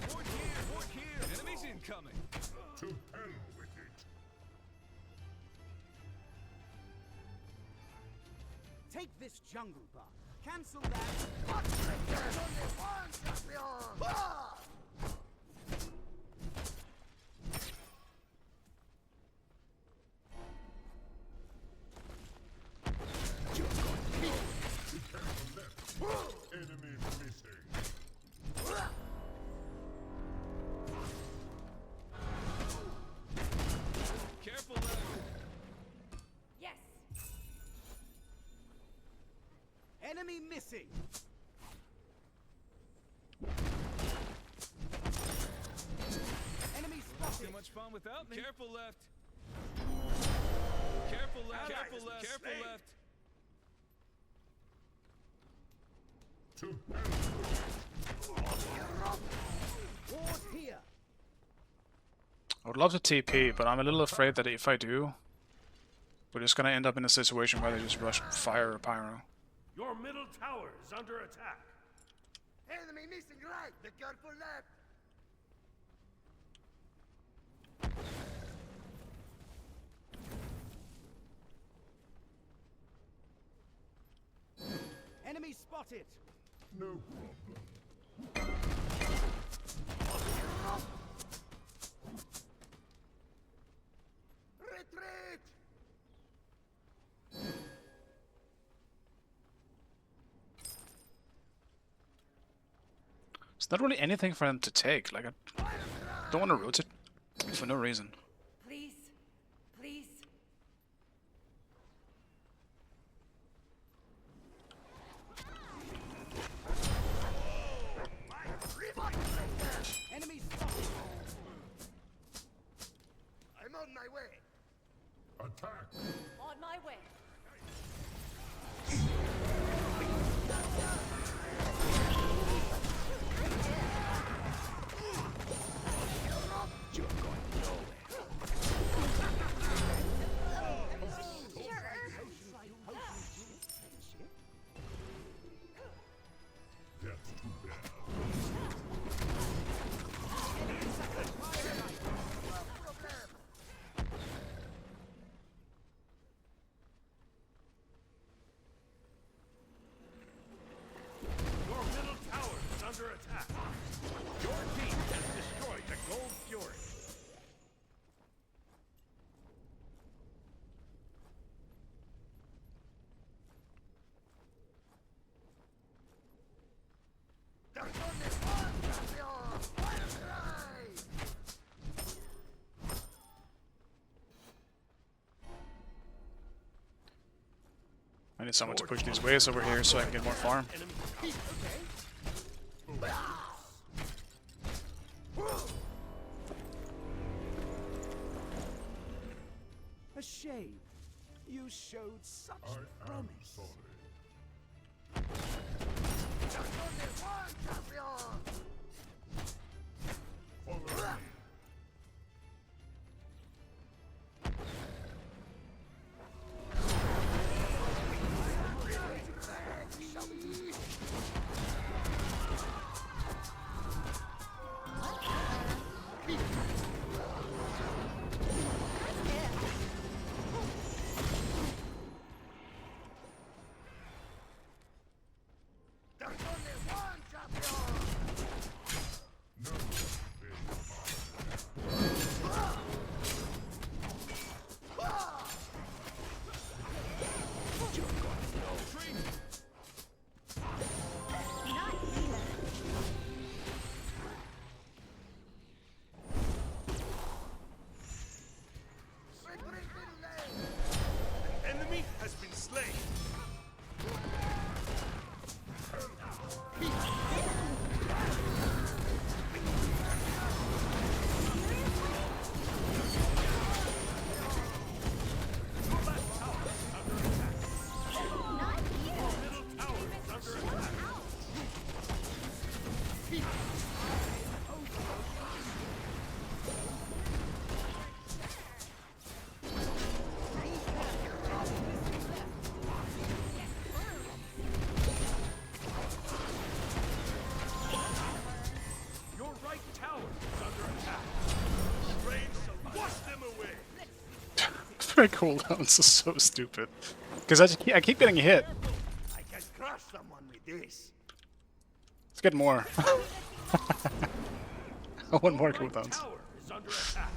Fort here! Enemies incoming! To hell with it. Take this jungle buff. Cancel that. Enemy missing. Careful left! Yes. Enemy missing. Enemy spotted. Too much fun without me. Careful left! Careful left! Careful left! Careful slain. left! To hell. Ward here. I would love to TP, but I'm a little afraid that if I do, we're just gonna end up in a situation where they just rush fire or pyro. Your middle tower is under attack. Enemy missing right. Be careful left. Enemy spotted. No problem. Retreat. It's not really anything for them to take. Like, I don't want to rotate for no reason. Please. Please. Enemy spotted. I'm on my way. Attack. On my way. That's too bad. Your middle tower is under attack. Your team has destroyed the Gold Fury. I need someone to push these waves over here so I can get more farm. Enemy A shame. You showed such I am promise. sorry. Follow me. Enemy has been slain. Your right tower is under attack. Rain shall wash them away. Their cooldowns are so stupid. Because I keep getting hit. I can crush someone with this. Let's get more. I want more Right cooldowns. tower is under attack.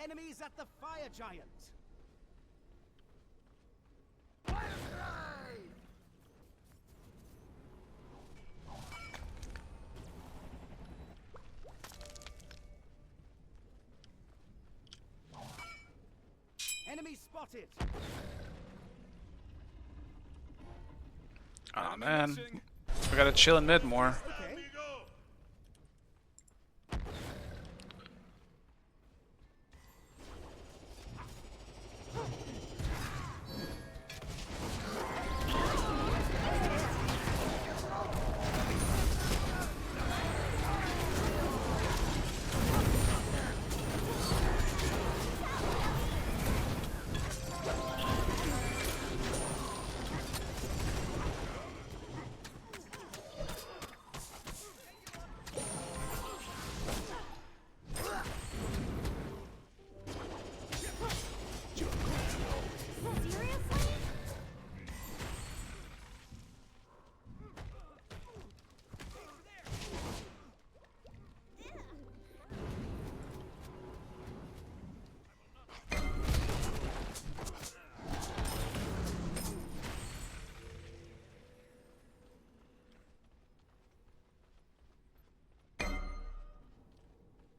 Enemies at the fire giant. Enemy spotted. Oh man. We gotta chill in mid more. Okay.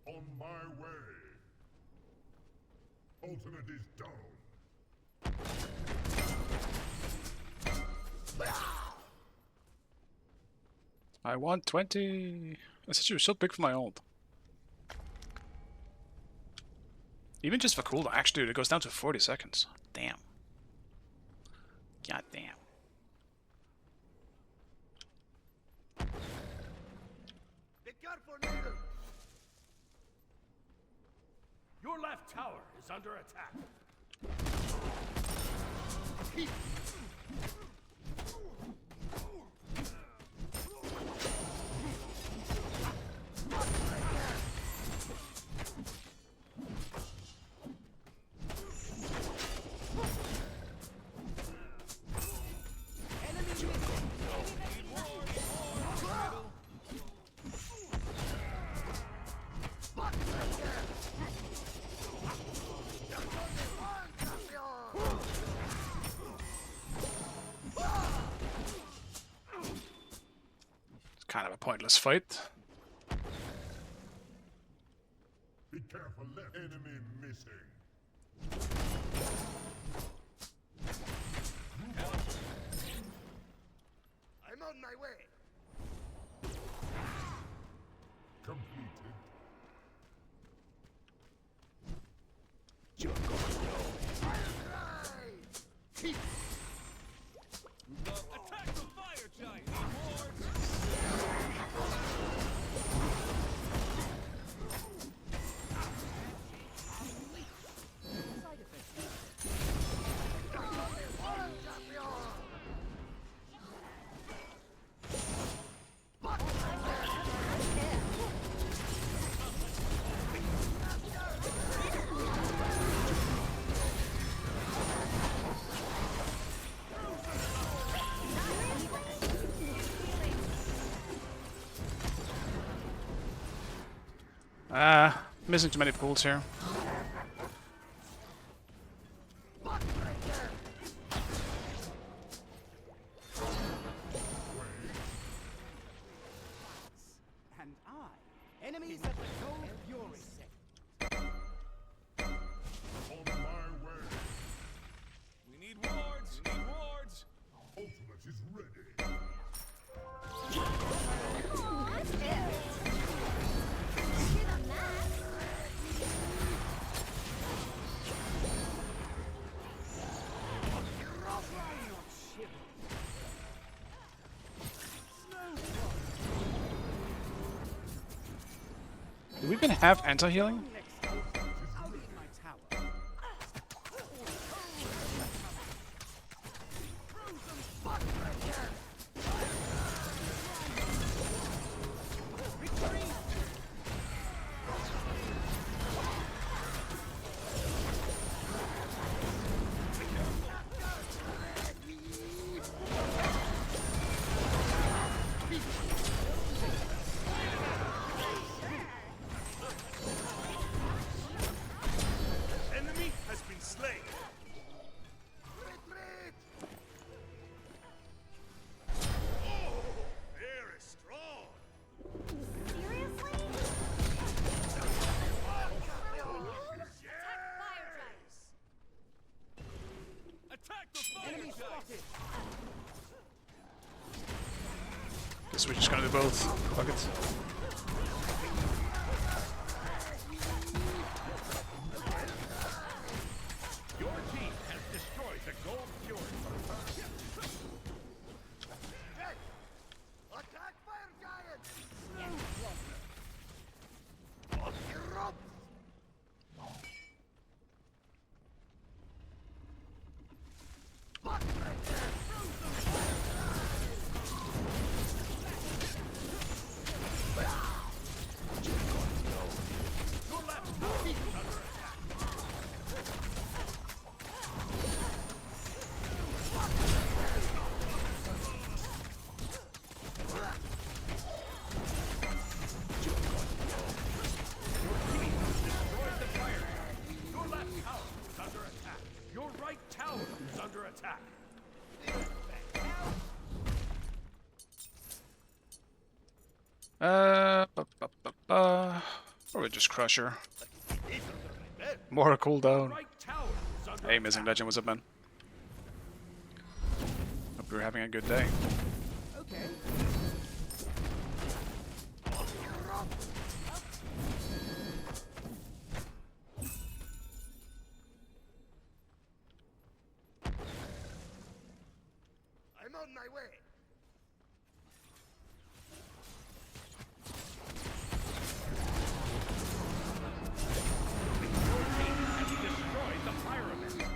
On my way. Ultimate is down. I want 20. That's actually so big for my ult. Even just for cooldown. Actually, dude, it goes down to 40 seconds. Damn. God damn. Be careful, Needle. Your left tower is under attack. Kind of a pointless fight. Be careful, left enemy missing. I'm on my way. Completed. You're gonna know. Keep Attack the fire giant! Hordes! Missing too many pools here. And I. Enemies at the Gold Fury. on my way. We need wards! We need wards! Ultimate is ready. Do we even have anti-healing? I'll leave my tower. Enemy has been slain. Retreat! Oh, very strong. Seriously? Attack the fire Enemy giant! spotted. Guess we're just gonna do both. Fuck it. Your team has destroyed the Gold Fury. Attack fire giant! Erupt! Your left tower is under attack. Your right tower is under attack. Probably just crush her. More cooldown. Right tower is under Hey, Missing Legend, what's up, man? Hope you're having a good day. Okay. I'm on my way. destroyed the pyramid.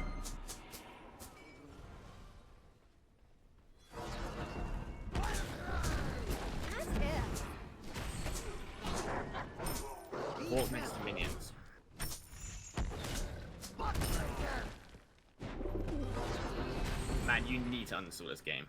Walk next to minions. Man, you need to uninstall this game.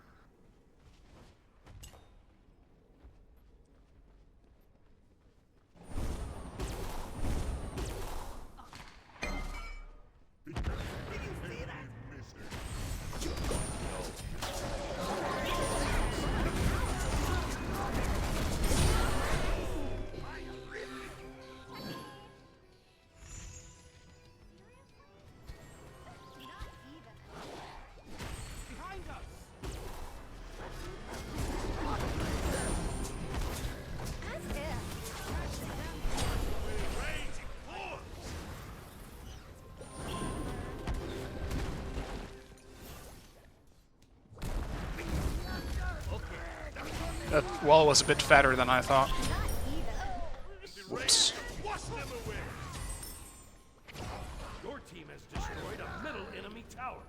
That wall was a bit fatter than I thought. Whoops. Wash them away. Your team has destroyed a middle enemy tower.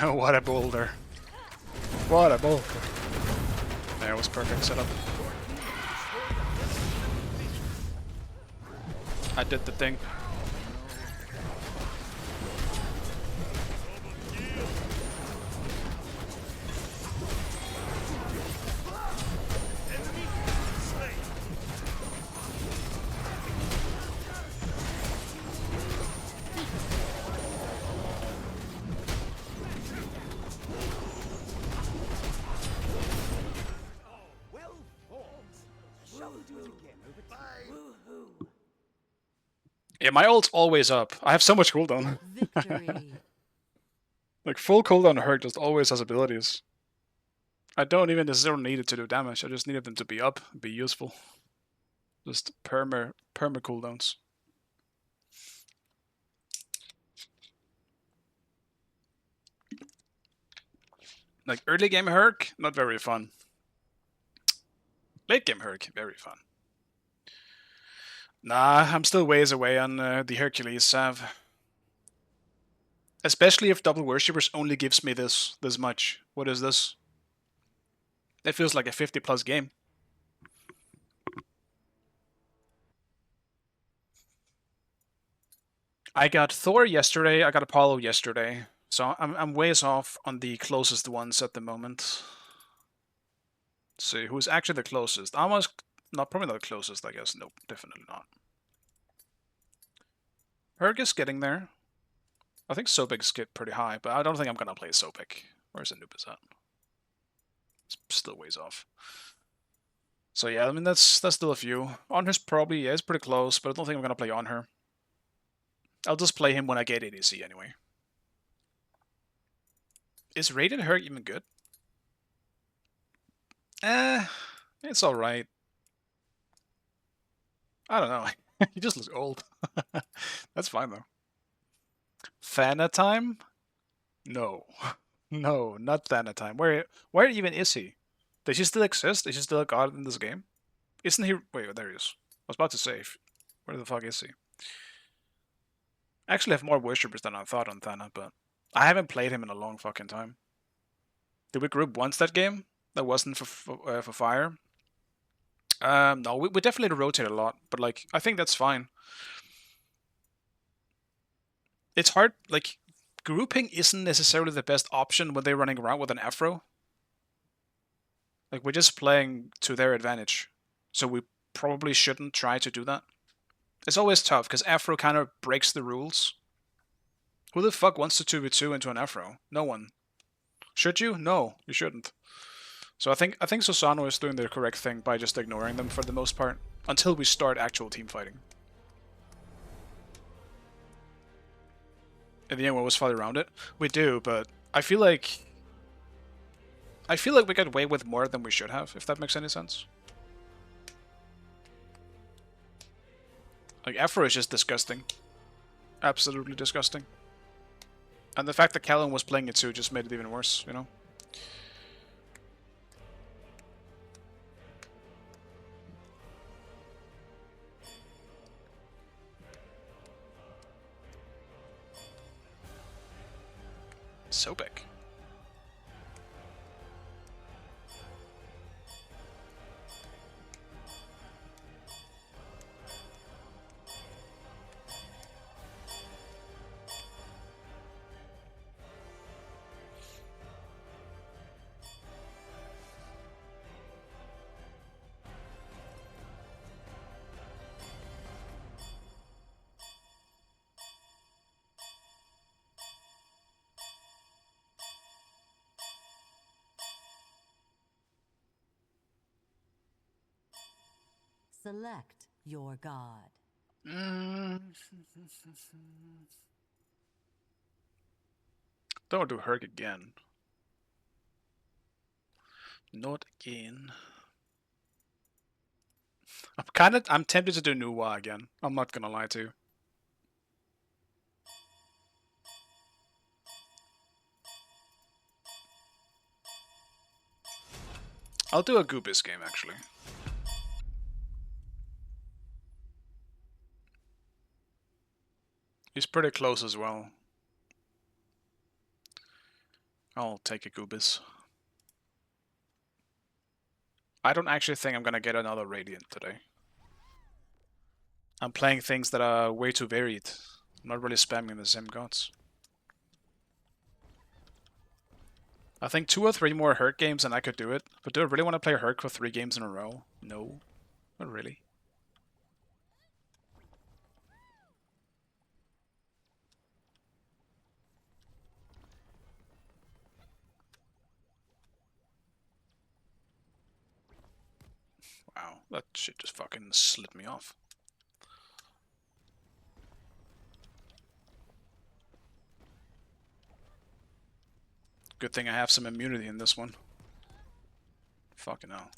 Oh, what a boulder. What a boulder. There was perfect setup. I did the thing. Well fought. Shall we do it again? Woohoo! Yeah, my ult's always up. I have so much cooldown. Victory. Like, full cooldown Herc just always has abilities. I don't even necessarily need it to do damage, I just needed them to be up, be useful. Just perma cooldowns. Like, early game Herc, not very fun. Late game Herc, very fun. Nah, I'm still ways away on the Hercules Sav. Especially if Double Worshippers only gives me this much. What is this? That feels like a 50+ game. I got Thor yesterday, I got Apollo yesterday. So I'm ways off on the closest ones at the moment. Let's see, who's actually the closest? Almost, not probably not the closest, I guess. Nope, definitely not. Herc is getting there. I think Sobek's get pretty high, but I don't think I'm gonna play Sobek. Where's Anubis at? It's still ways off. So yeah, I mean that's still a few. Onher's probably is pretty close, but I don't think I'm gonna play Onher. I'll just play him when I get ADC anyway. Is Raiden Herc even good? It's alright. I don't know. He just looks old. That's fine though. Thana time? No. No, not Thana time. Where even is he? Does he still exist? Is he still a god in this game? Isn't he? Wait, there he is. I was about to say, where the fuck is he? I actually have more worshippers than I thought on Thana, but I haven't played him in a long fucking time. Did we group once that game? That wasn't for fire. No, we definitely rotate a lot, but like I think that's fine. It's hard. Like grouping isn't necessarily the best option when they're running around with an afro. Like we're just playing to their advantage, so we probably shouldn't try to do that. It's always tough because afro kind of breaks the rules. Who the fuck wants to 2v2 into an afro? No one. Should you? No, you shouldn't. So I think Susano is doing the correct thing by just ignoring them for the most part until we start actual team fighting. In the end, we always fight around it. We do, but I feel like we get away with more than we should have, if that makes any sense. Like Afro is just disgusting, absolutely disgusting. And the fact that Callum was playing it too just made it even worse, you know? Sobek. Select your god. Don't do Herc again. Not again. I'm tempted to do Nuwa again. I'm not gonna lie to you. I'll do a Goobis game, actually. He's pretty close as well. I'll take a Goobis. I don't actually think I'm gonna get another Radiant today. I'm playing things that are way too varied. I'm not really spamming the same gods. I think 2 or 3 more Hurt games and I could do it. But do I really want to play Hurt for 3 games in a row? No. Not really. Wow, that shit just fucking slit me off. Good thing I have some immunity in this one. Fucking hell.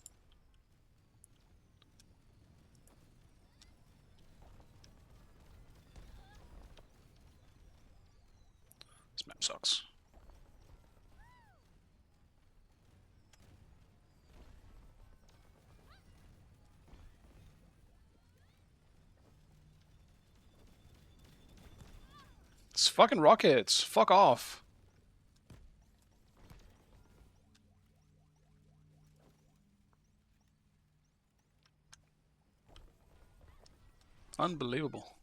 This map sucks. It's fucking rockets. Fuck off. Unbelievable.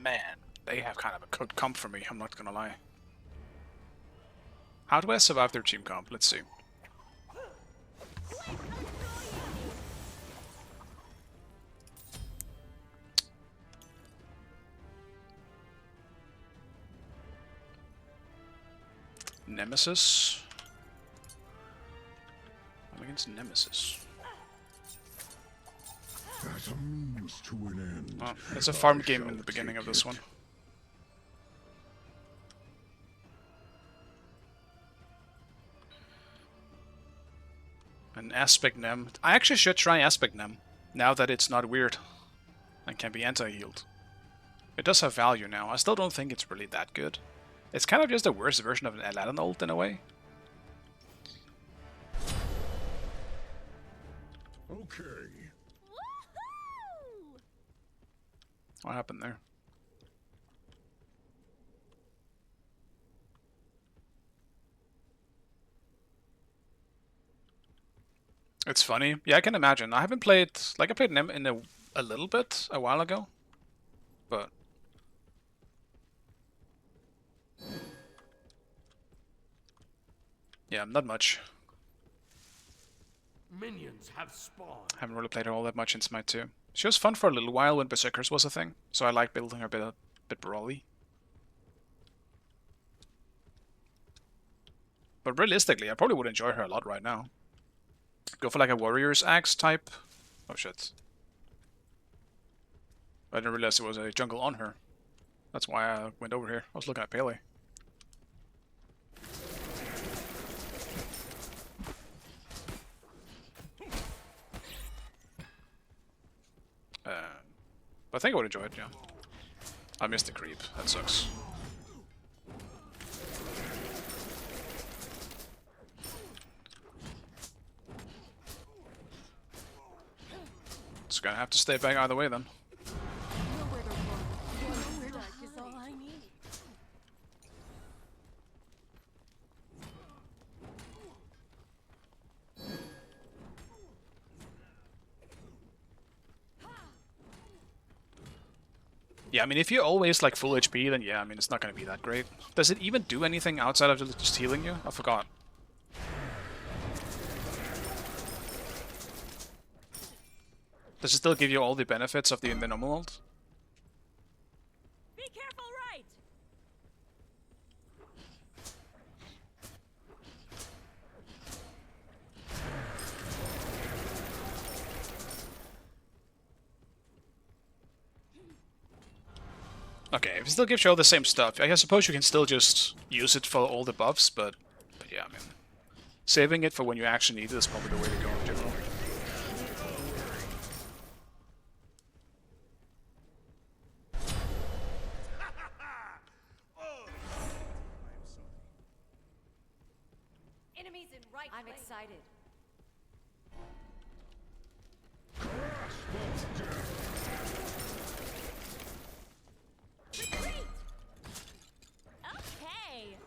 Man, they have kind of a good comp for me, I'm not gonna lie. How do I survive their team comp? Let's see. Nemesis? I'm against Nemesis. As a means to an end. Oh, it's a farm game in the beginning of this one. An Aspect Nem. I actually should try Aspect Nem, now that it's not weird and can be anti-healed. It does have value now. I still don't think it's really that good. It's kind of just a worse version of an Aladdin ult in a way. Okay. Woohoo! What happened there? It's funny. Yeah, I can imagine. I haven't played... Like, I played Nem in a little bit a while ago. But... yeah, not much. Minions have spawned. Haven't really played her all that much in Smite 2. She was fun for a little while when Berserkers was a thing, so I like building her a bit brawly. But realistically, I probably would enjoy her a lot right now. Go for like a Warrior's Axe type. Oh shit. I didn't realize there was a jungle on her. That's why I went over here. I was looking at Pele. But I think I would enjoy it, yeah. I missed the creep. That sucks. Just gonna have to stay back either way then. Nowhere to run. Nowhere to hide. Is all I need. Yeah, I mean, if you're always like full HP, then yeah, I mean, it's not gonna be that great. Does it even do anything outside of just healing you? I forgot. Does it still give you all the benefits of the normal ult? Be careful, right? Okay, if it still gives you all the same stuff, I suppose you can still just use it for all the buffs, but yeah, I mean, saving it for when you actually need it is probably the way to go in general. Enemies in right. I'm excited. Retreat! Okay.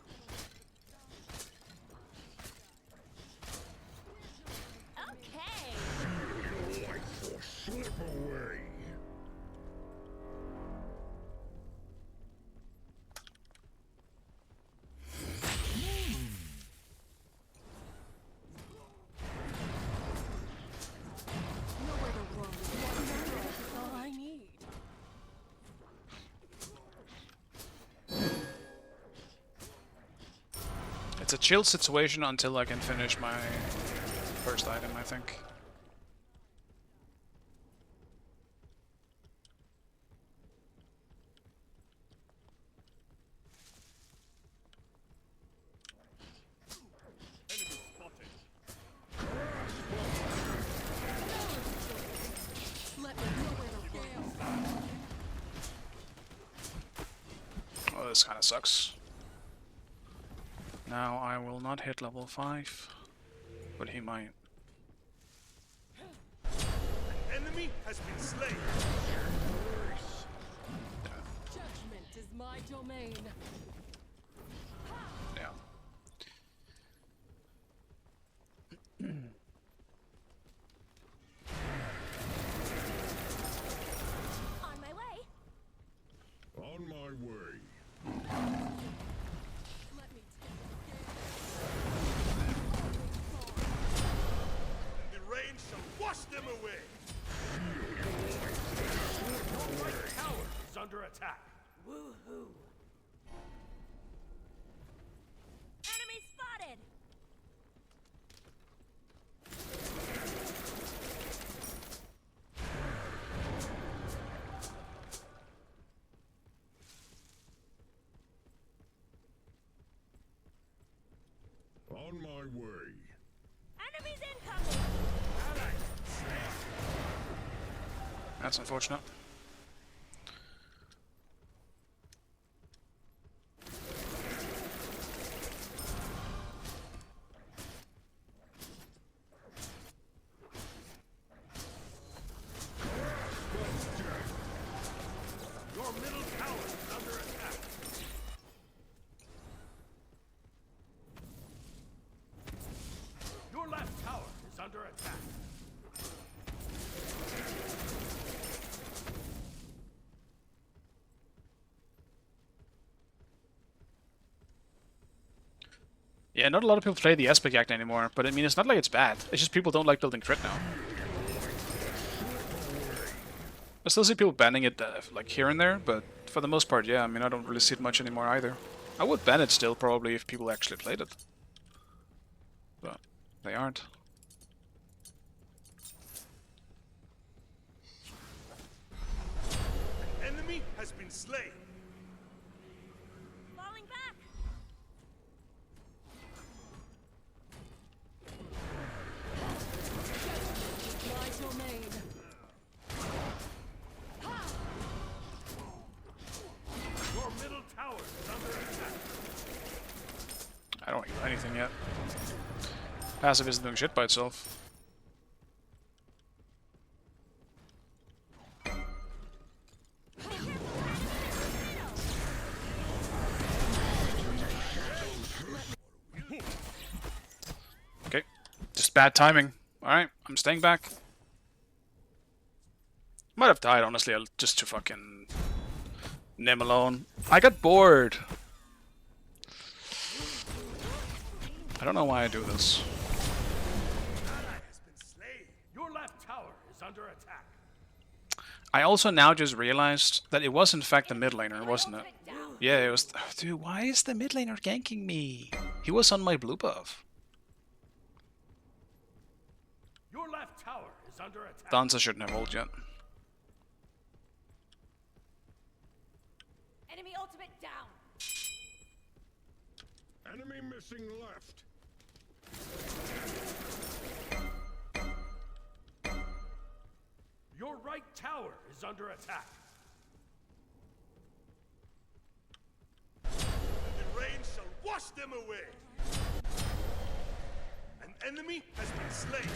Okay. Slip away. Nowhere to run. Nowhere is all I need. It's a chill situation until I can finish my first item, I think. Enemy spotted. Let me nowhere to run. Oh, this kind of sucks. Now I will not hit level 5, but he might. An enemy has been slain. Judgment is my domain. Yeah. On my way. On my way. Let me The rain shall wash them away. Your right tower is under attack. Woohoo! Enemy spotted. On my way. Enemies incoming. That's unfortunate. Your middle tower is under attack. Your left tower is under attack. Yeah, not a lot of people play the aspect act anymore, but I mean, it's not like it's bad. It's just people don't like building crit now. I still see people banning it like here and there, but for the most part, yeah, I mean, I don't really see it much anymore either. I would ban it still, probably, if people actually played it. But they aren't. An enemy has been slain. Falling back. my domain. Your middle tower is under attack. I don't heal anything yet. Passive isn't doing shit by itself. just bad timing. Alright, I'm staying back. Might have died, honestly, just to fucking Nim alone. I got bored. I don't know why I do this. Your left tower is under attack. I also now just realized that it was in fact the mid laner, wasn't it? Yeah, it was. Dude, why is the mid laner ganking me? He was on my blue buff. Your left tower is under attack. Danza shouldn't have ult yet. Enemy ultimate down. Enemy missing left. Your right tower is under attack. The rain shall wash them away. An enemy has been slain.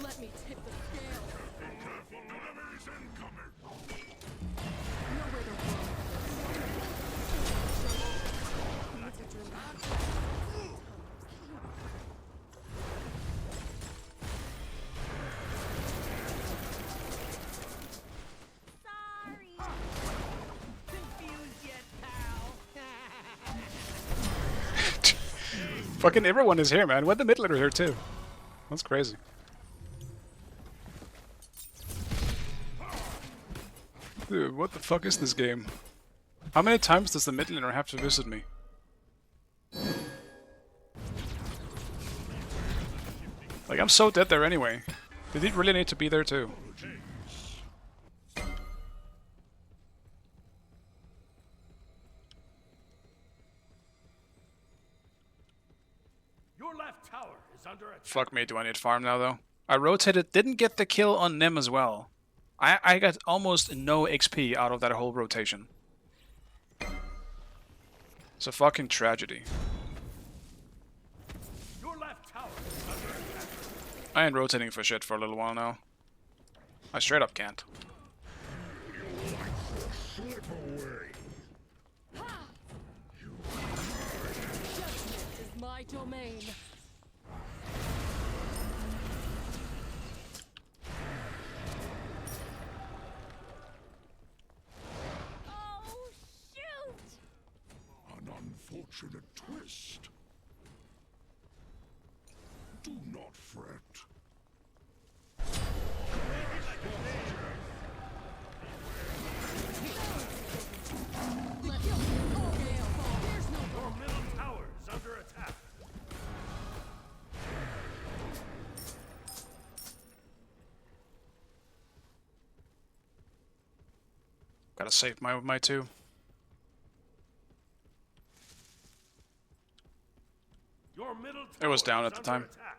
Let me tip the scale. Be careful, enemies incoming. Nowhere to run. Need to dramatic. Sorry. Confused yet, pal? Fucking everyone is here, man. What the mid laner here too? That's crazy. Dude, what the fuck is this game? How many times does the mid laner have to visit me? Like, I'm so dead there anyway. Did he really need to be there too? Your left tower is under attack. Fuck me, do I need farm now though? I rotated, didn't get the kill on Nim as well. I got almost no XP out of that whole rotation. It's a fucking tragedy. Your left tower is under attack. I ain't rotating for shit for a little while now. I straight up can't. Slip away. Judgment is my domain. Oh, shoot! An unfortunate twist. Do not fret. Your middle tower is under attack. Gotta save my two. Your middle It was tower down is at the under time. attack.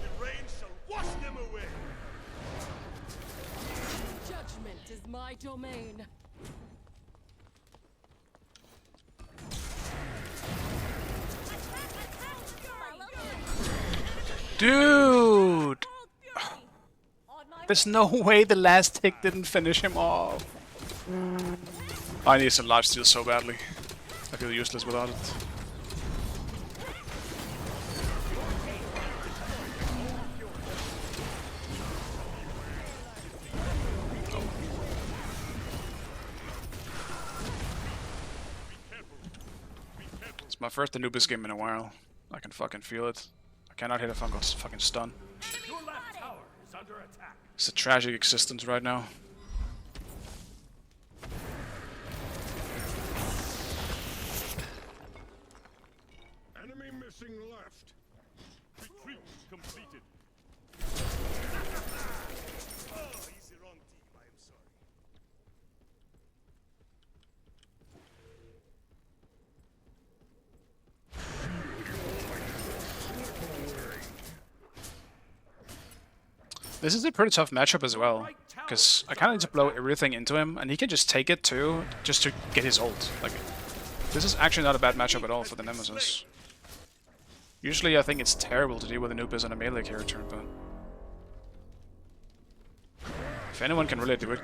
The rain shall wash them away. Judgment is my domain. Dude! On my There's no way the last tick didn't finish him off. I need some lifesteal so badly. I feel useless without it. It's my first Anubis game in a while. I can fucking feel it. I cannot hit a fucking stun. Your left tower is under attack. It's a tragic existence right now. Enemy missing left. Retreat completed. Oh, he's the wrong team. I am sorry. This is a pretty tough matchup as well, because I kind of need to blow everything into him, and he can just take it too, just to get his ult. Like, this is actually not a bad matchup at all for the Nemesis. Usually I think it's terrible to deal with a noob as a melee character, but if anyone can really do it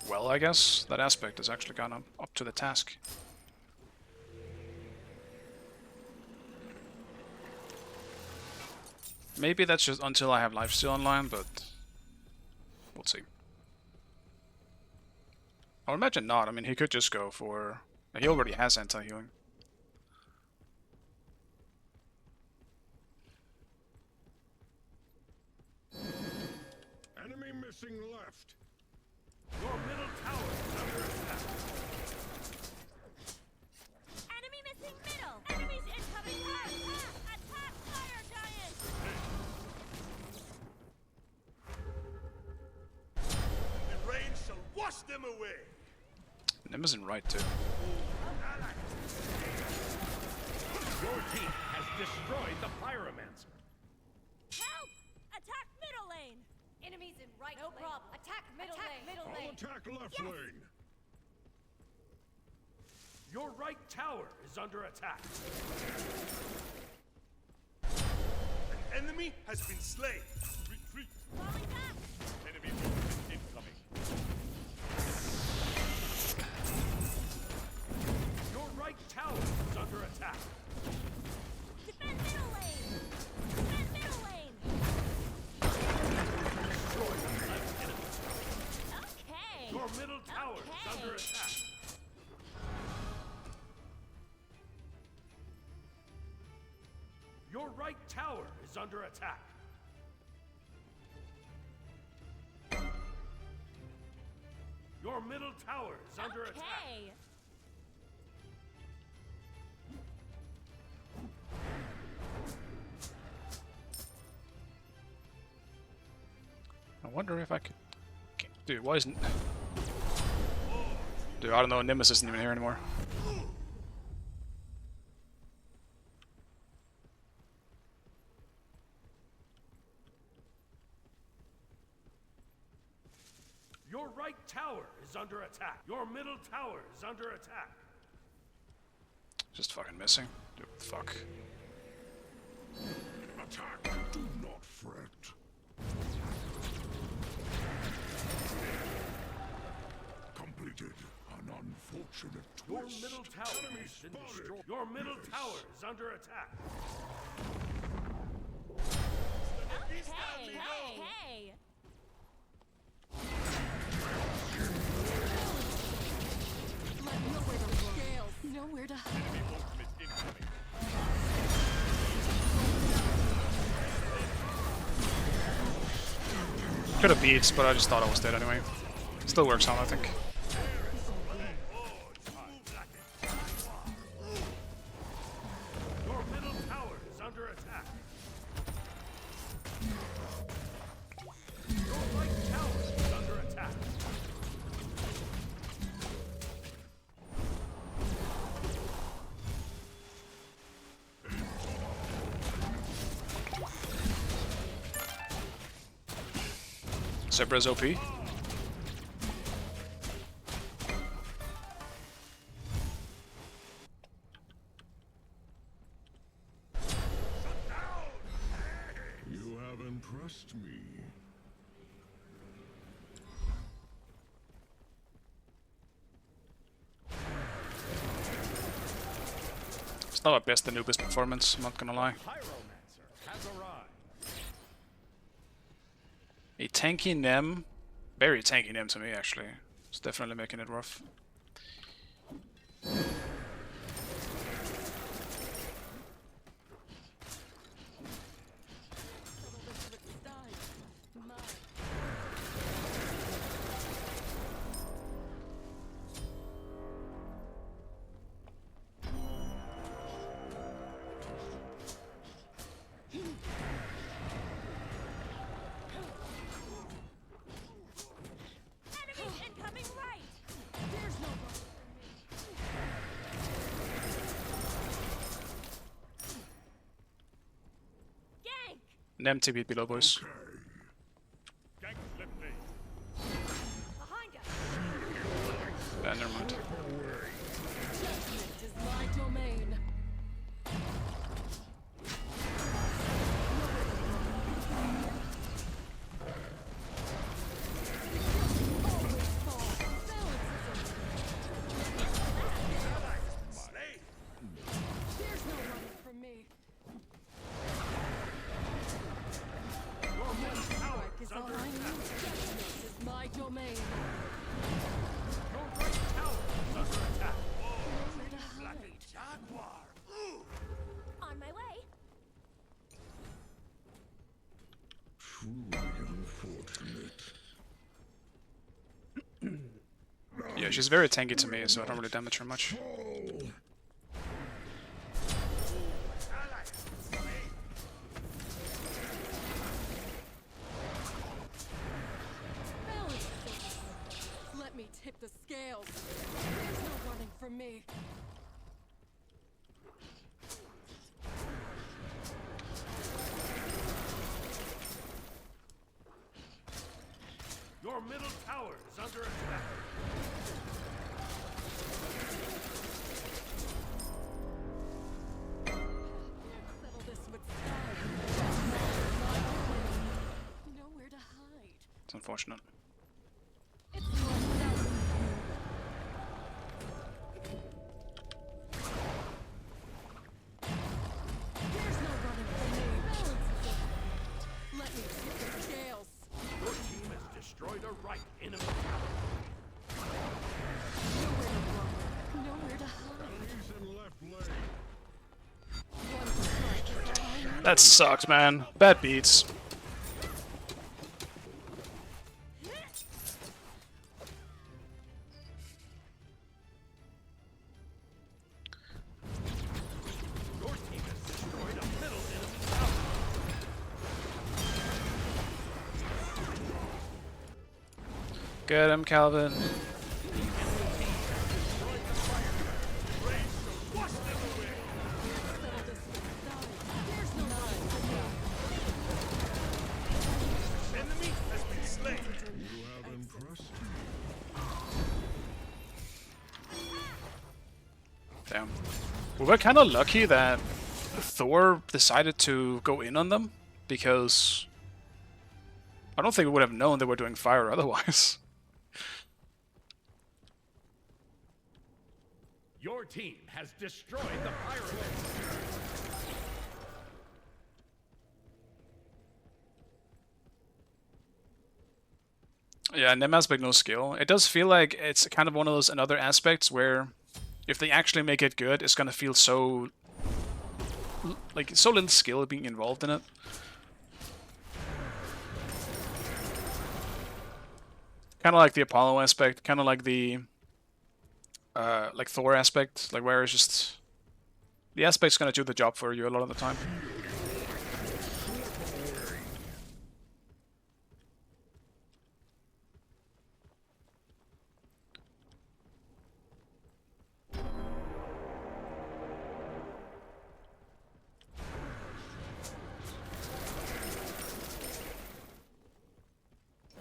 well, I guess, that aspect is actually kind of up to the task. Maybe that's just until I have lifesteal online, but we'll see. I would imagine not. I mean, he could just go for... He already has anti-healing. Enemy missing left. Your middle tower is under attack. Enemy missing middle. Enemies incoming right. Attack fire giant. The rain shall wash them away. Nim is in right too. Your team has destroyed the pyromancer. Help! Attack middle lane. Enemies in right. No problem. Attack middle lane. Middle I'll lane. attack left lane. Your right tower is under attack. An enemy has been slain. Retreat. Falling back. Enemy movement incoming. Your right tower is under attack. Defend middle lane. Defend middle lane. Destroy the left enemy. Okay. Your middle tower is under attack. Your right tower is under attack. Your middle tower is under attack. Okay. I wonder if I could... Dude, why isn't... Dude, I don't know, Nimbus isn't even here anymore. Your right tower is under attack. Your middle tower is under attack. Just fucking missing. Dude, fuck. Attack. Do not fret. Completed an unfortunate Your twist. middle tower Enemy has been spotted. destroyed. Your middle tower is under attack. Hey. Hey. Nowhere to hide. Enemy ultimate incoming. Could have beats, but I just thought I was dead anyway. Still works out, I think. Your middle tower is under attack. Your right tower is under attack. Zebra's OP. You have impressed me. It's not my best Anubis performance, I'm not gonna lie. Pyromancer has arrived. A tanky Nem, very tanky Nem to me actually. It's definitely making it rough. Enemies incoming right. There's no room for me. Gank. Nem TP below, boys. Gank left lane. Behind us. Yeah, never mind. Judgment is my domain. domain. Your right tower is under attack. Nowhere to hide. Jaguar. Ooh. On my way. Yeah, she's very tanky to me, so I don't really damage her much. Balance. Let me tip the scales. There's no running from me. Your middle tower is under attack. Settle this with style. Nowhere to hide. It's unfortunate. It's north south. There's no running from me. Balance is it. Let me tip the scales. Your team has destroyed a right enemy tower. Nowhere to run. Nowhere to hide. One strike is all I need. That sucked, man. Bad beats. Your team has destroyed a middle enemy tower. Get him, Calvin. Settle this with style. There's no running from me. Enemy has been slain. Damn. We were kind of lucky that Thor decided to go in on them, because I don't think we would have known they were doing fire otherwise. Your team has destroyed the pyramids. Yeah, Nim has no skill. It does feel like it's kind of one of those another aspects where if they actually make it good, it's gonna feel so like so little skill being involved in it. Kind of like the Apollo aspect, kind of like the like Thor aspect, like where it's just the aspect's gonna do the job for you a lot of the time.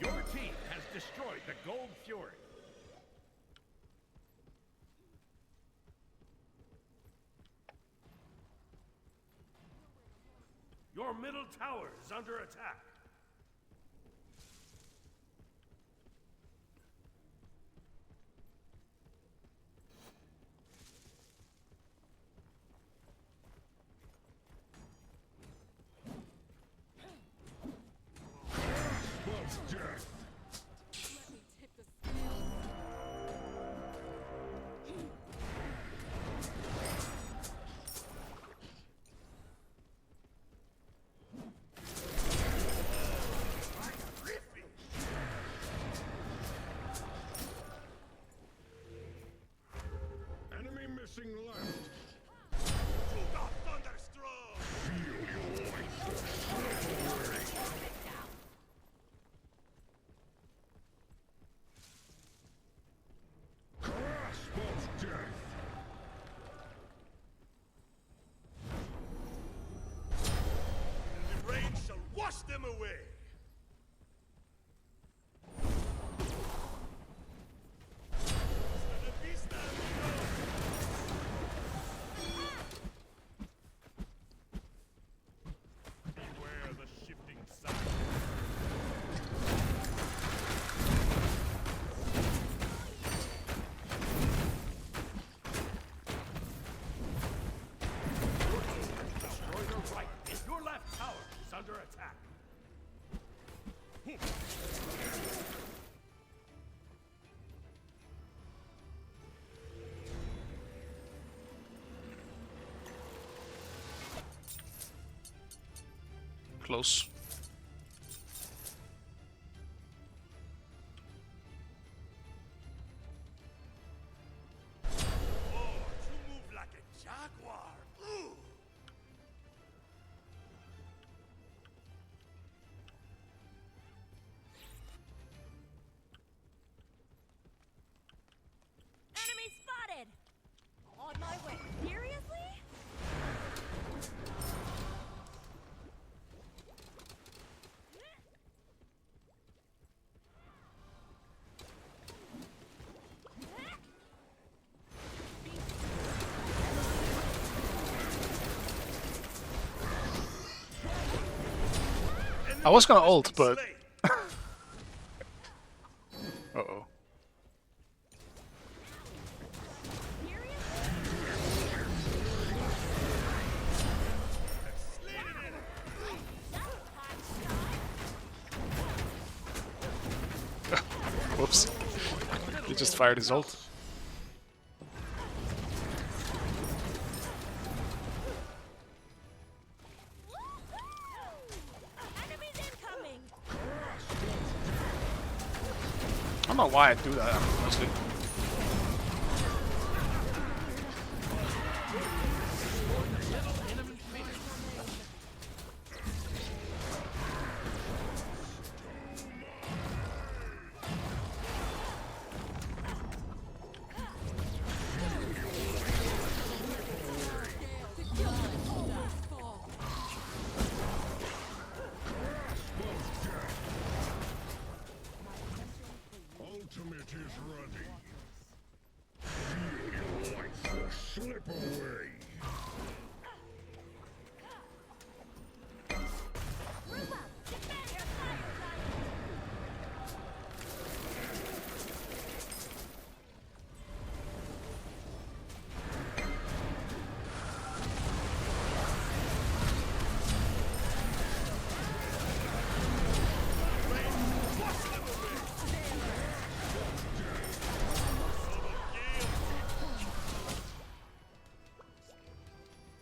Your team has destroyed the Gold Fury. Your middle tower is under attack. Let me tip the scales. Enemy missing left. Thunderstruck. The rain shall wash them away. Beware the shifting sun. Destroy the right. Your left tower is under attack. close. Oh, you move like a jaguar. Ooh. Enemy spotted! On my way. Seriously? I was gonna ult, but Slay. uh-oh. Whoops. He just fired his ult. Enemies incoming! I don't know why I do that, honestly. Ultimate is ready. Feel like the slip away. Group up! Defend your fire giant!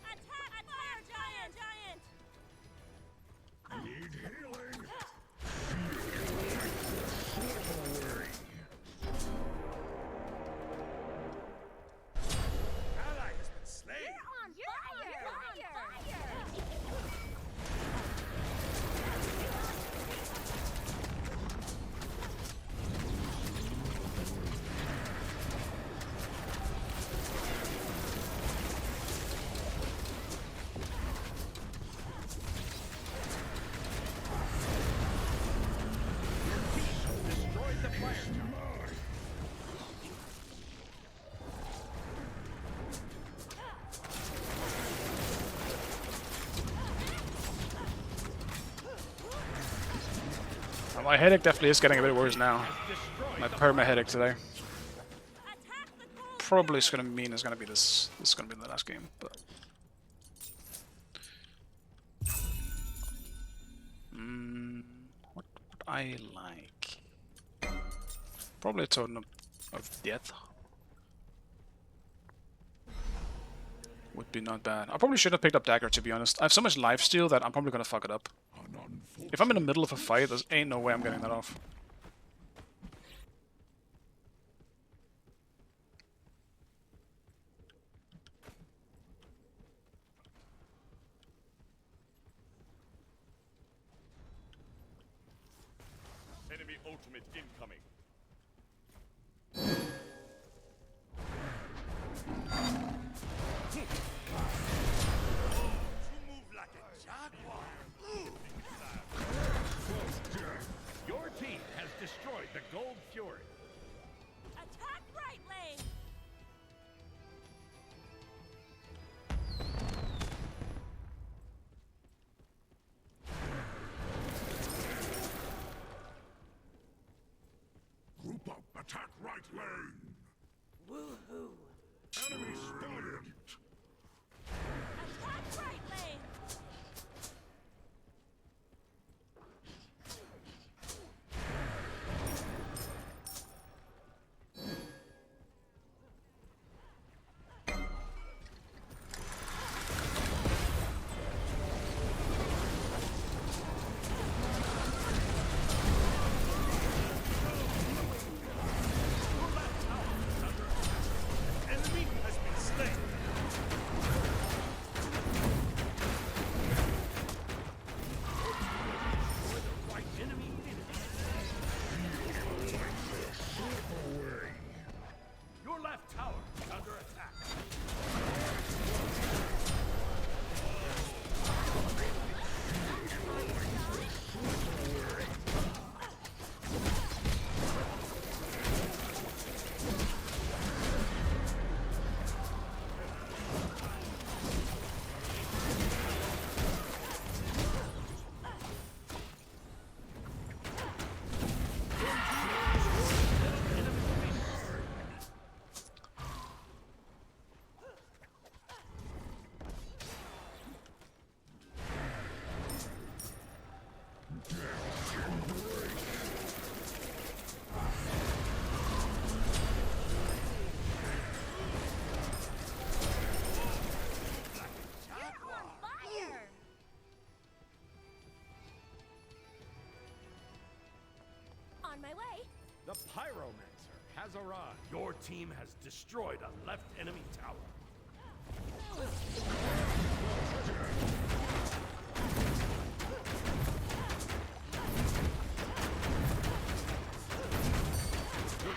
Attack fire giant! Need healing. Feel like the slip away. Ally has been slain. On fire! Destroyed the fire tower. My headache definitely is getting a bit worse now. Destroyed My the perma headache today. Attack the cold! Probably is gonna mean it's gonna be this. This is gonna be the last game, but. What would I like? Probably a totem of death. Would be not bad. I probably should have picked up dagger, to be honest. I have so much lifesteal that I'm probably gonna fuck it up. If I'm in the middle of a fight, there ain't no way I'm getting that off. Enemy ultimate incoming. You move like a jaguar. Ooh. Your team has destroyed the Gold Fury. Attack right lane! Group up, attack right lane. Woohoo! Enemy spotted. Attack right lane! my way. The Pyromancer has arrived. Your team has destroyed a left enemy tower. Your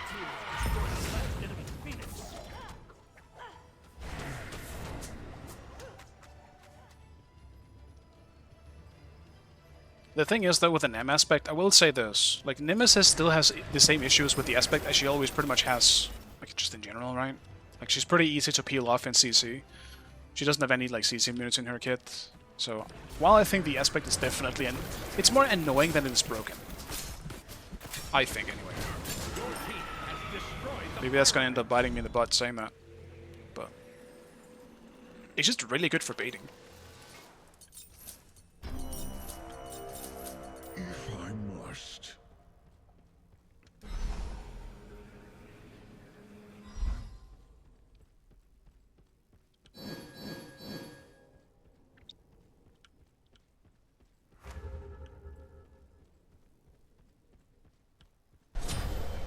team has destroyed a left enemy Phoenix. The thing is, though, with an M aspect, I will say this. Like, Nemesis still has the same issues with the aspect as she always pretty much has. Like, just in general, right? Like, she's pretty easy to peel off in CC. She doesn't have any, like, CC units in her kit. So, while I think the aspect is definitely... it's more annoying than it is broken. I think, anyway. Maybe that's gonna end up biting me in the butt saying that. But... it's just really good for baiting. If I must.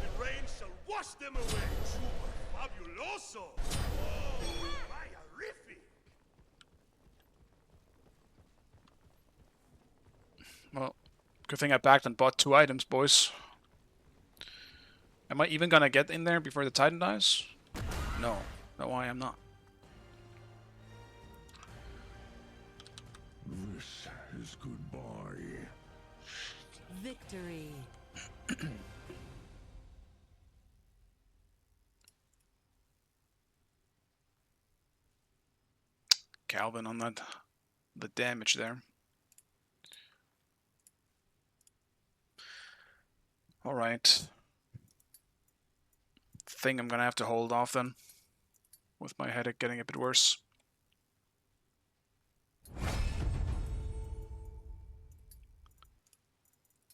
The rain shall wash them away. Super fabuloso. Oh, Mayarific. Well, good thing I backed and bought 2 items, boys. Am I even gonna get in there before the Titan dies? No. No, I am not. This is goodbye. Victory. Calvin on that, the damage there. Alright. Think I'm gonna have to hold off then, with my headache getting a bit worse.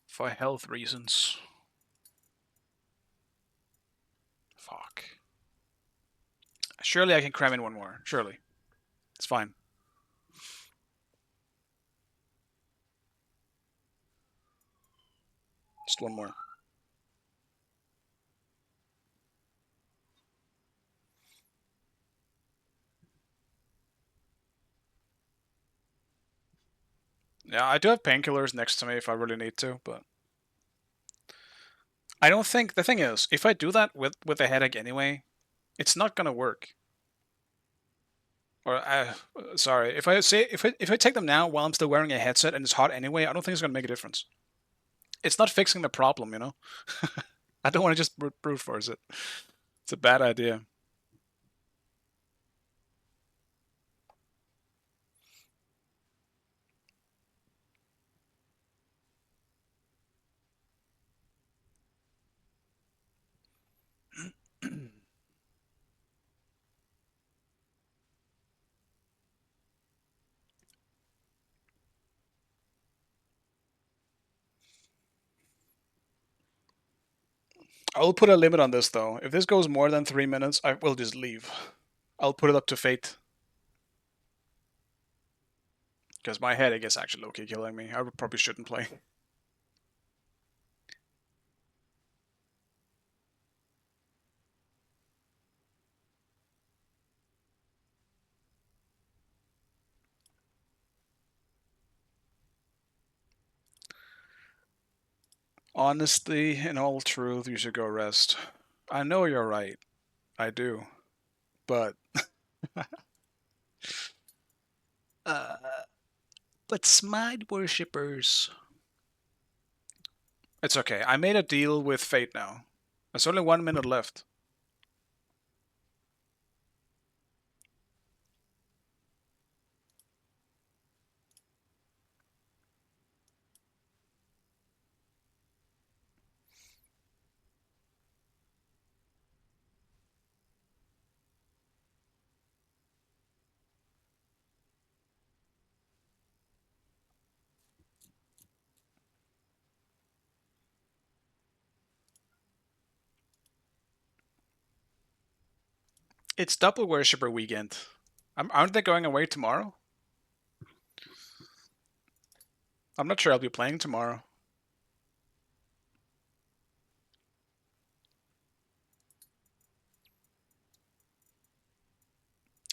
For health reasons. Fuck. Surely I can cram in one more. Surely. It's fine. Just one more. Yeah, I do have painkillers next to me if I really need to, but... I don't think... the thing is, if I do that with a headache anyway, it's not gonna work. Or, sorry, if I take them now while I'm still wearing a headset and it's hot anyway, I don't think it's gonna make a difference. It's not fixing the problem, you know? I don't want to just brute force it. It's a bad idea. I'll put a limit on this, though. If this goes more than 3 minutes, I will just leave. I'll put it up to fate. Because my headache is actually low-key killing me. I probably shouldn't play. Honestly, in all truth, you should go rest. I know you're right. I do. But... but Smite worshippers... It's okay. I made a deal with fate now. There's only 1 minute left. It's double worshipper weekend. Aren't they going away tomorrow? I'm not sure I'll be playing tomorrow.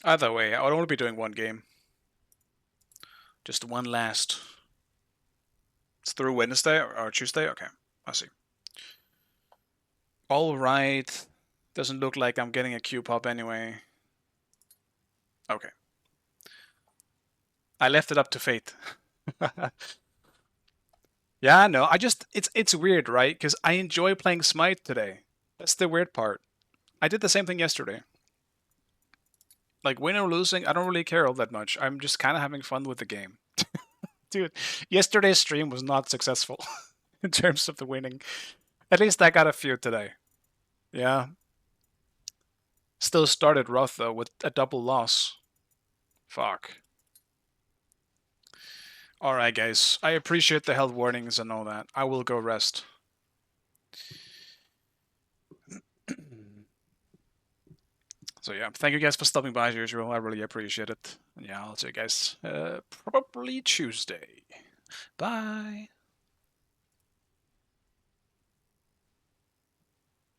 Either way, I would only be doing one game. Just one last. It's through Wednesday or Tuesday? Okay, I see. Alright. Doesn't look like I'm getting a Q pop anyway. Okay. I left it up to fate. Yeah, no, it's weird, right? Because I enjoy playing Smite today. That's the weird part. I did the same thing yesterday. Like, win or losing, I don't really care all that much. I'm just kind of having fun with the game. Dude, yesterday's stream was not successful in terms of the winning. At least I got a few today. Yeah. Still started rough, though, with a double loss. Fuck. Alright, guys. I appreciate the health warnings and all that. I will go rest. So yeah, thank you guys for stopping by as usual. I really appreciate it. And yeah, I'll see you guys probably Tuesday. Bye.